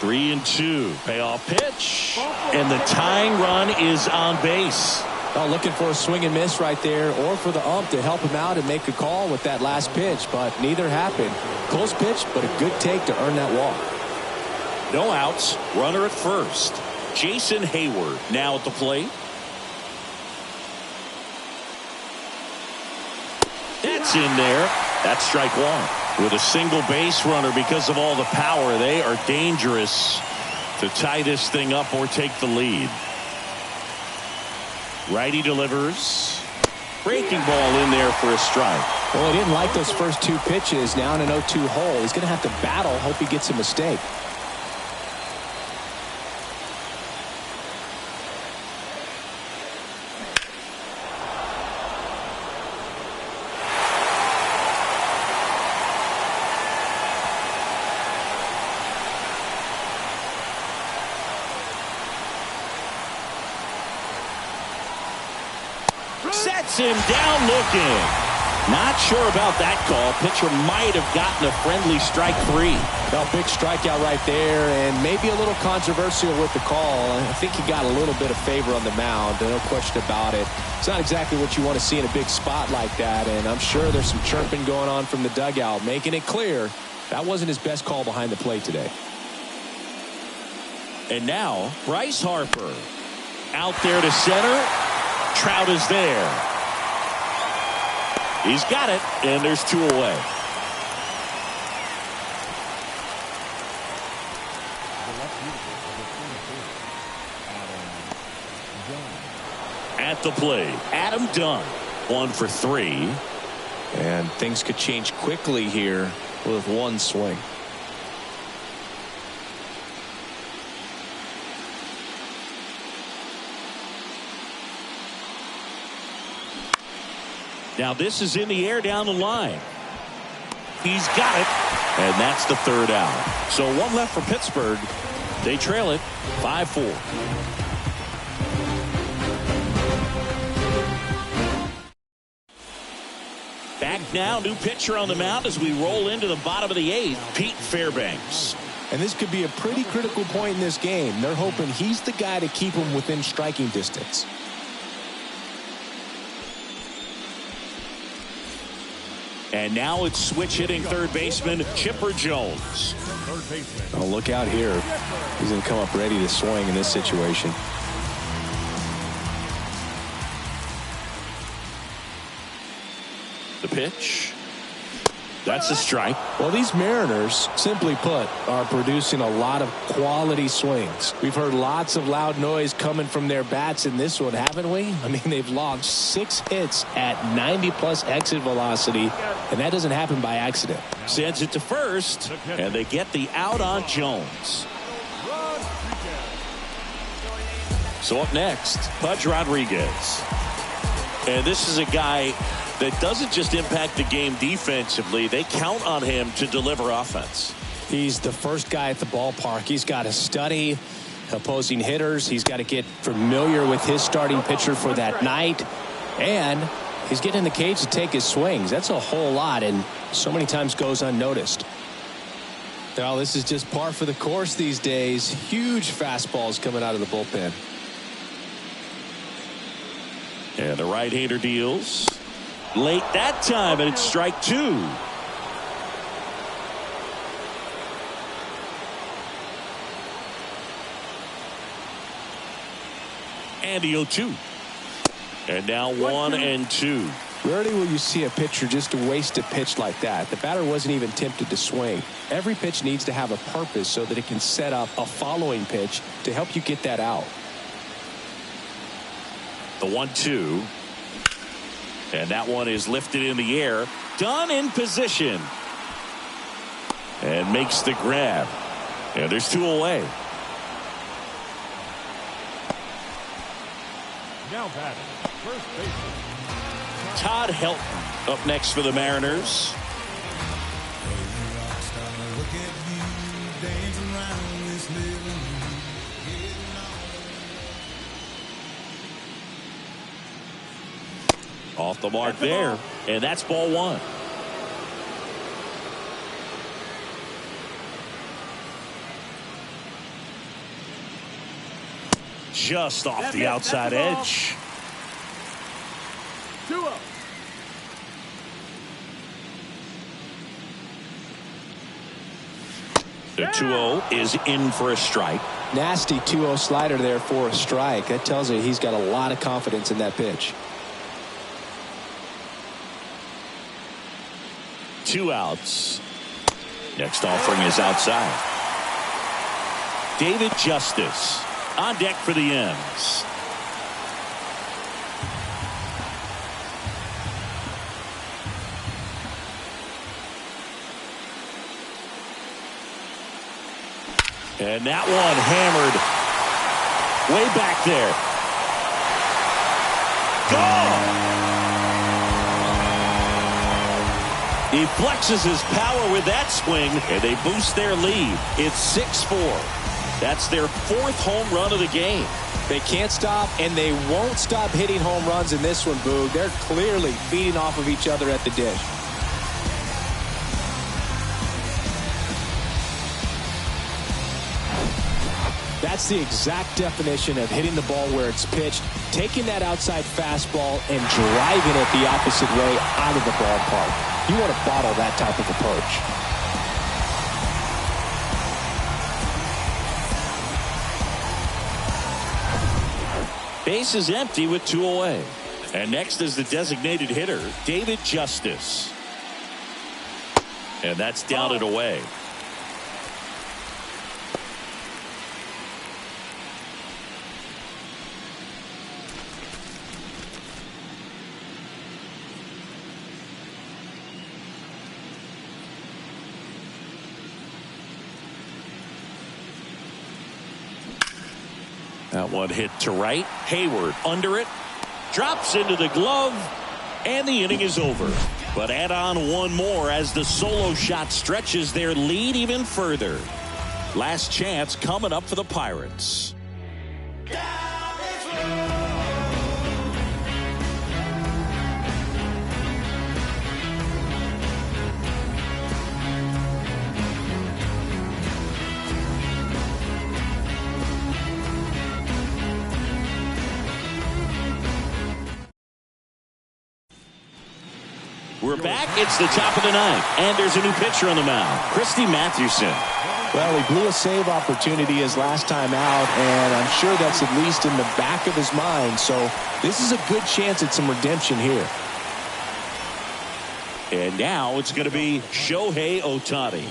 3-2. Payoff pitch. And the tying run is on base. Oh, looking for a swing and miss right there, or for the ump to help him out and make a call with that last pitch, but neither happened. Close pitch, but a good take to earn that walk. No outs. Runner at first. Jason Hayward now at the plate. That's in there. That's strike 1. With a single base runner, because of all the power, they are dangerous to tie this thing up or take the lead. Righty delivers. Breaking ball in there for a strike. Well, he didn't like those first 2 pitches. Now in an 0-2 hole. He's going to have to battle. Hope he gets a mistake. Sets him down looking. Not sure about that call. Pitcher might have gotten a friendly strike 3. Well, big strikeout right there, and maybe a little controversial with the call. I think he got a little bit of favor on the mound. No question about it. It's not exactly what you want to see in a big spot like that, and I'm sure there's some chirping going on from the dugout, making it clear that wasn't his best call behind the plate today. And now, Bryce Harper. Out there to center. Trout is there. He's got it, and there's 2 away. At the plate, Adam Dunn. 1 for 3. And things could change quickly here with 1 swing. Now this is in the air down the line. He's got it. And that's the 3rd out. So 1 left for Pittsburgh. They trail it 5-4. Back now, new pitcher on the mound as we roll into the bottom of the 8th, Pete Fairbanks. And this could be a pretty critical point in this game. They're hoping he's the guy to keep him within striking distance. And now it's switch hitting third baseman Chipper Jones. Oh, look out here. He's going to come up ready to swing in this situation. The pitch. That's a strike. Well, these Mariners, simply put, are producing a lot of quality swings. We've heard lots of loud noise coming from their bats in this one, haven't we? I mean, they've logged 6 hits at 90+ exit velocity, and that doesn't happen by accident. Sends it to first, and they get the out on Jones. So up next, Pudge Rodriguez. And this is a guy that doesn't just impact the game defensively. They count on him to deliver offense. He's the first guy at the ballpark. He's got to study opposing hitters. He's got to get familiar with his starting pitcher for that night. And he's getting in the cage to take his swings. That's a whole lot, and so many times goes unnoticed. Well, this is just par for the course these days. Huge fastballs coming out of the bullpen. And the right-hander deals. Late that time, and it's strike 2. And the 0-2. And now 1-2. Rarely will you see a pitcher just waste a pitch like that. The batter wasn't even tempted to swing. Every pitch needs to have a purpose so that it can set up a following pitch to help you get that out. The 1-2. And that one is lifted in the air. Done in position. And makes the grab. And there's 2 away. Now batting, first baseman. Todd Helton up next for the Mariners. Off the mark there, and that's ball 1. Just off the outside edge. 2-0. The 2-0 is in for a strike. Nasty 2-0 slider there for a strike. That tells you he's got a lot of confidence in that pitch. 2 outs. Next offering is outside. David Justice on deck for the M's. And that one hammered way back there. Gone! He flexes his power with that swing, and they boost their lead. It's 6-4. That's their 4th home run of the game. They can't stop, and they won't stop hitting home runs in this one, Boog. They're clearly feeding off of each other at the dish. That's the exact definition of hitting the ball where it's pitched, taking that outside fastball and driving it the opposite way out of the ballpark. You want to bottle that type of approach. Base is empty with 2 away. And next is the designated hitter, David Justice. And that's down and away. That one hit to right. Hayward under it. Drops into the glove. And the inning is over. But add on one more as the solo shot stretches their lead even further. Last chance coming up for the Pirates. We're back. It's the top of the 9th. And there's a new pitcher on the mound. Christy Mathewson. Well, he blew a save opportunity his last time out, and I'm sure that's at least in the back of his mind. So this is a good chance at some redemption here. And now it's going to be Shohei Ohtani.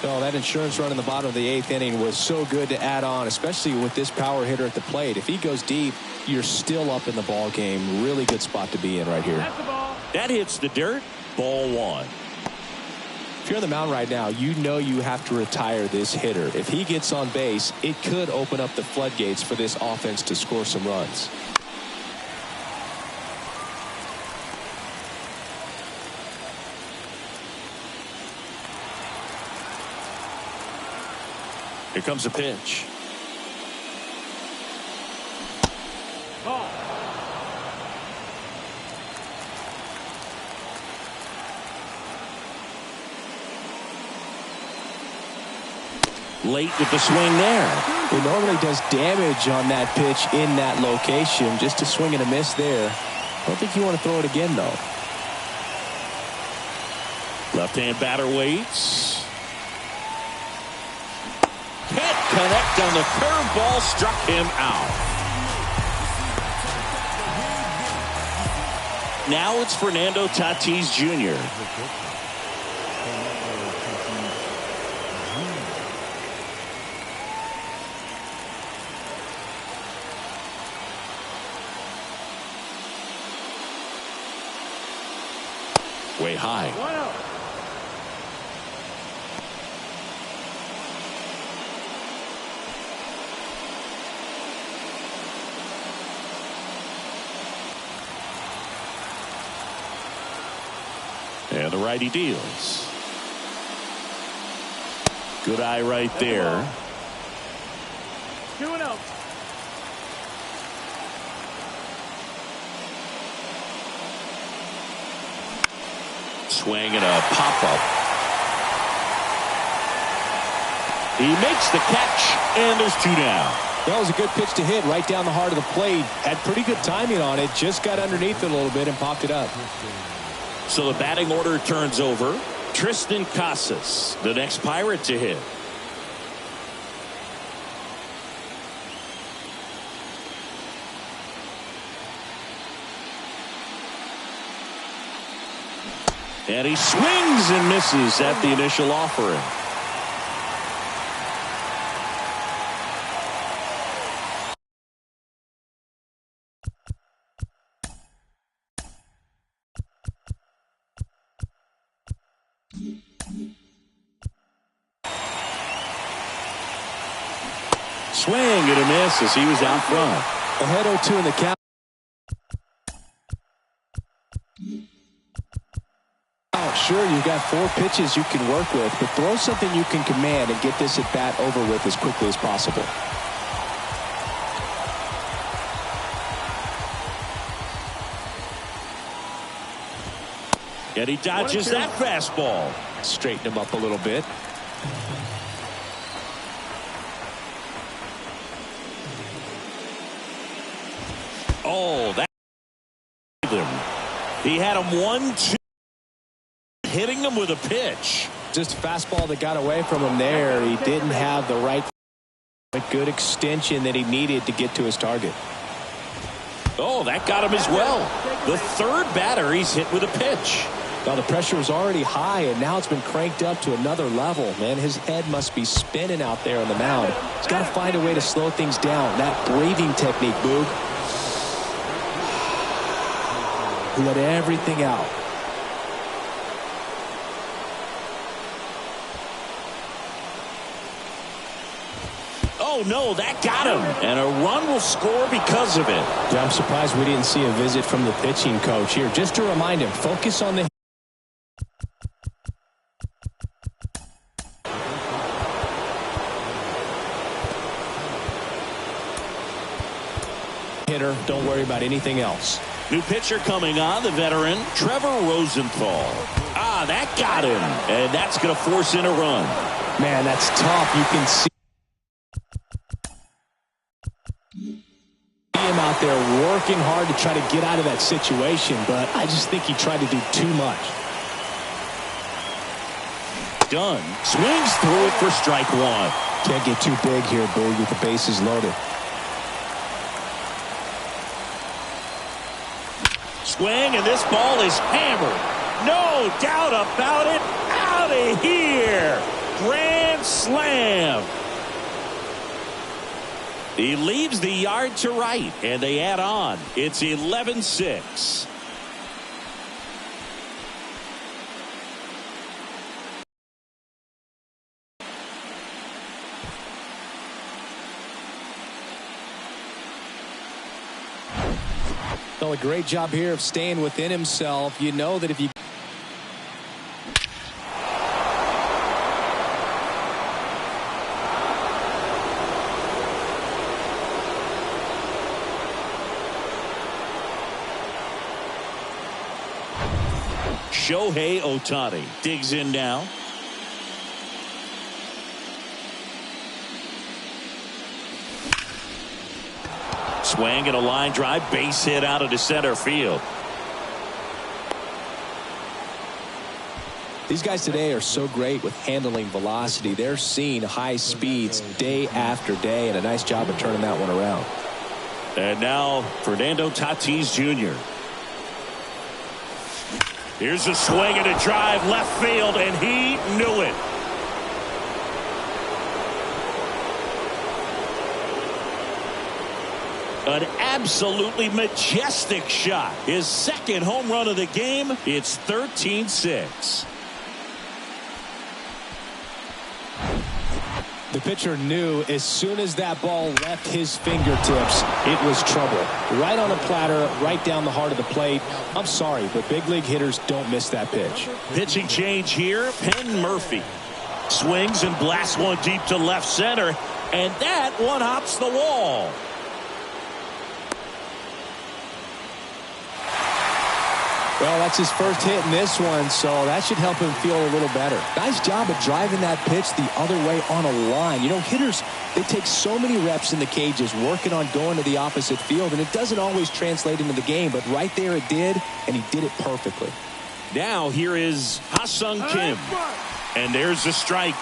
Oh, that insurance run in the bottom of the 8th inning was so good to add on, especially with this power hitter at the plate. If he goes deep, you're still up in the ball game. Really good spot to be in right here. That hits the dirt. Ball 1. If you're on the mound right now, you know you have to retire this hitter. If he gets on base, it could open up the floodgates for this offense to score some runs. Here comes a pitch. Ball. Late with the swing there. It normally does damage on that pitch in that location. Just a swing and a miss there. I don't think you want to throw it again, though. Left-hand batter waits. Can't connect on the curveball. Struck him out. Now it's Fernando Tatis Jr. Way high. 1-0. And the righty deals. Good eye right there. 2-0. Swing and a pop-up. He makes the catch, and there's 2 down. That was a good pitch to hit right down the heart of the plate. Had pretty good timing on it. Just got underneath it a little bit and popped it up. So the batting order turns over. Tristan Casas, the next Pirate to hit. And he swings and misses at the initial offering. Swing and a miss as he was out front. Ahead 0-2 in the count. Sure, you've got 4 pitches you can work with, but throw something you can command and get this at bat over with as quickly as possible. And he dodges that fastball. Straighten him up a little bit. Oh, that him. He had him 1-2. Hitting him with a pitch. Just a fastball that got away from him there. He didn't have the right, good extension that he needed to get to his target. Oh, that got him as well. The third batter he's hit with a pitch. Now the pressure was already high, and now it's been cranked up to another level. Man, his head must be spinning out there on the mound. He's got to find a way to slow things down. That breathing technique, Boog. He let everything out. Oh, no, that got him. And a run will score because of it. Yeah, I'm surprised we didn't see a visit from the pitching coach here. Just to remind him, focus on the hitter. Don't worry about anything else. New pitcher coming on, the veteran, Trevor Rosenthal. Ah, that got him. And that's going to force in a run. Man, that's tough. You can see him out there working hard to try to get out of that situation, but I just think he tried to do too much. Dunn swings through it for strike 1. Can't get too big here, Boog, with the bases loaded. Swing, and this ball is hammered. No doubt about it. Out of here. Grand slam. He leaves the yard to right, and they add on. It's 11-6. Well, a great job here of staying within himself. You know that if you Shohei Ohtani digs in now. Swing and a line drive, base hit out into center field. These guys today are so great with handling velocity. They're seeing high speeds day after day, and a nice job of turning that one around. And now Fernando Tatis Jr. Here's a swing and a drive left field, and he knew it. An absolutely majestic shot. His second home run of the game. It's 13-6. The pitcher knew as soon as that ball left his fingertips, it was trouble. Right on a platter, right down the heart of the plate. I'm sorry, but big league hitters don't miss that pitch. Pitching change here. Penn Murphy swings and blasts one deep to left center, and that one hops the wall. Well, that's his first hit in this one, so that should help him feel a little better. Nice job of driving that pitch the other way on a line. You know, hitters, they take so many reps in the cages working on going to the opposite field, and it doesn't always translate into the game, but right there it did, and he did it perfectly. Now here is Ha-Sung Kim, and there's a strike.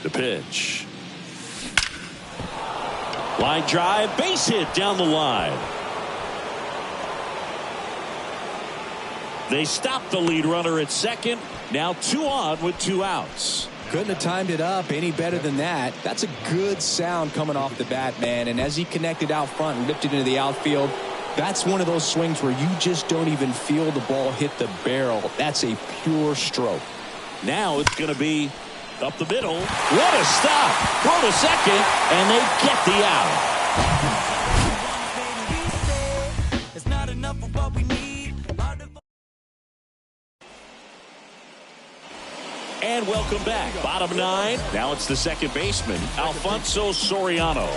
The pitch. Line drive, base hit down the line. They stop the lead runner at second. Now 2 on with 2 outs. Couldn't have timed it up any better than that. That's a good sound coming off the bat, man. And as he connected out front and ripped it into the outfield, that's one of those swings where you just don't even feel the ball hit the barrel. That's a pure stroke. Now it's going to be up the middle. What a stop. Throw to second, and they get the out. And welcome back. Bottom 9. Now it's the second baseman, Alfonso Soriano.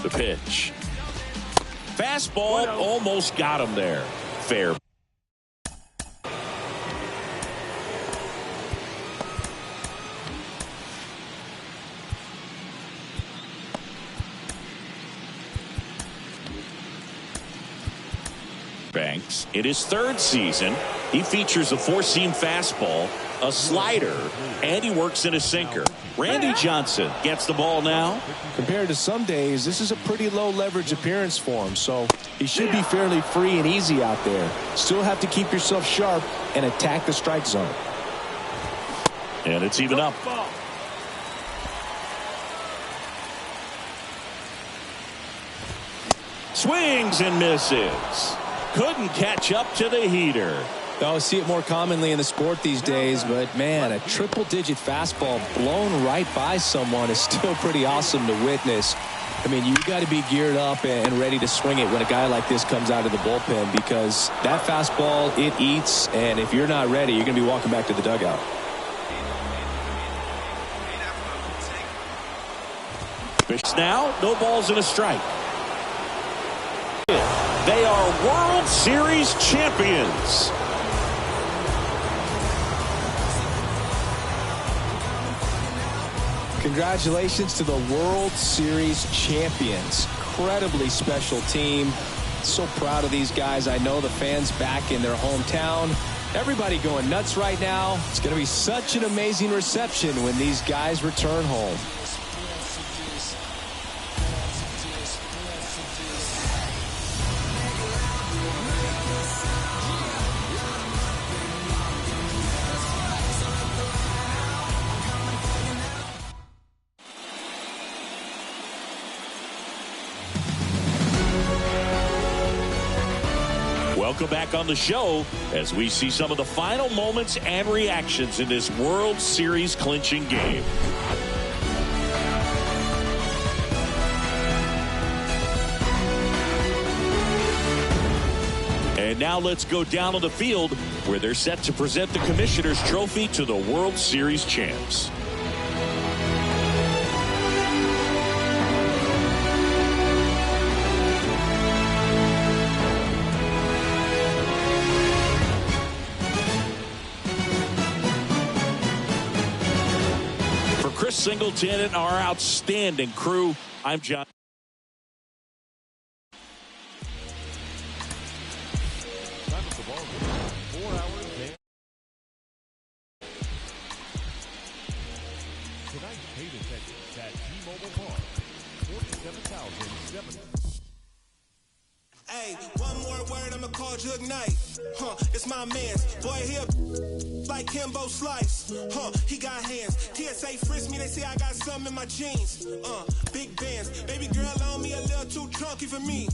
The pitch. Fastball almost got him there. Fair. Banks, in his 3rd season, he features a 4-seam fastball, a slider, and he works in a sinker. Randy Johnson gets the ball now. Compared to some days, this is a pretty low leverage appearance for him, so he should be fairly free and easy out there. Still have to keep yourself sharp and attack the strike zone. And it's even up. Swings and misses. Couldn't catch up to the heater. I see it more commonly in the sport these days, but man, a triple-digit fastball blown right by someone is still pretty awesome to witness. I mean, you got to be geared up and ready to swing it when a guy like this comes out of the bullpen, because that fastball, it eats, and if you're not ready, you're going to be walking back to the dugout. Pitch now, no balls and a strike. They are World Series champions. Congratulations to the World Series champions. Incredibly special team. So proud of these guys. I know the fans back in their hometown Everybody going nuts right now. It's going to be such an amazing reception when these guys return home. Welcome back on the show as we see some of the final moments and reactions in this World Series clinching game. And now let's go down on the field where they're set to present the Commissioner's Trophy to the World Series champs. Chris Singleton and our outstanding crew, I'm John. Tonight's paid attendance at T-Mobile Park, 47,070. Hey, one more word, I'ma call Jug Knight. It's my man's. Boy, here like Kimbo Slice. He got hands. TSA frisk me, they say I got something in my jeans. Big bands. Baby girl on me a little too drunky for me.